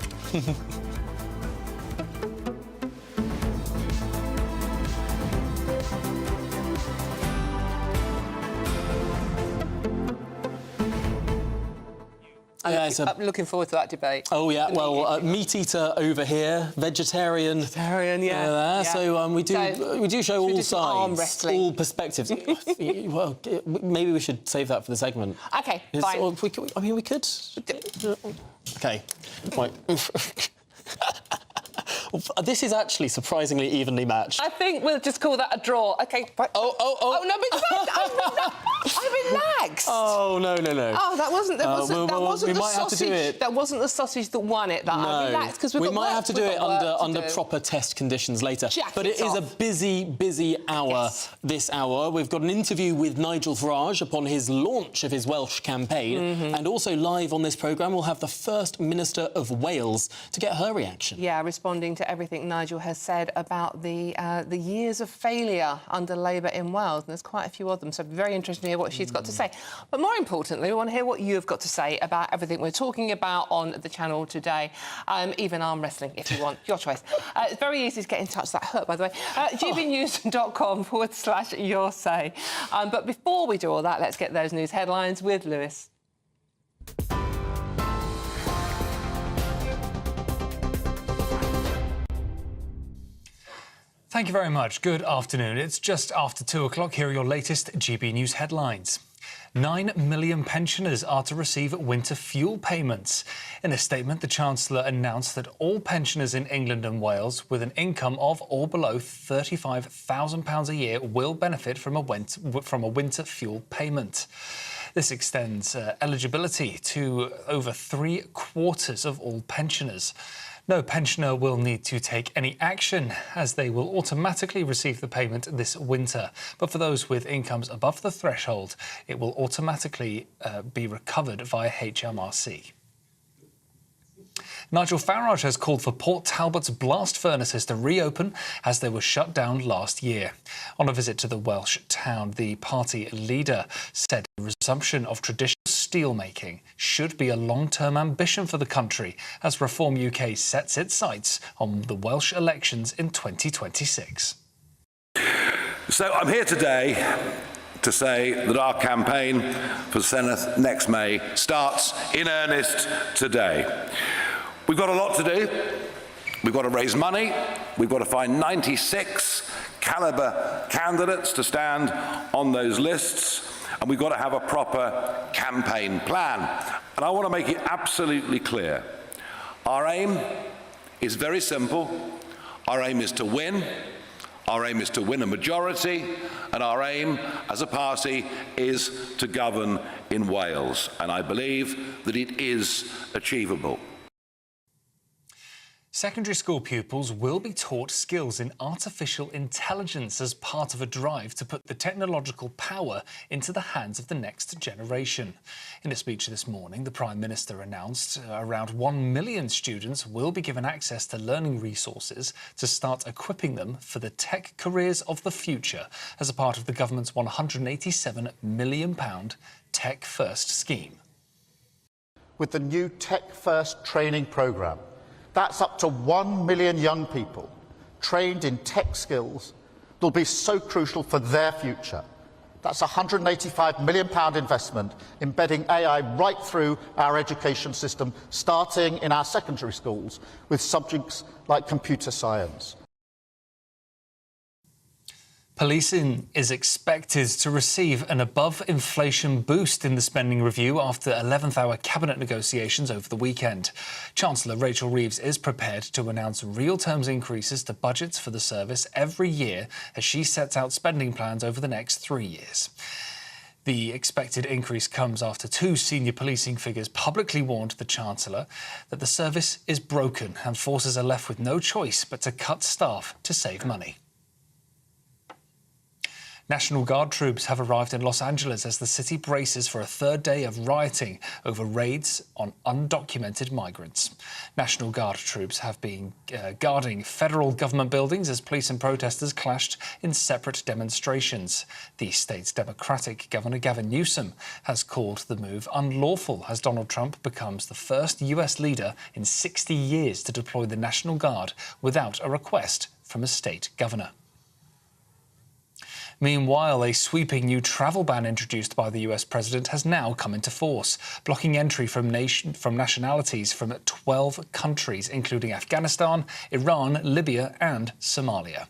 I'm looking forward to that debate. Oh yeah, well, meat eater over here, vegetarian. Vegetarian, yeah. Yeah. So we do show all sides, all perspectives. Well, maybe we should save that for the segment. Okay, fine. We could. Okay. Right. This is actually surprisingly evenly matched. I think we'll just call that a draw. Okay. Oh no, but I relaxed. Oh no. Oh, that wasn't the sausage. That wasn't the sausage that won it. I relaxed because we might have to do it under proper test conditions later. But it is a busy hour. This hour, we've got an interview with Nigel Farage upon his launch of his Welsh campaign, and also live on this programme we'll have the First Minister of Wales to get her reaction. Yeah, responding to everything Nigel has said about the years of failure under Labour in Wales, and there's quite a few of them, so very interesting to hear what she's got to say. But more importantly, we want to hear what you've got to say about everything we're talking about on the channel today, even arm wrestling, if you want, your choice. It's very easy to get in touch, that hurt, by the way. gbnews.com/your say. But before we do all that, let's get those news headlines with Lewis. Thank you very much. Good afternoon. It's just after 2 o'clock. Here are your latest GB News headlines. 9 million pensioners are to receive winter fuel payments. In a statement, the Chancellor announced that all pensioners in England and Wales with an income of or below £35,000 a year will benefit from a winter fuel payment. This extends eligibility to over 3/4 of all pensioners. No pensioner will need to take any action, as they will automatically receive the payment this winter. But for those with incomes above the threshold, it will automatically be recovered via HMRC. Nigel Farage has called for Port Talbot's blast furnaces to reopen as they were shut down last year. On a visit to the Welsh town, the party leader said the resumption of traditional steelmaking should be a long-term ambition for the country as Reform UK sets its sights on the Welsh elections in 2026. So I'm here today to say that our campaign for Senedd next May starts in earnest today. We've got a lot to do. We've got to raise money. We've got to find 96 calibre candidates to stand on those lists. And we've got to have a proper campaign plan. And I want to make it absolutely clear. Our aim is very simple. Our aim is to win. Our aim is to win a majority. And our aim as a party is to govern in Wales. And I believe that it is achievable. Secondary school pupils will be taught skills in artificial intelligence as part of a drive to put the technological power into the hands of the next generation. In a speech this morning, the Prime Minister announced around 1 million students will be given access to learning resources to start equipping them for the tech careers of the future as a part of the government's £187 million Tech First scheme. With the new Tech First training programme, that's up to 1 million young people trained in tech skills that will be so crucial for their future. That's a £185 million investment embedding AI right through our education system, starting in our secondary schools with subjects like computer science. Policing is expected to receive an above-inflation boost in the spending review after 11th-hour cabinet negotiations over the weekend. Chancellor Rachel Reeves is prepared to announce real terms increases to budgets for the service every year as she sets out spending plans over the next 3 years. The expected increase comes after two senior policing figures publicly warned the Chancellor that the service is broken and forces are left with no choice but to cut staff to save money. National Guard troops have arrived in Los Angeles as the city braces for a third day of rioting over raids on undocumented migrants. National Guard troops have been guarding federal government buildings as police and protesters clashed in separate demonstrations. The state's Democratic Governor Gavin Newsom has called the move unlawful as Donald Trump becomes the first US leader in 60 years to deploy the National Guard without a request from a state governor. Meanwhile, a sweeping new travel ban introduced by the US president has now come into force, blocking entry from nationalities from 12 countries, including Afghanistan, Iran, Libya and Somalia.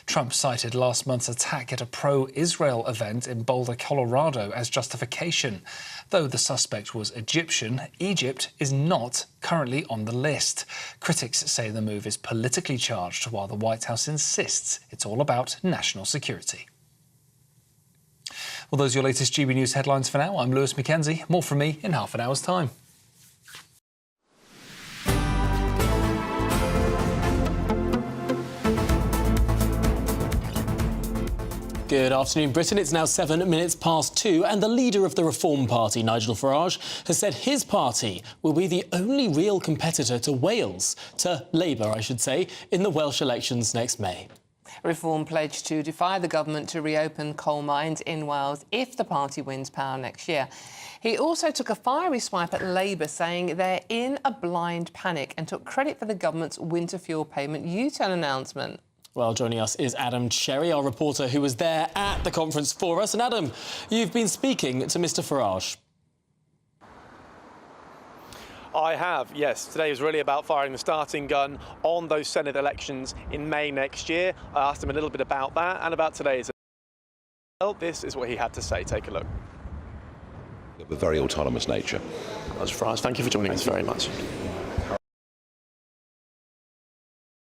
Trump cited last month's attack at a pro-Israel event in Boulder, Colorado as justification. Though the suspect was Egyptian, Egypt is not currently on the list. Critics say the move is politically charged, while the White House insists it's all about national security. Well, those are your latest GB News headlines for now. I'm Lewis McKenzie. More from me in half an hour's time. Good afternoon, Britain. It's now 7 minutes past 2, and the leader of the Reform Party, Nigel Farage, has said his party will be the only real competitor to Wales, to Labour, I should say, in the Welsh elections next May. Reform pledged to defy the government to reopen coal mines in Wales if the party wins power next year. He also took a fiery swipe at Labour, saying they're in a blind panic, and took credit for the government's winter fuel payment U-turn announcement. Well, joining us is Adam Cherry, our reporter who was there at the conference for us. And Adam, you've been speaking to Mr Farage. I have, yes. Today was really about firing the starting gun on those Senate elections in May next year. I asked him a little bit about that and about today's. Well, this is what he had to say. Take a look. Of a very autonomous nature. Mr Farage, thank you for joining us very much.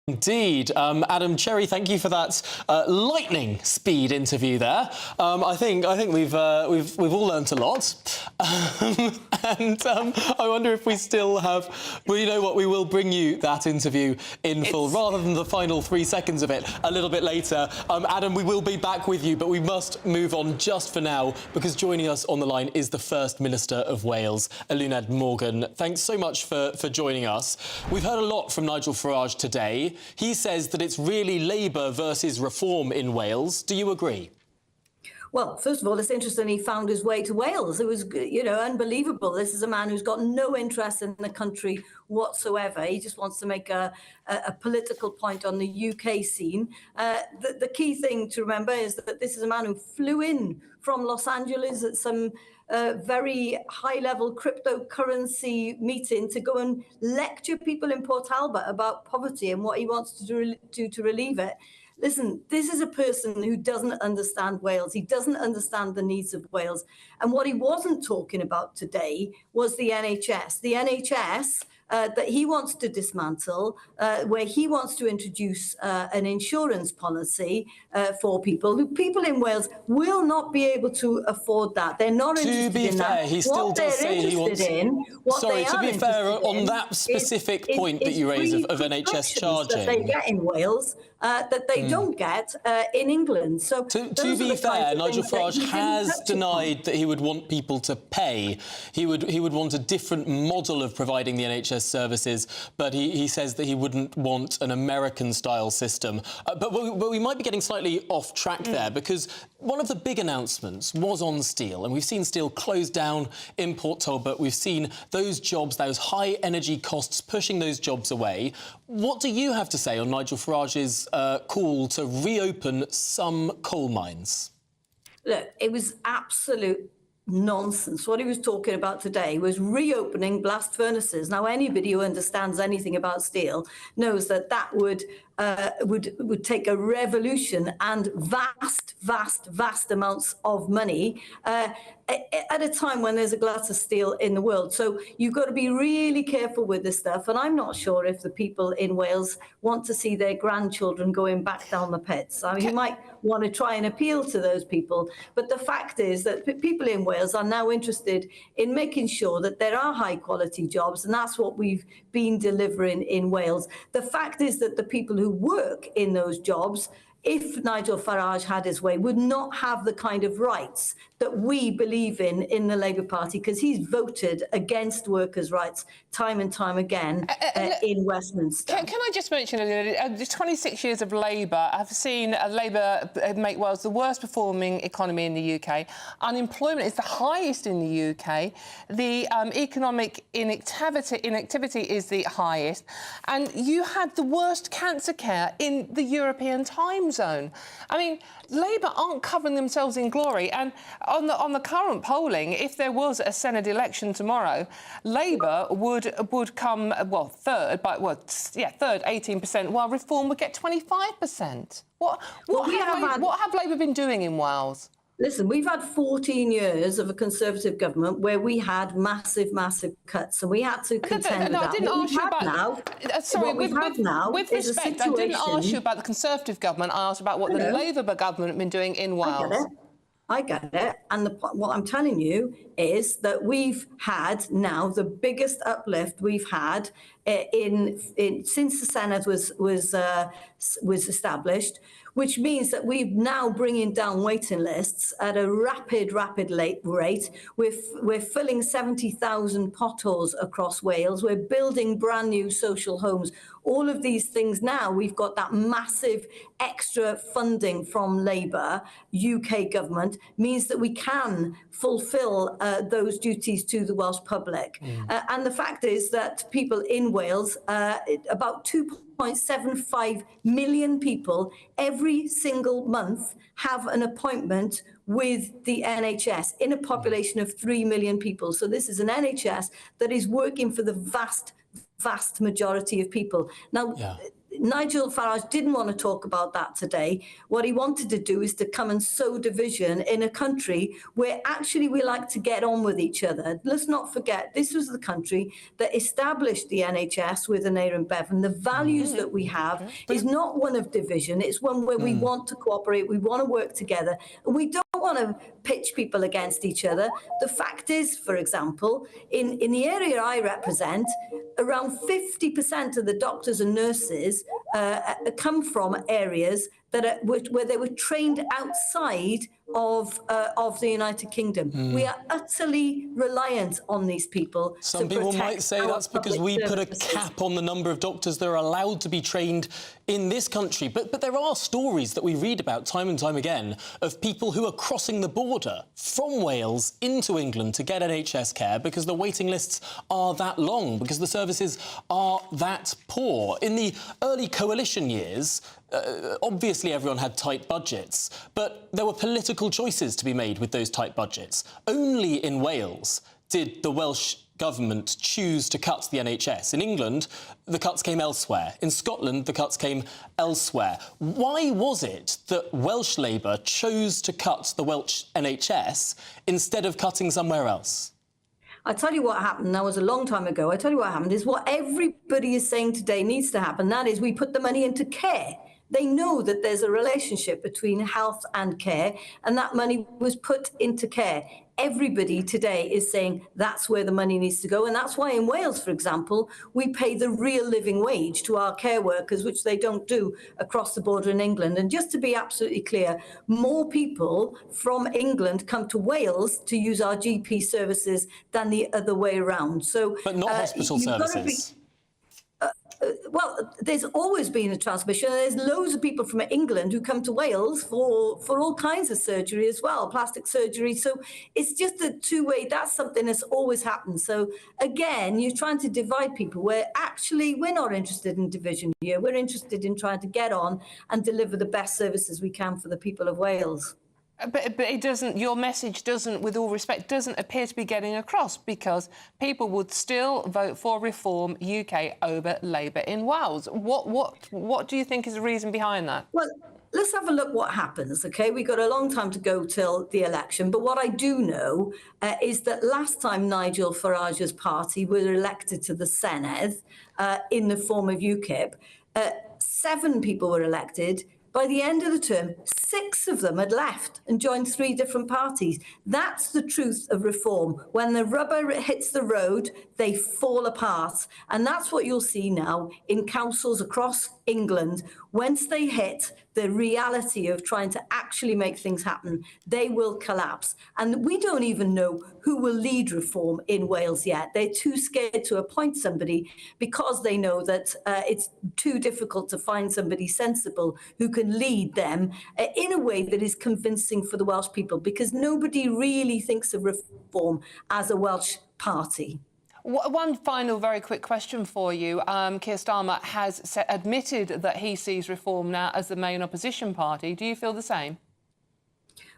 Indeed. Adam Cherry, thank you for that lightning speed interview there. I think we've all learnt a lot. I wonder if we still have... Well, you know what? We will bring you that interview in full, rather than the final 3 seconds of it a little bit later. Adam, we will be back with you, but we must move on just for now, because joining us on the line is the First Minister of Wales, Eluned Morgan. Thanks so much for joining us. We've heard a lot from Nigel Farage today. He says that it's really Labour versus Reform in Wales. Do you agree? Well, first of all, it's interesting he found his way to Wales. It was, unbelievable. This is a man who's got no interest in the country whatsoever. He just wants to make a political point on the UK scene. The key thing to remember is that this is a man who flew in from Los Angeles at some very high-level cryptocurrency meeting to go and lecture people in Port Talbot about poverty and what he wants to do to relieve it. Listen, this is a person who doesn't understand Wales. He doesn't understand the needs of Wales. And what he wasn't talking about today was the NHS. The NHS that he wants to dismantle, where he wants to introduce an insurance policy for people in Wales will not be able to afford that. They're not interested in that. To be fair, he still does say he wants... Sorry, to be fair, on that specific point that you raise of NHS charging... that they get in Wales that they don't get in England. So to be fair, Nigel Farage has denied that he would want people to pay. He would want a different model of providing the NHS services, but he says that he wouldn't want an American-style system. But we might be getting slightly off track there, because one of the big announcements was on steel, and we've seen steel close down in Port Talbot. We've seen those jobs, those high energy costs, pushing those jobs away. What do you have to say on Nigel Farage's call to reopen some coal mines? Look, it was absolute nonsense. What he was talking about today was reopening blast furnaces. Now, anybody who understands anything about steel knows that that would would take a revolution and vast amounts of money at a time when there's a glut of steel in the world. So you've got to be really careful with this stuff. And I'm not sure if the people in Wales want to see their grandchildren going back down the pits. I mean, you might want to try and appeal to those people. But the fact is that people in Wales are now interested in making sure that there are high quality jobs. And that's what we've been delivering in Wales. The fact is that the people who work in those jobs, if Nigel Farage had his way, would not have the kind of rights that we believe in the Labour Party, because he's voted against workers' rights time and time again in Westminster. Can I just mention, the 26 years of Labour have seen Labour make Wales the worst performing economy in the UK. Unemployment is the highest in the UK. The economic inactivity is the highest. And you had the worst cancer care in the European time zone. I mean, Labour aren't covering themselves in glory. And on the current polling, if there was a Senate election tomorrow, Labour would come third, 18%, while Reform would get 25%. What have Labour been doing in Wales? Listen, we've had 14 years of a Conservative government where we had massive cuts, and we had to contend with that. I didn't ask you about... Sorry, with respect, I didn't ask you about the Conservative government. I asked about what the Labour government have been doing in Wales. I get it. And what I'm telling you is that we've had now the biggest uplift we've had since the Senate was established, which means that we're now bringing down waiting lists at a rapid rate. We're filling 70,000 potholes across Wales. We're building brand new social homes. All of these things now, we've got that massive extra funding from Labour, UK government, means that we can fulfil those duties to the Welsh public. And the fact is that people in Wales, about 2.75 million people every single month have an appointment with the NHS in a population of 3 million people. So this is an NHS that is working for the vast majority of people. Now, Nigel Farage didn't want to talk about that today. What he wanted to do is to come and sow division in a country where actually we like to get on with each other. Let's not forget, this was the country that established the NHS with Aneurin and Bevan. The values that we have is not one of division. It's one where we want to cooperate, we want to work together, and we don't want to pitch people against each other. The fact is, for example, in the area I represent, around 50% of the doctors and nurses come from areas that where they were trained outside of the United Kingdom. We are utterly reliant on these people. Some people might say that's because we put a cap on the number of doctors that are allowed to be trained in this country. But there are stories that we read about time and time again of people who are crossing the border from Wales into England to get NHS care because the waiting lists are that long, because the services are that poor. In the early coalition years, obviously everyone had tight budgets, but there were political choices to be made with those tight budgets. Only in Wales did the Welsh government choose to cut the NHS. In England, the cuts came elsewhere. In Scotland, the cuts came elsewhere. Why was it that Welsh Labour chose to cut the Welsh NHS instead of cutting somewhere else? I tell you what happened. That was a long time ago. I tell you what happened is what everybody is saying today needs to happen. That is, we put the money into care. They know that there's a relationship between health and care, and that money was put into care. Everybody today is saying that's where the money needs to go. And that's why in Wales, for example, we pay the real living wage to our care workers, which they don't do across the border in England. And just to be absolutely clear, more people from England come to Wales to use our GP services than the other way around. So, but not hospital services. Well, there's always been a transmission. There's loads of people from England who come to Wales for all kinds of surgery as well, plastic surgery. So it's just a two-way. That's something that's always happened. So again, you're trying to divide people where actually we're not interested in division here. We're interested in trying to get on and deliver the best services we can for the people of Wales. But it doesn't. Your message doesn't, with all respect, doesn't appear to be getting across, because people would still vote for Reform UK over Labour in Wales. What do you think is the reason behind that? Well, let's have a look what happens, OK? We've got a long time to go till the election. But what I do know is that last time Nigel Farage's party were elected to the Senedd in the form of UKIP, 7 people were elected. By the end of the term, 6 of them had left and joined 3 different parties. That's the truth of reform. When the rubber hits the road, they fall apart. And that's what you'll see now in councils across England. Once they hit the reality of trying to actually make things happen, they will collapse. And we don't even know who will lead reform in Wales yet. They're too scared to appoint somebody because they know that it's too difficult to find somebody sensible who can lead them in a way that is convincing for the Welsh people, because nobody really thinks of reform as a Welsh party. One final very quick question for you. Keir Starmer has admitted that he sees Reform now as the main opposition party. Do you feel the same?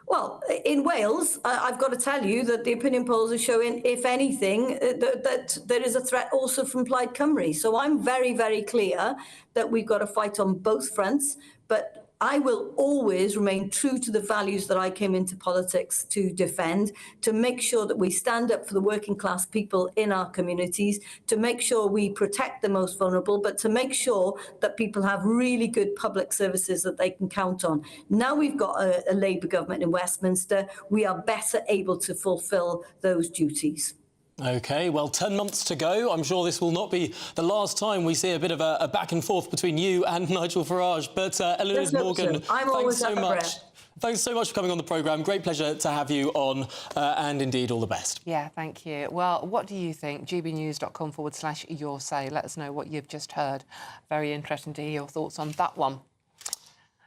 Well, in Wales, I've got to tell you that the opinion polls are showing, if anything, that there is a threat also from Plaid Cymru. So I'm very, very clear that we've got to fight on both fronts. But I will always remain true to the values that I came into politics to defend, to make sure that we stand up for the working class people in our communities, to make sure we protect the most vulnerable, but to make sure that people have really good public services that they can count on. Now we've got a Labour government in Westminster, we are better able to fulfil those duties. OK, well, 10 months to go. I'm sure this will not be the last time we see a bit of a back and forth between you and Nigel Farage. But Eleanor Morgan, thanks so much. Thanks so much for coming on the programme. Great pleasure to have you on, and indeed all the best. Yeah, thank you. Well, what do you think? gbnews.com/your say. Let us know what you've just heard. Very interesting to hear your thoughts on that one.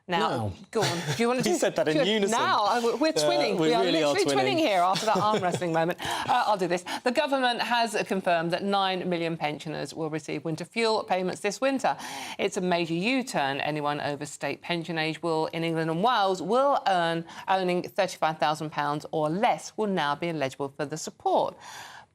Now, go on. Do you want to do... He said that in unison. Now, we're twinning. We really are literally twinning here after that arm wrestling moment. I'll do this. The government has confirmed that 9 million pensioners will receive winter fuel payments this winter. It's a major U-turn. Anyone over state pension age in England and Wales earning £35,000 or less will now be eligible for the support.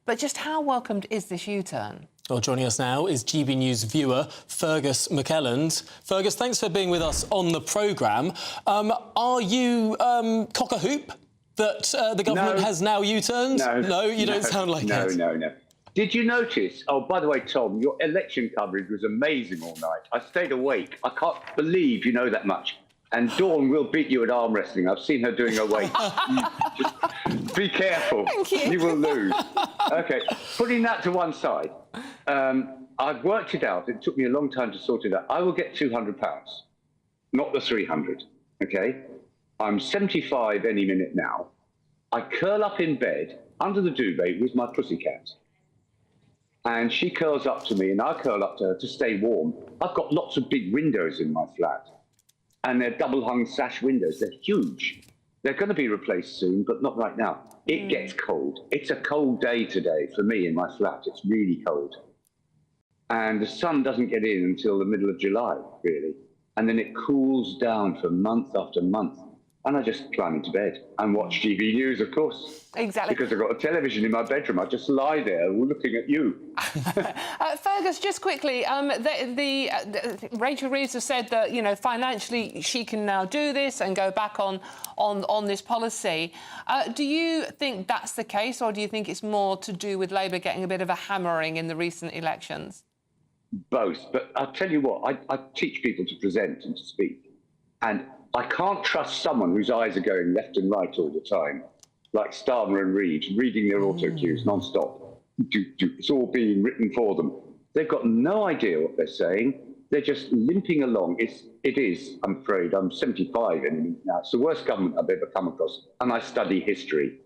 But just how welcomed is this U-turn? Well, joining us now is GB News viewer Fergus McKelland. Fergus, thanks for being with us on the programme. Are you cock-a-hoop that the government has now U-turned? No, you don't sound like it. No. Did you notice? Oh, by the way, Tom, your election coverage was amazing all night. I stayed awake. I can't believe you know that much. And Dawn will beat you at arm wrestling. I've seen her doing her weight. Just be careful. Thank you. You will lose. OK, putting that to one side, I've worked it out. It took me a long time to sort it out. I will get £200, not the 300. OK, I'm 75 any minute now. I curl up in bed under the duvet with my pussycat. And she curls up to me and I curl up to her to stay warm. I've got lots of big windows in my flat. And they're double-hung sash windows. They're huge. They're going to be replaced soon, but not right now. It gets cold. It's a cold day today for me in my flat. It's really cold. And the sun doesn't get in until the middle of July, really. And then it cools down for month after month. And I just climb into bed and watch GB News, of course. Exactly. Because I've got a television in my bedroom. I just lie there looking at you. Fergus, just quickly, Rachel Reeves has said that, you know, financially she can now do this and go back on this policy. Do you think that's the case, or do you think it's more to do with Labour getting a bit of a hammering in the recent elections? Both. But I'll tell you what, I teach people to present and to speak. And I can't trust someone whose eyes are going left and right all the time, like Starmer and Reid, reading their auto cues non-stop. It's all being written for them. They've got no idea what they're saying. They're just limping along. It is, I'm afraid, I'm 75 now. It's the worst government I've ever come across, and I study history.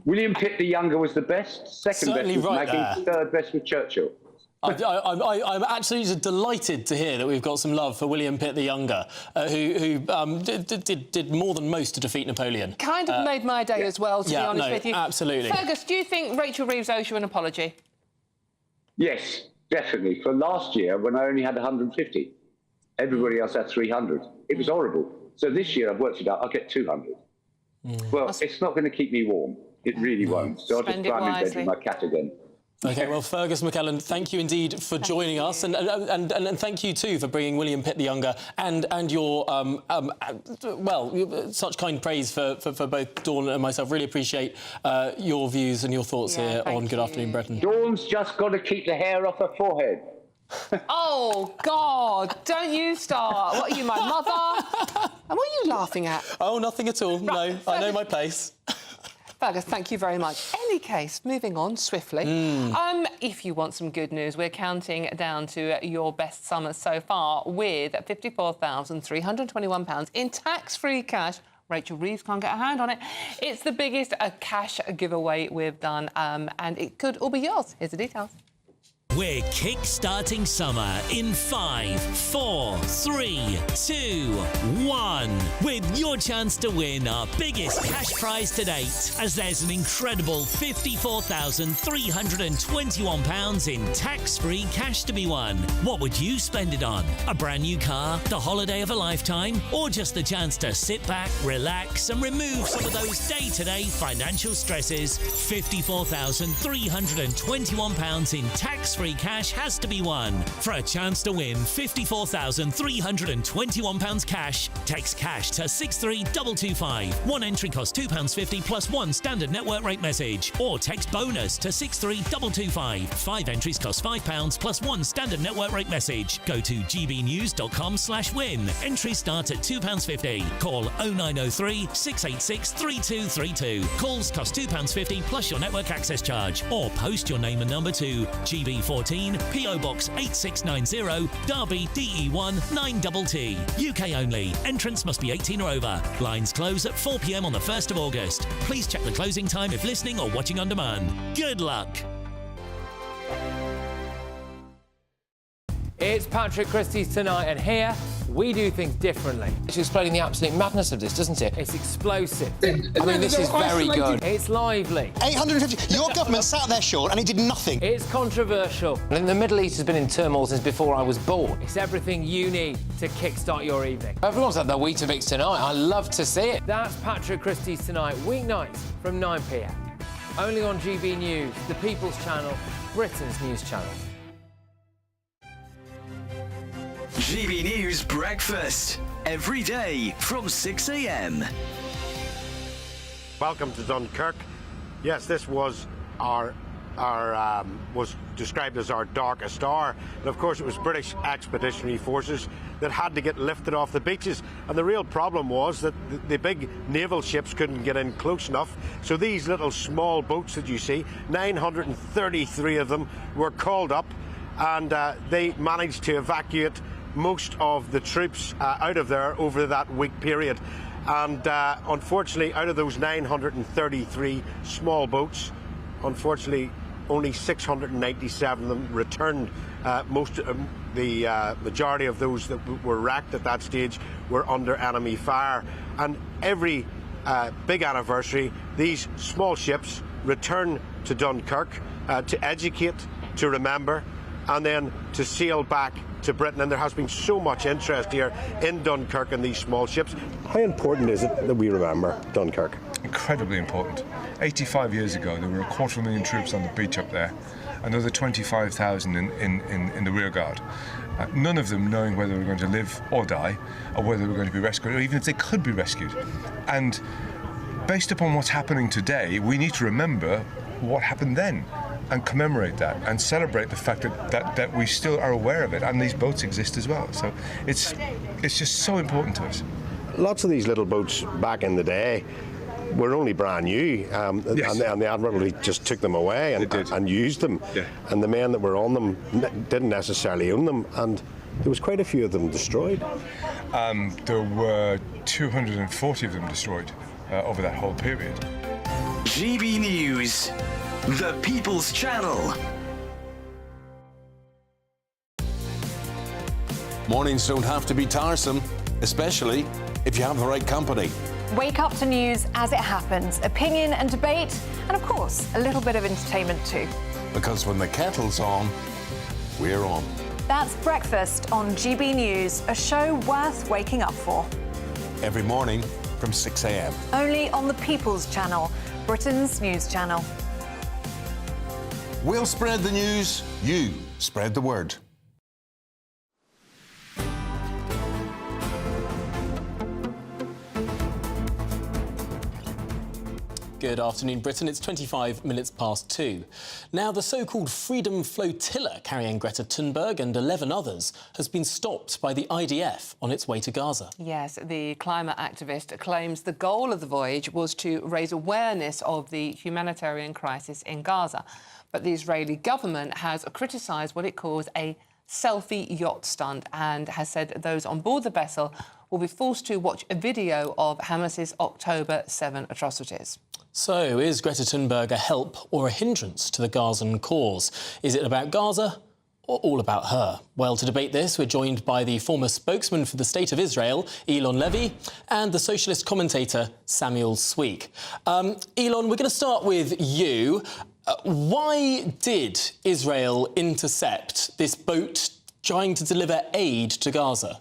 William Pitt the Younger was the best, second Certainly best was right Maggie, third best was Churchill. I'm absolutely delighted to hear that we've got some love for William Pitt the Younger, who did more than most to defeat Napoleon. Kind of made my day as well, to be honest with you. Absolutely. Fergus, do you think Rachel Reeves owes you an apology? Yes, definitely. For last year, when I only had 150, everybody else had 300. It was horrible. So this year, I've worked it out, I'll get 200. Well, it's not going to keep me warm. It really won't. So I'll just Spend it climb in bed wisely. with my cat again. OK, well, Fergus McKellen, thank you indeed for joining us, and thank you too for bringing William Pitt the Younger and your such kind praise for both Dawn and myself. Really appreciate your views and your thoughts here on Good Afternoon Britain. Dawn's just got to keep the hair off her forehead. Oh, God, don't you start. What are you, my mother? And what are you laughing at? Oh, nothing at all. No, I know my place. Fergus, thank you very much. Any case, moving on swiftly. If you want some good news, we're counting down to your best summer so far with £54,321 in tax-free cash. Rachel Reeves can't get a hand on it. It's the biggest cash giveaway we've done, and it could all be yours. Here's the details. We're kick-starting summer in 5, 4, 3, 2, 1 with your chance to win our biggest cash prize to date, as there's an incredible £54,321 in tax-free cash to be won. What would you spend it on? A brand new car, the holiday of a lifetime, or just the chance to sit back, relax and remove some of those day-to-day financial stresses? £54,321 in tax-free cash has to be won. For a chance to win £54,321 cash, text cash to 63225. One entry costs £2.50 plus one standard network rate message, or text bonus to 63225. 5 entries cost £5 plus one standard network rate message. Go to gbnews.com/win. Entries start at £2.50. Call 0903 686 3232. Calls cost £2.50 plus your network access charge, or post your name and number to GB14 PO Box 8690 Derby DE1 9TT. UK only. Entrance must be 18 or over. Lines close at 4 p.m. on the 1st of August. Please check the closing time if listening or watching on demand. Good luck. It's Patrick Christie's Tonight, and here we do things differently. It's explaining the absolute madness of this, doesn't it? It's explosive. I mean, this is very good. It's lively. 850. Your government sat there, Sean, and it did nothing. It's controversial. And the Middle East has been in turmoil since before I was born. It's everything you need to kickstart your evening. Everyone's had their Weetabix tonight. I love to see it. That's Patrick Christie's Tonight, weeknights from 9 p.m. Only on GB News, the People's Channel, Britain's news channel. GB News Breakfast, every day from 6 a.m. Welcome to Dunkirk. Yes, this was was described as our darkest hour, and of course it was British expeditionary forces that had to get lifted off the beaches, and the real problem was that the big naval ships couldn't get in close enough, so these little small boats that you see, 933 of them, were called up, and they managed to evacuate most of the troops out of there over that week period. And unfortunately, out of those 933 small boats, unfortunately only 697 of them returned. The majority of those that were wrecked at that stage were under enemy fire. And every big anniversary, these small ships return to Dunkirk to educate, to remember, and then to sail back to Britain. And there has been so much interest here in Dunkirk and these small ships. How important is it that we remember Dunkirk? Incredibly important. 85 years ago, there were 250,000 troops on the beach up there, another 25,000 in the rear guard. None of them knowing whether they were going to live or die, or whether they were going to be rescued, or even if they could be rescued. And based upon what's happening today, we need to remember what happened then, and commemorate that and celebrate the fact that we still are aware of it, and these boats exist as well. So it's just so important to us. Lots of these little boats back in the day were only brand new, Yes. and the Admiralty just took them away and used them. Yeah. And the men that were on them didn't necessarily own them, and there was quite a few of them destroyed. There were 240 of them destroyed over that whole period. GB News, the People's Channel. Mornings don't have to be tiresome, especially if you have the right company. Wake up to news as it happens, opinion and debate, and of course, a little bit of entertainment too. Because when the kettle's on, we're on. That's Breakfast on GB News, a show worth waking up for. Every morning from 6 a.m. Only on the People's Channel, Britain's news channel. We'll spread the news, you spread the word. Good afternoon, Britain. It's 25 minutes past 2. Now, the so-called Freedom Flotilla carrying Greta Thunberg and 11 others has been stopped by the IDF on its way to Gaza. Yes, the climate activist claims the goal of the voyage was to raise awareness of the humanitarian crisis in Gaza. But the Israeli government has criticised what it calls a selfie yacht stunt and has said those on board the vessel will be forced to watch a video of Hamas's October 7 atrocities. So, is Greta Thunberg a help or a hindrance to the Gazan cause? Is it about Gaza or all about her? Well, to debate this, we're joined by the former spokesman for the State of Israel, Elon Levy, and the socialist commentator, Samuel Sweek. Elon, we're going to start with you. Why did Israel intercept this boat trying to deliver aid to Gaza?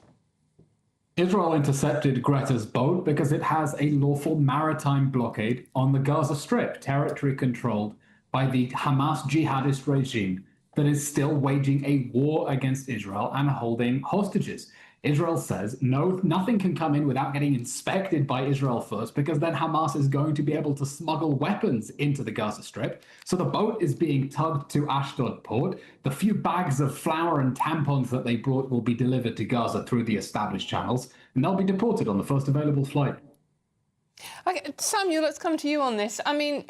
Israel intercepted Greta's boat because it has a lawful maritime blockade on the Gaza Strip, territory controlled by the Hamas jihadist regime that is still waging a war against Israel and holding hostages. Israel says, no, nothing can come in without getting inspected by Israel first, because then Hamas is going to be able to smuggle weapons into the Gaza Strip. So the boat is being tugged to Ashdod port. The few bags of flour and tampons that they brought will be delivered to Gaza through the established channels, and they'll be deported on the first available flight. Okay, Samuel, let's come to you on this. I mean,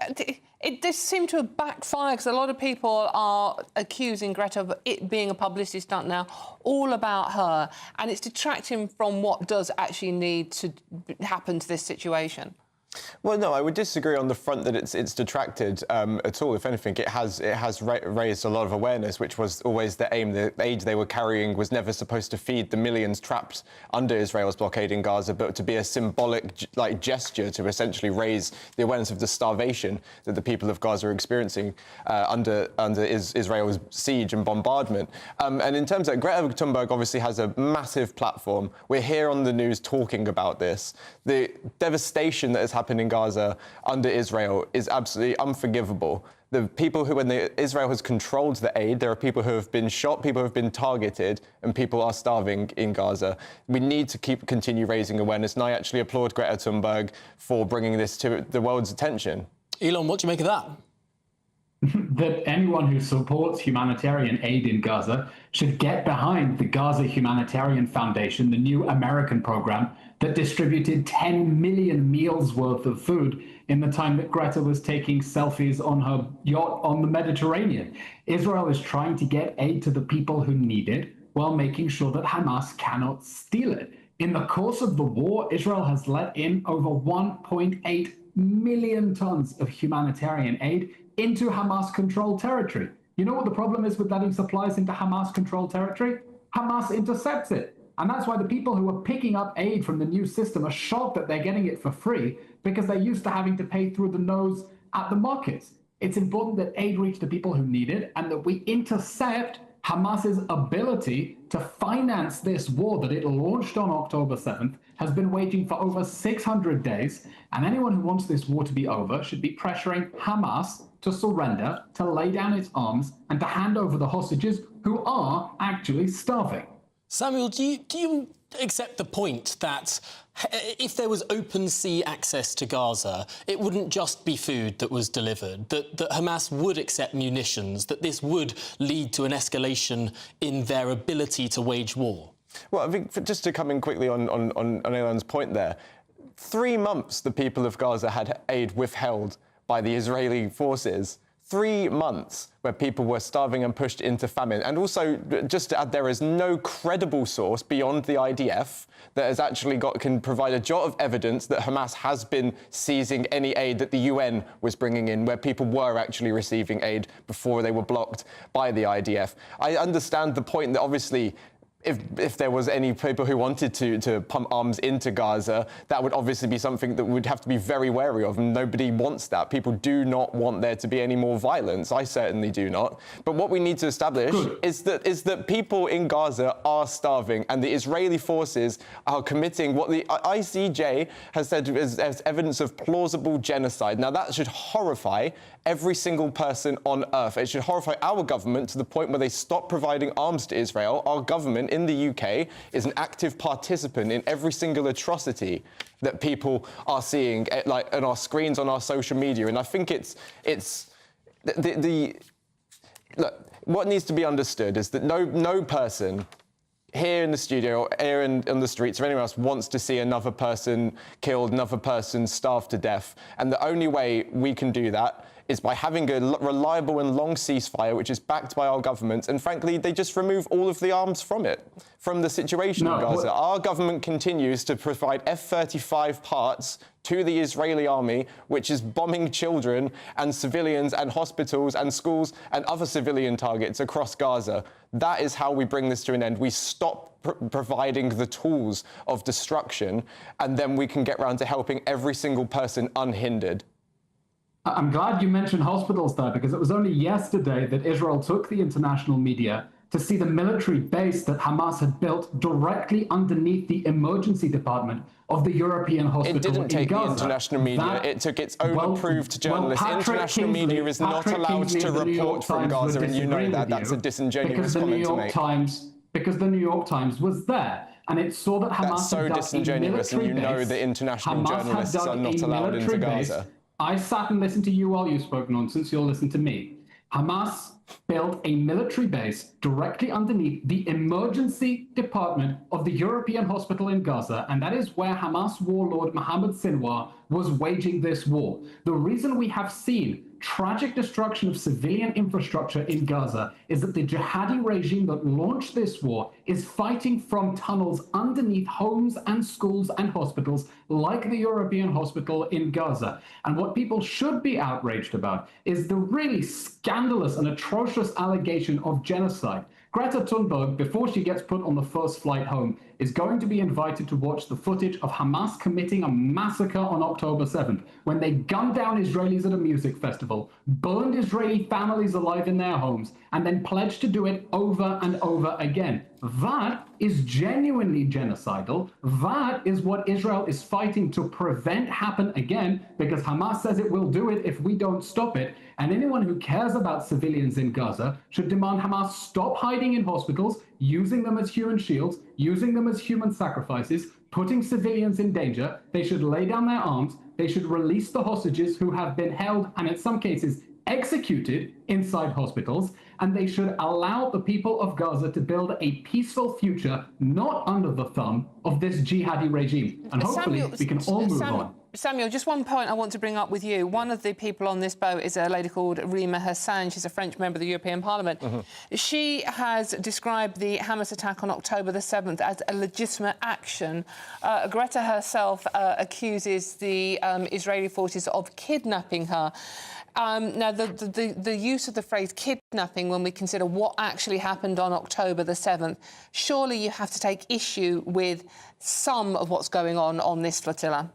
it does seem to have backfired because a lot of people are accusing Greta of it being a publicity stunt now, all about her, and it's detracting from what does actually need to happen to this situation. Well, no, I would disagree on the front that it's detracted at all. If anything, it has raised a lot of awareness, which was always the aim. The aid they were carrying was never supposed to feed the millions trapped under Israel's blockade in Gaza, but to be a symbolic gesture to essentially raise the awareness of the starvation that the people of Gaza are experiencing under Israel's siege and bombardment. And in terms of Greta Thunberg, obviously has a massive platform. We're here on the news talking about this. The devastation that has happened in Gaza under Israel is absolutely unforgivable. The people who, when Israel has controlled the aid, there are people who have been shot, people who have been targeted, and people are starving in Gaza. We need to continue raising awareness, and I actually applaud Greta Thunberg for bringing this to the world's attention. Elon, what do you make of that? That anyone who supports humanitarian aid in Gaza should get behind the Gaza Humanitarian Foundation, the new American program that distributed 10 million meals worth of food in the time that Greta was taking selfies on her yacht on the Mediterranean. Israel is trying to get aid to the people who need it while making sure that Hamas cannot steal it. In the course of the war, Israel has let in over 1.8 million tons of humanitarian aid into Hamas-controlled territory. You know what the problem is with letting supplies into Hamas-controlled territory? Hamas intercepts it. And that's why the people who are picking up aid from the new system are shocked that they're getting it for free, because they're used to having to pay through the nose at the markets. It's important that aid reach the people who need it and that we intercept Hamas's ability to finance this war that it launched on October 7th, has been waging for over 600 days, and anyone who wants this war to be over should be pressuring Hamas to surrender, to lay down its arms, and to hand over the hostages who are actually starving. Samuel, do you accept the point that if there was open sea access to Gaza, it wouldn't just be food that was delivered, that Hamas would accept munitions, that this would lead to an escalation in their ability to wage war? Well, I think just to come in quickly on Elon's point there, 3 months the people of Gaza had aid withheld by the Israeli forces. 3 months where people were starving and pushed into famine. And also, just to add, there is no credible source beyond the IDF that has actually can provide a jot of evidence that Hamas has been seizing any aid that the UN was bringing in, where people were actually receiving aid before they were blocked by the IDF. I understand the point that obviously if there was any people who wanted to pump arms into Gaza, that would obviously be something that we'd have to be very wary of, and nobody wants that. People do not want there to be any more violence. I certainly do not. But what we need to establish is that people in Gaza are starving, and the Israeli forces are committing what the ICJ has said is evidence of plausible genocide. Now, that should horrify every single person on earth. It should horrify our government to the point where they stop providing arms to Israel. Our government in the UK is an active participant in every single atrocity that people are seeing, like on our screens, on our social media. And I think look, what needs to be understood is that no person here in the studio, or here on the streets, or anyone else wants to see another person killed, another person starved to death. And the only way we can do that is by having a reliable and long ceasefire, which is backed by our government. And frankly, they just remove all of the arms from the situation in Gaza. Our government continues to provide F-35 parts to the Israeli army, which is bombing children and civilians and hospitals and schools and other civilian targets across Gaza. That is how we bring this to an end. We stop providing the tools of destruction, and then we can get around to helping every single person unhindered. I'm glad you mentioned hospitals there, because it was only yesterday that Israel took the international media to see the military base that Hamas had built directly underneath the emergency department of the European hospital in Gaza. It didn't take the international media, it took its own approved journalists. International media is not allowed to report from Gaza, and you know that. That's a disingenuous comment to make. Because the New York Times was there, and it saw that Hamas had dug a military base. And you know that international journalists are not allowed into Gaza. I sat and listened to you while you spoke nonsense. You'll listen to me. Hamas built a military base directly underneath the emergency department of the European hospital in Gaza, and that is where Hamas warlord Mohammed Sinwar was waging this war. The reason we have seen tragic destruction of civilian infrastructure in Gaza is that the jihadi regime that launched this war is fighting from tunnels underneath homes and schools and hospitals like the European hospital in Gaza. And what people should be outraged about is the really scandalous and atrocious allegation of genocide. Greta Thunberg, before she gets put on the first flight home, is going to be invited to watch the footage of Hamas committing a massacre on October 7th, when they gunned down Israelis at a music festival, burned Israeli families alive in their homes, and then pledged to do it over and over again. That is genuinely genocidal. That is what Israel is fighting to prevent happen again, because Hamas says it will do it if we don't stop it. And anyone who cares about civilians in Gaza should demand Hamas stop hiding in hospitals, using them as human shields, using them as human sacrifices, putting civilians in danger. They should lay down their arms. They should release the hostages who have been held and in some cases executed inside hospitals, and they should allow the people of Gaza to build a peaceful future, not under the thumb of this jihadi regime. And hopefully we can all move on. Samuel, just one point I want to bring up with you. One of the people on this boat is a lady called Rima Hassan. She's a French member of the European Parliament. She has described the Hamas attack on October the 7th as a legitimate action. Greta herself accuses the Israeli forces of kidnapping her. Now, the use of the phrase kidnapping, when we consider what actually happened on October the 7th, surely you have to take issue with some of what's going on this flotilla.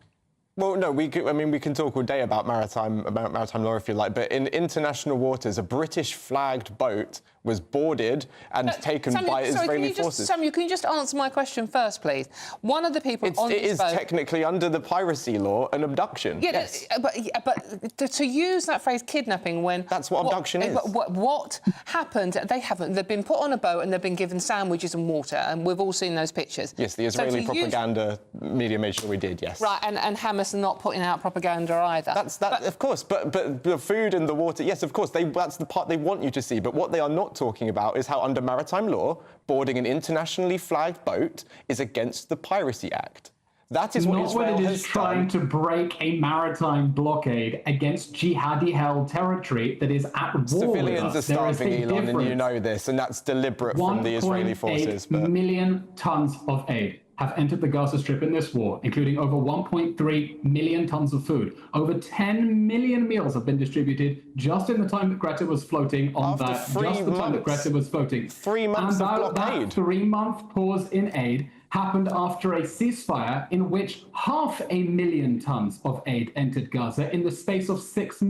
Well, no, we can talk all day about maritime law if you like, but in international waters, a British flagged boat was boarded and taken by Israeli forces. Samuel, can you just answer my question first, please? One of the people on this boat... It is technically under the piracy law an abduction. Yeah, yes. But to use that phrase kidnapping when... That's what abduction is. What happened, they've been put on a boat and they've been given sandwiches and water, and we've all seen those pictures. Yes, the Israeli propaganda media made sure we did, yes. Right, and Hamas are not putting out propaganda either. Of course, but the food and the water, yes, of course, that's the part they want you to see, but what they are not talking about is how under maritime law, boarding an internationally flagged boat is against the Piracy Act. That is what Israel has done. Not when it is trying to break a maritime blockade against jihadi-held territory that is at war Civilians are starving, Elon, and you know this, and that's deliberate from the Israeli forces. 1.8 million tons of aid have entered the Gaza Strip in this war, including over 1.3 million tons of food. Over 10 million meals have been distributed just in the time that Greta was floating on After that. 3 Just the time that months. Greta was floating. 3 months of blockade. That 3-month pause in aid happened after a ceasefire in which 500,000 tons of aid entered Gaza in the space of 6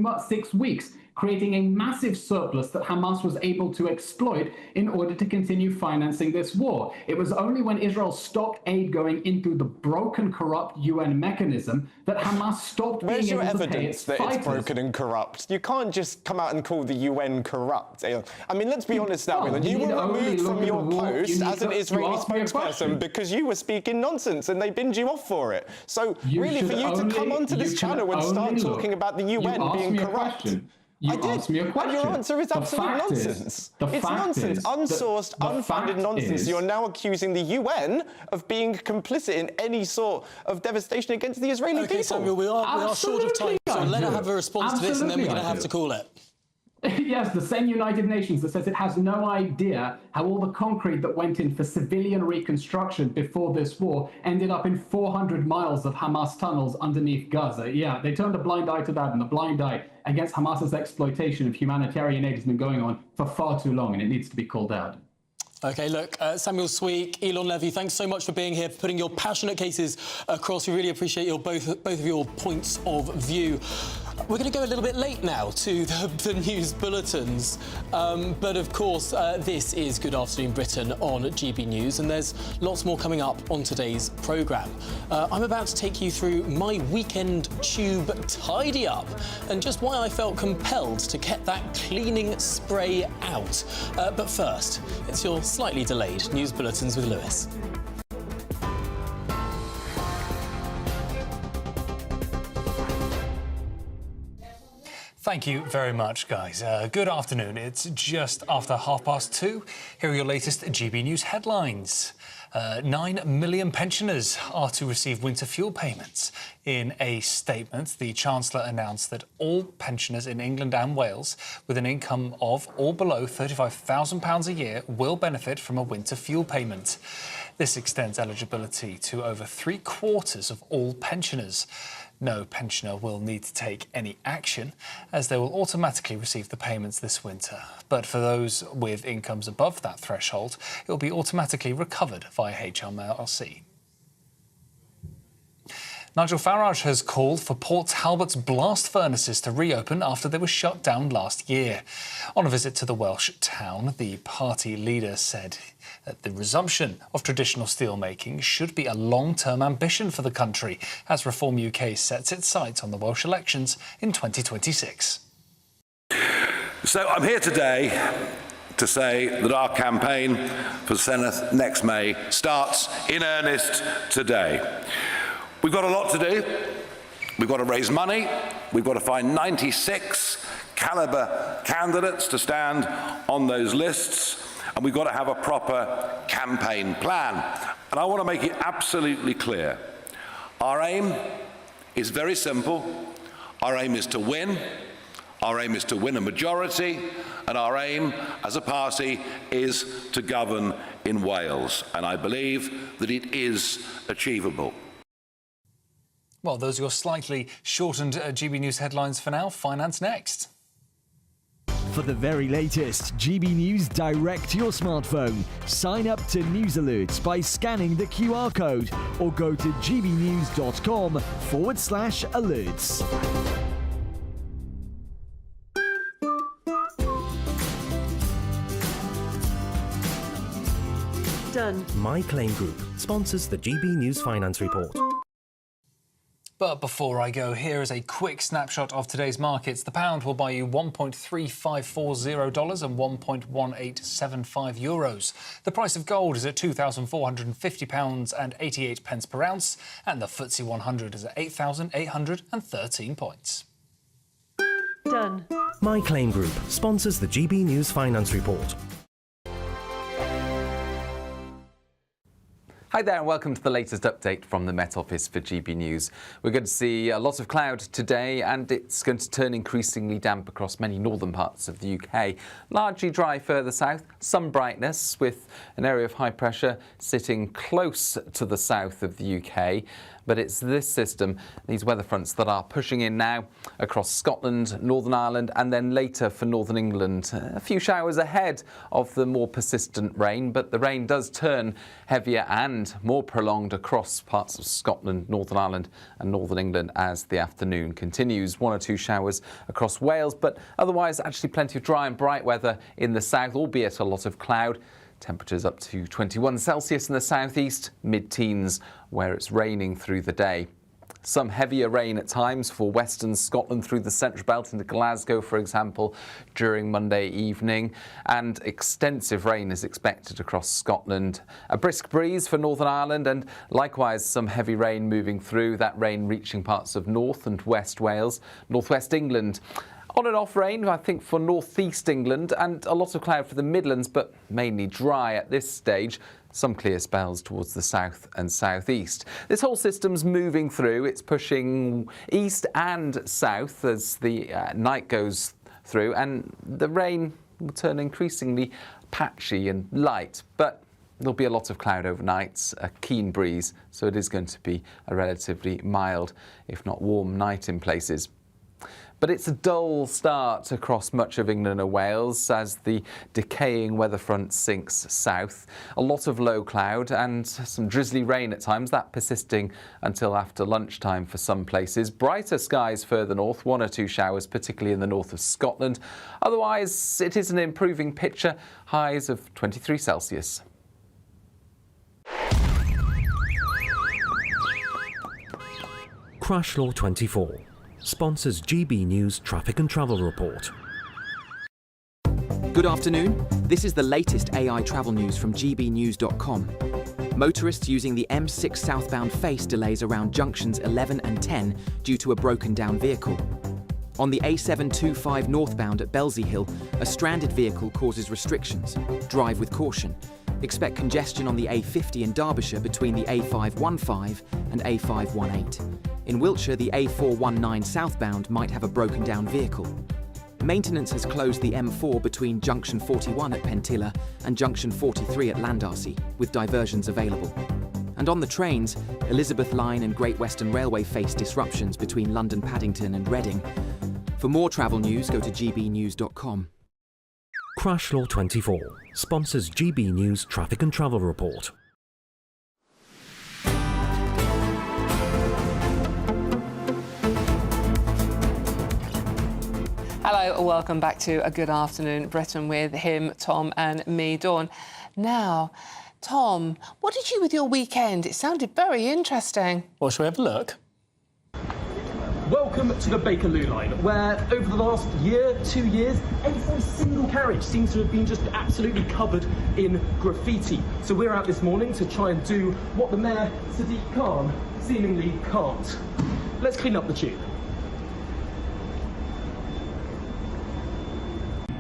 weeks, creating a massive surplus that Hamas was able to exploit in order to continue financing this war. It was only when Israel stopped aid going into the broken, corrupt UN mechanism that Hamas stopped Where's being your able to pay evidence its that fighters. it's broken and corrupt? You can't just come out and call the UN corrupt. I mean, let's be honest now, Well, you you were only removed look from at your the war, you post need as an to- you Israeli asked me a question. spokesperson because you were speaking nonsense and they binned you off for it. So really, for you to come onto this channel and start talking about the UN being corrupt... You asked me a question. And your answer is absolute nonsense. It's nonsense. Unsourced, unfounded nonsense. You're now accusing the UN of being complicit in any sort of devastation against the Israeli people. Okay, Samuel, we are short of time, so let her have a response to this and then we're going to have to call it. Yes, the same United Nations that says it has no idea how all the concrete that went in for civilian reconstruction before this war ended up in 400 miles of Hamas tunnels underneath Gaza. Yeah, they turned a blind eye to that, and the blind eye against Hamas's exploitation of humanitarian aid has been going on for far too long, and it needs to be called out. OK, look, Samuel Sweek, Elon Levy, thanks so much for being here, for putting your passionate cases across. We really appreciate both of your points of view. We're going to go a little bit late now to the news bulletins. But, of course, this is Good Afternoon Britain on GB News, and there's lots more coming up on today's programme. I'm about to take you through my weekend tube tidy up and just why I felt compelled to get that cleaning spray out. But first, it's your slightly delayed news bulletins with Lewis. Thank you very much, guys. Good afternoon. It's just after 2:30. Here are your latest GB News headlines. 9 million pensioners are to receive winter fuel payments. In a statement, the Chancellor announced that all pensioners in England and Wales with an income of or below £35,000 a year will benefit from a winter fuel payment. This extends eligibility to over 3/4 of all pensioners. No pensioner will need to take any action, as they will automatically receive the payments this winter. But for those with incomes above that threshold, it will be automatically recovered via HMRC. Nigel Farage has called for Port Talbot's blast furnaces to reopen after they were shut down last year. On a visit to the Welsh town, the party leader said that the resumption of traditional steelmaking should be a long-term ambition for the country as Reform UK sets its sights on the Welsh elections in 2026. So I'm here today to say that our campaign for Senedd next May starts in earnest today. We've got a lot to do. We've got to raise money. We've got to find 96 calibre candidates to stand on those lists. And we've got to have a proper campaign plan. And I want to make it absolutely clear. Our aim is very simple. Our aim is to win. Our aim is to win a majority. And our aim as a party is to govern in Wales. And I believe that it is achievable. Well, those are your slightly shortened GB News headlines for now. Finance next. For the very latest GB News direct to your smartphone, sign up to News Alerts by scanning the QR code or go to gbnews.com/alerts. Done. My Claim Group sponsors the GB News Finance Report. But before I go, here is a quick snapshot of today's markets. The pound will buy you $1.3540 and €1.1875. The price of gold is at £2,450 and 88 pence per ounce, and the FTSE 100 is at 8,813 points. Done. My Claim Group sponsors the GB News Finance Report. Hi there and welcome to the latest update from the Met Office for GB News. We're going to see a lot of cloud today and it's going to turn increasingly damp across many northern parts of the UK. Largely dry further south, some brightness with an area of high pressure sitting close to the south of the UK. But it's this system, these weather fronts, that are pushing in now across Scotland, Northern Ireland and then later for Northern England. A few showers ahead of the more persistent rain, but the rain does turn heavier and more prolonged across parts of Scotland, Northern Ireland and Northern England as the afternoon continues. 1 or 2 showers across Wales, but otherwise actually plenty of dry and bright weather in the south, albeit a lot of cloud. Temperatures up to 21 Celsius in the southeast, mid-teens where it's raining through the day. Some heavier rain at times for western Scotland through the central belt into Glasgow, for example, during Monday evening. And extensive rain is expected across Scotland. A brisk breeze for Northern Ireland and likewise some heavy rain moving through, that rain reaching parts of North and West Wales, Northwest England. On and off rain, I think, for northeast England and a lot of cloud for the Midlands, but mainly dry at this stage. Some clear spells towards the south and southeast. This whole system's moving through. It's pushing east and south as the night goes through, and the rain will turn increasingly patchy and light, but there'll be a lot of cloud overnight, a keen breeze, so it is going to be a relatively mild, if not warm, night in places. But it's a dull start across much of England and Wales as the decaying weather front sinks south. A lot of low cloud and some drizzly rain at times, that persisting until after lunchtime for some places. Brighter skies further north, 1 or 2 showers, particularly in the north of Scotland. Otherwise, it is an improving picture, highs of 23 Celsius. Crash Law 24 sponsors GB News Traffic and Travel Report. Good afternoon. This is the latest AI travel news from GBnews.com. Motorists using the M6 southbound face delays around junctions 11 and 10 due to a broken down vehicle. On the A725 northbound at Belsey Hill, a stranded vehicle causes restrictions. Drive with caution. Expect congestion on the A50 in Derbyshire between the A515 and A518. In Wiltshire, the A419 southbound might have a broken down vehicle. Maintenance has closed the M4 between junction 41 at Pentilla and junction 43 at Landarcy, with diversions available. And on the trains, Elizabeth Line and Great Western Railway face disruptions between London Paddington and Reading. For more travel news, go to gbnews.com. Crash Law 24 sponsors GB News Traffic and Travel Report. Hello, welcome back to A Good Afternoon Britain with him, Tom and me, Dawn. Now, Tom, what did you do with your weekend? It sounded very interesting. Well, shall we have a look? Welcome to the Bakerloo line, where over the last year, 2 years, every single carriage seems to have been just absolutely covered in graffiti. So we're out this morning to try and do what the Mayor, Sadiq Khan, seemingly can't. Let's clean up the tube.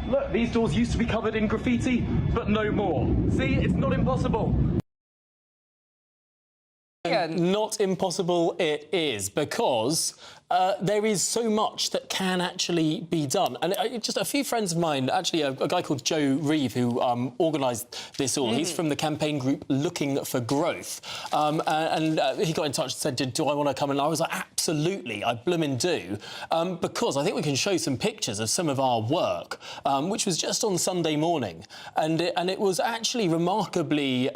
Look, these doors used to be covered in graffiti, but no more. See, it's not impossible. Not impossible it is, because there is so much that can actually be done. And just a few friends of mine, actually a guy called Joe Reeve, who organised this all, he's from the campaign group Looking for Growth. He got in touch and said, do I want to come? And I was like, absolutely, I bloomin' do. Because I think we can show some pictures of some of our work, which was just on Sunday morning. And it was actually remarkably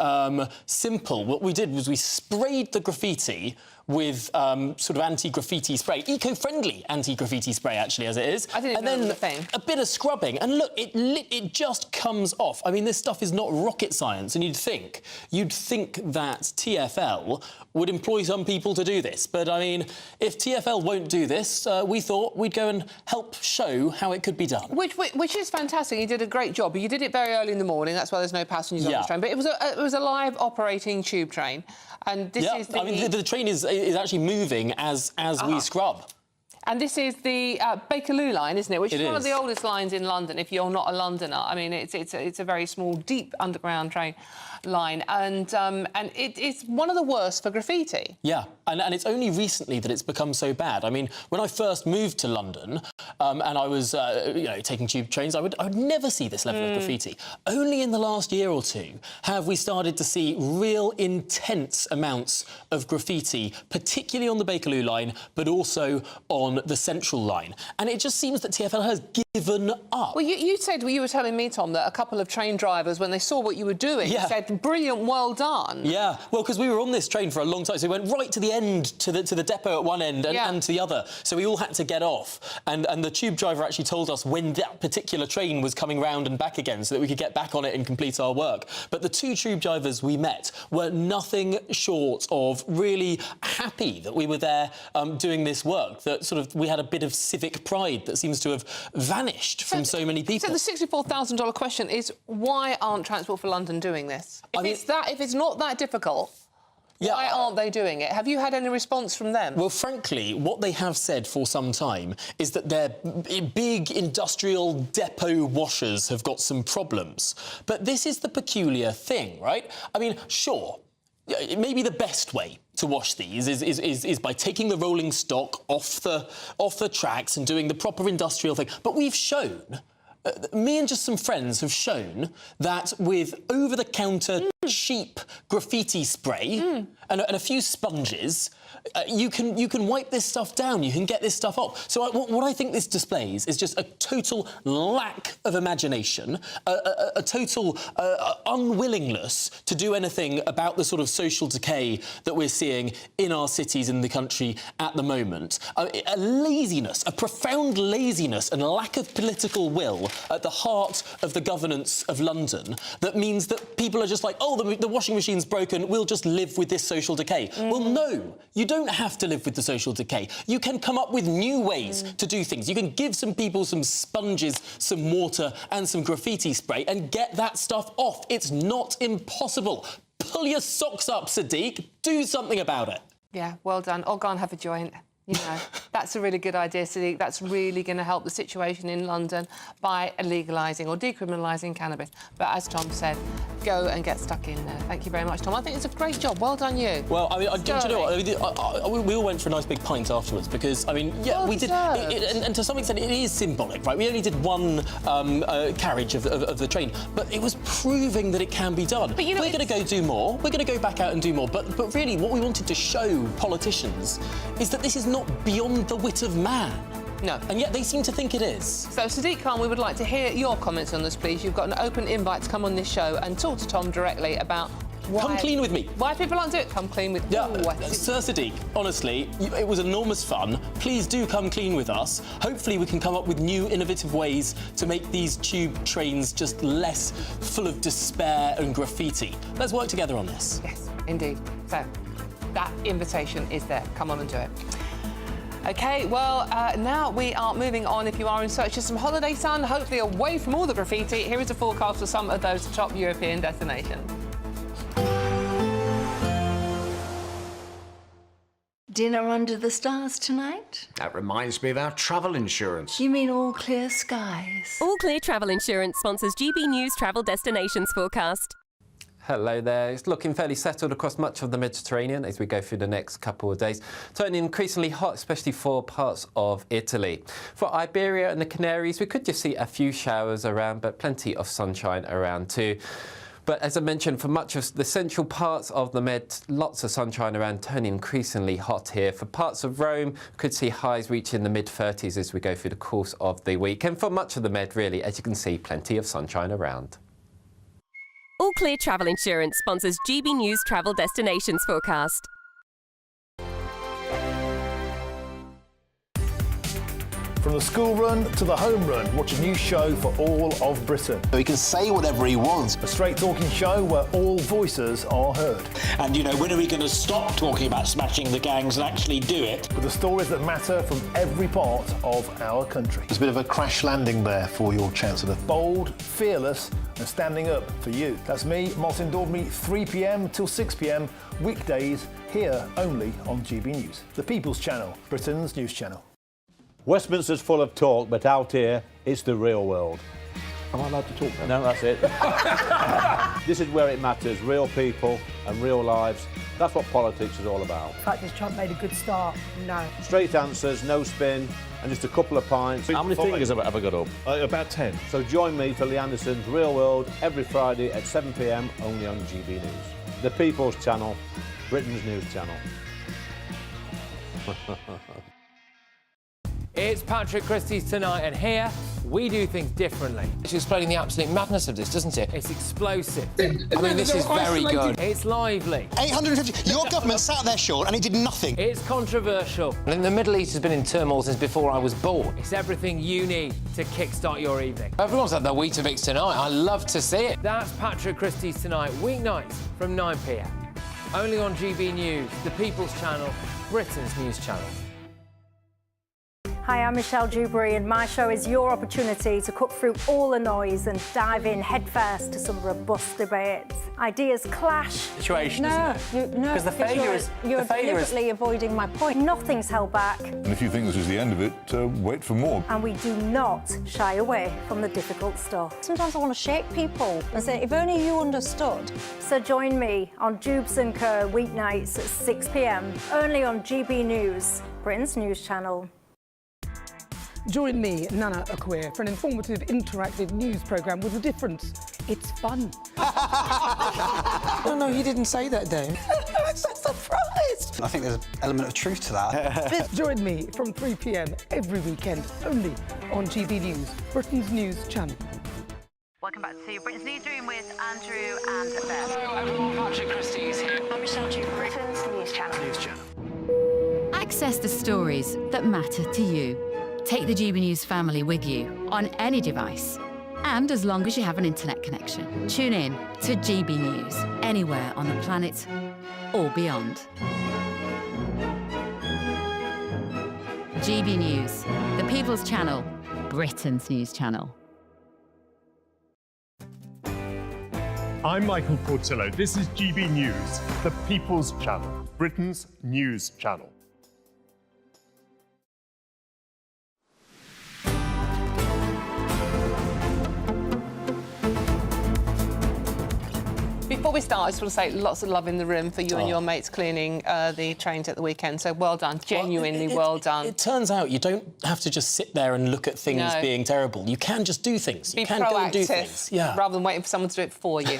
simple. What we did was we sprayed the graffiti with sort of anti-graffiti spray, eco-friendly anti-graffiti spray, actually, as it is. I didn't know it was a thing. A bit of scrubbing, and look, it just comes off. I mean, this stuff is not rocket science, and you'd think that TfL would employ some people to do this. But, I mean, if TfL won't do this, we thought we'd go and help show how it could be done. Which is fantastic. You did a great job. But you did it very early in the morning. That's why there's no passengers on the train. But it was a live operating tube train. And this is I mean, the train is actually moving as we scrub. And this is the Bakerloo line, isn't it? Which is one of the oldest lines in London, if you're not a Londoner. I mean, it's a very small, deep underground train line, and it's one of the worst for graffiti. Yeah, and it's only recently that it's become so bad. I mean, when I first moved to London and I was, taking tube trains, I would never see this level of graffiti. Only in the last year or two have we started to see real intense amounts of graffiti, particularly on the Bakerloo line, but also on the Central line. And it just seems that TfL has given up. Well, you were telling me, Tom, that a couple of train drivers, when they saw what you were doing, said, brilliant, well done. Yeah, well, because we were on this train for a long time, so we went right to the end, to the depot at one end and to the other. So we all had to get off. And the tube driver actually told us when that particular train was coming round and back again so that we could get back on it and complete our work. But the two tube drivers we met were nothing short of really happy that we were there doing this work, that sort of we had a bit of civic pride that seems to have vanished from so many people. So the $64,000 question is, why aren't Transport for London doing this? If it's not that difficult, why aren't they doing it? Have you had any response from them? Well, frankly, what they have said for some time is that their big industrial depot washers have got some problems. But this is the peculiar thing, right? I mean, sure, maybe the best way to wash these is by taking the rolling stock off the tracks and doing the proper industrial thing. But we've shown, me and just some friends have shown that with over-the-counter cheap graffiti spray and a few sponges, you can wipe this stuff down, you can get this stuff off. So what I think this displays is just a total lack of imagination, a total unwillingness to do anything about the sort of social decay that we're seeing in our cities in the country at the moment. A laziness, a profound laziness and lack of political will at the heart of the governance of London that means that people are just like, oh, the washing machine's broken, we'll just live with this social decay. Well, no, you don't have to live with the social decay. You can come up with new ways to do things. You can give some people some sponges, some water and some graffiti spray and get that stuff off. It's not impossible. Pull your socks up, Sadiq. Do something about it. Yeah, well done. Or go and have a joint. You know, that's a really good idea, Sadiq. That's really going to help the situation in London by legalising or decriminalising cannabis. But as Tom said, go and get stuck in there. Thank you very much, Tom. I think it's a great job. Well done, you. Well, I mean, do you know what? We all went for a nice big pint afterwards because, I mean, yeah, we did. And to some extent, it is symbolic, right? We only did one carriage of the train, but it was proving that it can be done. But, you know, we're going to go do more. We're going to go back out and do more. But really, what we wanted to show politicians is that this is not beyond the wit of man. No. And yet they seem to think it is. So, Sadiq Khan, we would like to hear your comments on this, please. You've got an open invite to come on this show and talk to Tom directly about why... Come clean with me. Why people aren't doing it. Come clean with... Yeah, Sir Sadiq, honestly, it was enormous fun. Please do come clean with us. Hopefully we can come up with new, innovative ways to make these tube trains just less full of despair and graffiti. Let's work together on this. Yes, indeed. So, that invitation is there. Come on and do it. OK, well, now we are moving on. If you are in search of some holiday sun, hopefully away from all the graffiti, here is a forecast for some of those top European destinations. Dinner under the stars tonight? That reminds me of our travel insurance. You mean all clear skies? All Clear Travel Insurance sponsors GB News Travel Destinations Forecast. Hello there. It's looking fairly settled across much of the Mediterranean as we go through the next couple of days, turning increasingly hot, especially for parts of Italy. For Iberia and the Canaries, we could just see a few showers around, but plenty of sunshine around too. But as I mentioned, for much of the central parts of the Med, lots of sunshine around, turning increasingly hot here. For parts of Rome, could see highs reaching the mid-30s as we go through the course of the week. And for much of the Med, really, as you can see, plenty of sunshine around. All Clear Travel Insurance sponsors GB News Travel Destinations Forecast. From the school run to the home run, watch a new show for all of Britain. He can say whatever he wants. A straight talking show where all voices are heard. And, you know, when are we going to stop talking about smashing the gangs and actually do it? With the stories that matter from every part of our country. There's a bit of a crash landing there for your Chancellor. Bold, fearless and standing up for you. That's me, Martin Dordme, 3 p.m. till 6 p.m, weekdays, here only on GB News. The People's Channel, Britain's news channel. Westminster's full of talk, but out here, it's the real world. Am I allowed to talk then? No, that's it. This is where it matters, real people and real lives. That's what politics is all about. In fact, has Trump made a good start? No. Straight answers, no spin, and just a couple of pints. How many fingers have I got up? About 10. So join me for Lee Anderson's Real World every Friday at 7 p.m. only on GB News. The People's Channel, Britain's news channel. It's Patrick Christie's Tonight, and here we do things differently. It's explaining the absolute madness of this, doesn't it? It's explosive. I mean, this is very good. It's lively. 850. Your government sat there, Sean, and it did nothing. It's controversial. And the Middle East has been in turmoil since before I was born. It's everything you need to kickstart your evening. Everyone's had their Weetabix tonight. I love to see it. That's Patrick Christie's Tonight, weeknights from 9 p.m. Only on GB News, the People's Channel, Britain's news channel. Hi, I'm Michelle Dewberry, and my show is your opportunity to cut through all the noise and dive in headfirst to some robust debates. Ideas clash. Situation, No, Because the failure is... You're deliberately avoiding my point. Nothing's held back. And if you think this is the end of it, wait for more. And we do not shy away from the difficult stuff. Sometimes I want to shake people and say, if only you understood. So join me on Jubes & Co. weeknights at 6 p.m. only on GB News, Britain's news channel. Join me, Nana Akwe, for an informative, interactive news programme with a difference. It's fun. No, he didn't say that, Dave. I'm so surprised. I think there's an element of truth to that. Join me from 3 p.m. every weekend, only on GB News, Britain's news channel. Welcome back to Britain's Newsroom with Andrew and Beth. Hello, everyone. Patrick Christie's here. I'm Michelle Dewberry, Britain's news channel. News channel. Access the stories that matter to you. Take the GB News family with you on any device. And as long as you have an internet connection, tune in to GB News anywhere on the planet or beyond. GB News, the People's Channel, Britain's news channel. I'm Michael Portillo. This is GB News, the People's Channel, Britain's news channel. Before we start, I just want to say lots of love in the room for you and your mates cleaning the trains at the weekend. So well done, genuinely well done. It turns out you don't have to just sit there and look at things being terrible. You can just do things. You can go and do things. Yeah. Rather than waiting for someone to do it for you.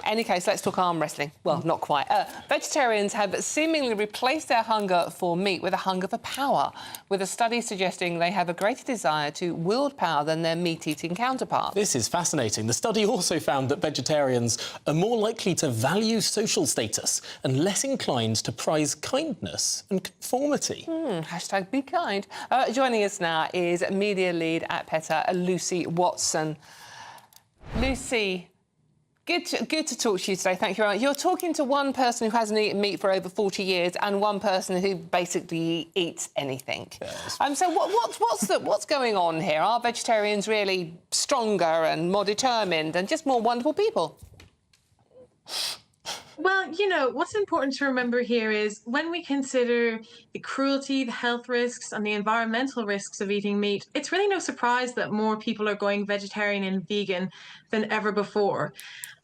Any case, let's talk arm wrestling. Well, not quite. Vegetarians have seemingly replaced their hunger for meat with a hunger for power, with a study suggesting they have a greater desire to wield power than their meat-eating counterparts. This is fascinating. The study also found that vegetarians are more likely to value social status and less inclined to prize kindness and conformity. Hashtag be kind. Joining us now is media lead at PETA, Lucy Watson. Lucy, good to talk to you today. Thank you very much. You're talking to one person who hasn't eaten meat for over 40 years and one person who basically eats anything. Yes. So what's going on here? Are vegetarians really stronger and more determined and just more wonderful people? Well, you know, what's important to remember here is when we consider the cruelty, the health risks and the environmental risks of eating meat, it's really no surprise that more people are going vegetarian and vegan than ever before.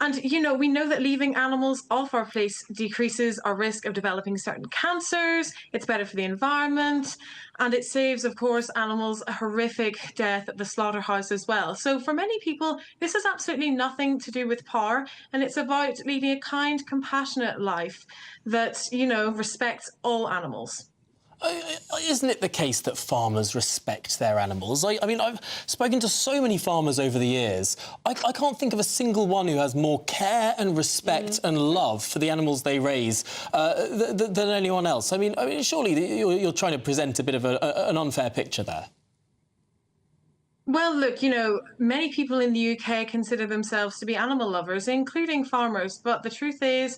And, you know, we know that leaving animals off our plates decreases our risk of developing certain cancers, it's better for the environment, and it saves, of course, animals a horrific death at the slaughterhouse as well. So for many people, this has absolutely nothing to do with power, and it's about leading a kind, compassionate life that, you know, respects all animals. Isn't it the case that farmers respect their animals? I mean, I've spoken to so many farmers over the years. I can't think of a single one who has more care and respect and love for the animals they raise than anyone else. I mean, surely you're trying to present a bit of an unfair picture there. Well, look, you know, many people in the UK consider themselves to be animal lovers, including farmers. But the truth is,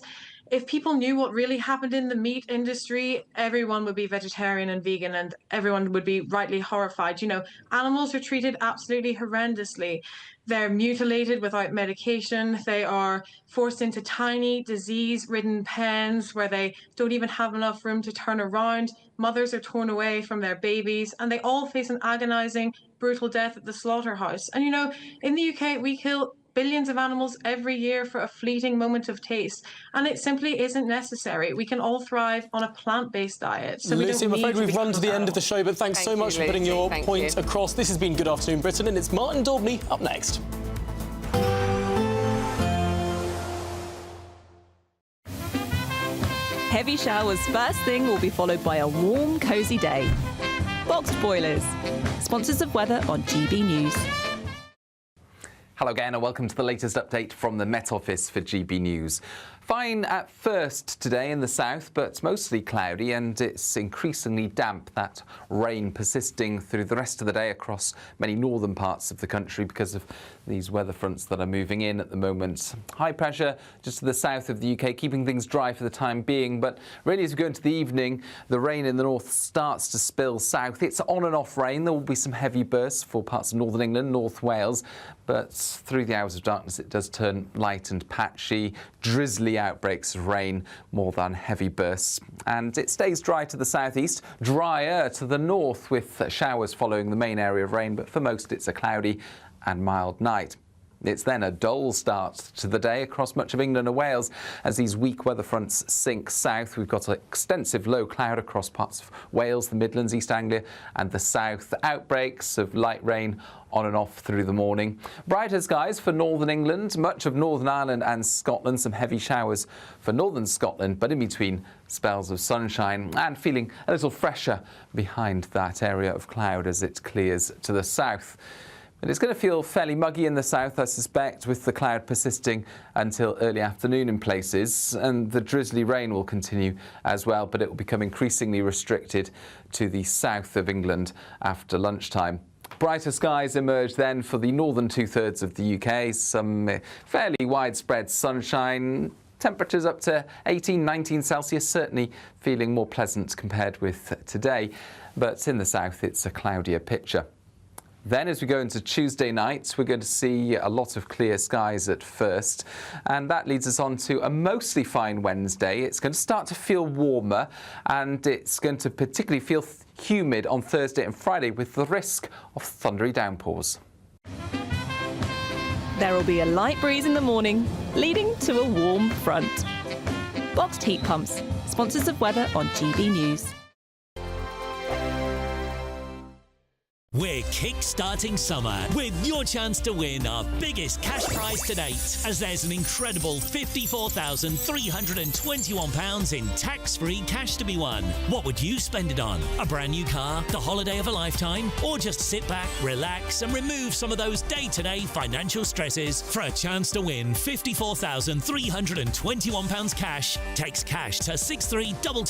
if people knew what really happened in the meat industry, everyone would be vegetarian and vegan, and everyone would be rightly horrified. You know, animals are treated absolutely horrendously. They're mutilated without medication. They are forced into tiny, disease-ridden pens where they don't even have enough room to turn around. Mothers are torn away from their babies, and they all face an agonizing, brutal death at the slaughterhouse. And you know, in the UK, we kill billions of animals every year for a fleeting moment of taste, and it simply isn't necessary. We can all thrive on a plant-based diet. So Lucy, I'm afraid we've run to the end of the show, but thanks so much for putting your point across. This has been Good Afternoon Britain, and it's Martin Daubney up next. Heavy showers first thing will be followed by a warm, cosy day. Boxed boilers, sponsors of weather on GB News. Hello again and welcome to the latest update from the Met Office for GB News. Fine at first today in the south, but mostly cloudy, and it's increasingly damp. That rain persisting through the rest of the day across many northern parts of the country because of these weather fronts that are moving in at the moment. High pressure just to the south of the UK, keeping things dry for the time being, but really as we go into the evening, the rain in the north starts to spill south. It's on and off rain. There will be some heavy bursts for parts of northern England, North Wales, but through the hours of darkness it does turn light and patchy, drizzly outbreaks of rain more than heavy bursts. And it stays dry to the southeast, drier to the north with showers following the main area of rain, but for most it's a cloudy and mild night. It's then a dull start to the day across much of England and Wales as these weak weather fronts sink south. We've got extensive low cloud across parts of Wales, the Midlands, East Anglia and the south. Outbreaks of light rain on and off through the morning. Brighter skies for northern England, much of Northern Ireland and Scotland. Some heavy showers for northern Scotland, but in between spells of sunshine and feeling a little fresher behind that area of cloud as it clears to the south. But it's going to feel fairly muggy in the south, I suspect, with the cloud persisting until early afternoon in places, and the drizzly rain will continue as well, but it will become increasingly restricted to the south of England after lunchtime. Brighter skies emerge then for the northern two-thirds of the UK, some fairly widespread sunshine, temperatures up to 18, 19 Celsius, certainly feeling more pleasant compared with today, but in the south it's a cloudier picture. Then as we go into Tuesday night, we're going to see a lot of clear skies at first, and that leads us on to a mostly fine Wednesday. It's going to start to feel warmer, and it's going to particularly feel humid on Thursday and Friday with the risk of thundery downpours. There will be a light breeze in the morning, leading to a warm front. Boxed heat pumps, sponsors of weather on GB News. We're kick-starting summer with your chance to win our biggest cash prize to date, as there's an incredible £54,321 in tax-free cash to be won. What would you spend it on? A brand new car, the holiday of a lifetime, or just sit back, relax and remove some of those day-to-day financial stresses? For a chance to win £54,321 cash, text cash to 63222.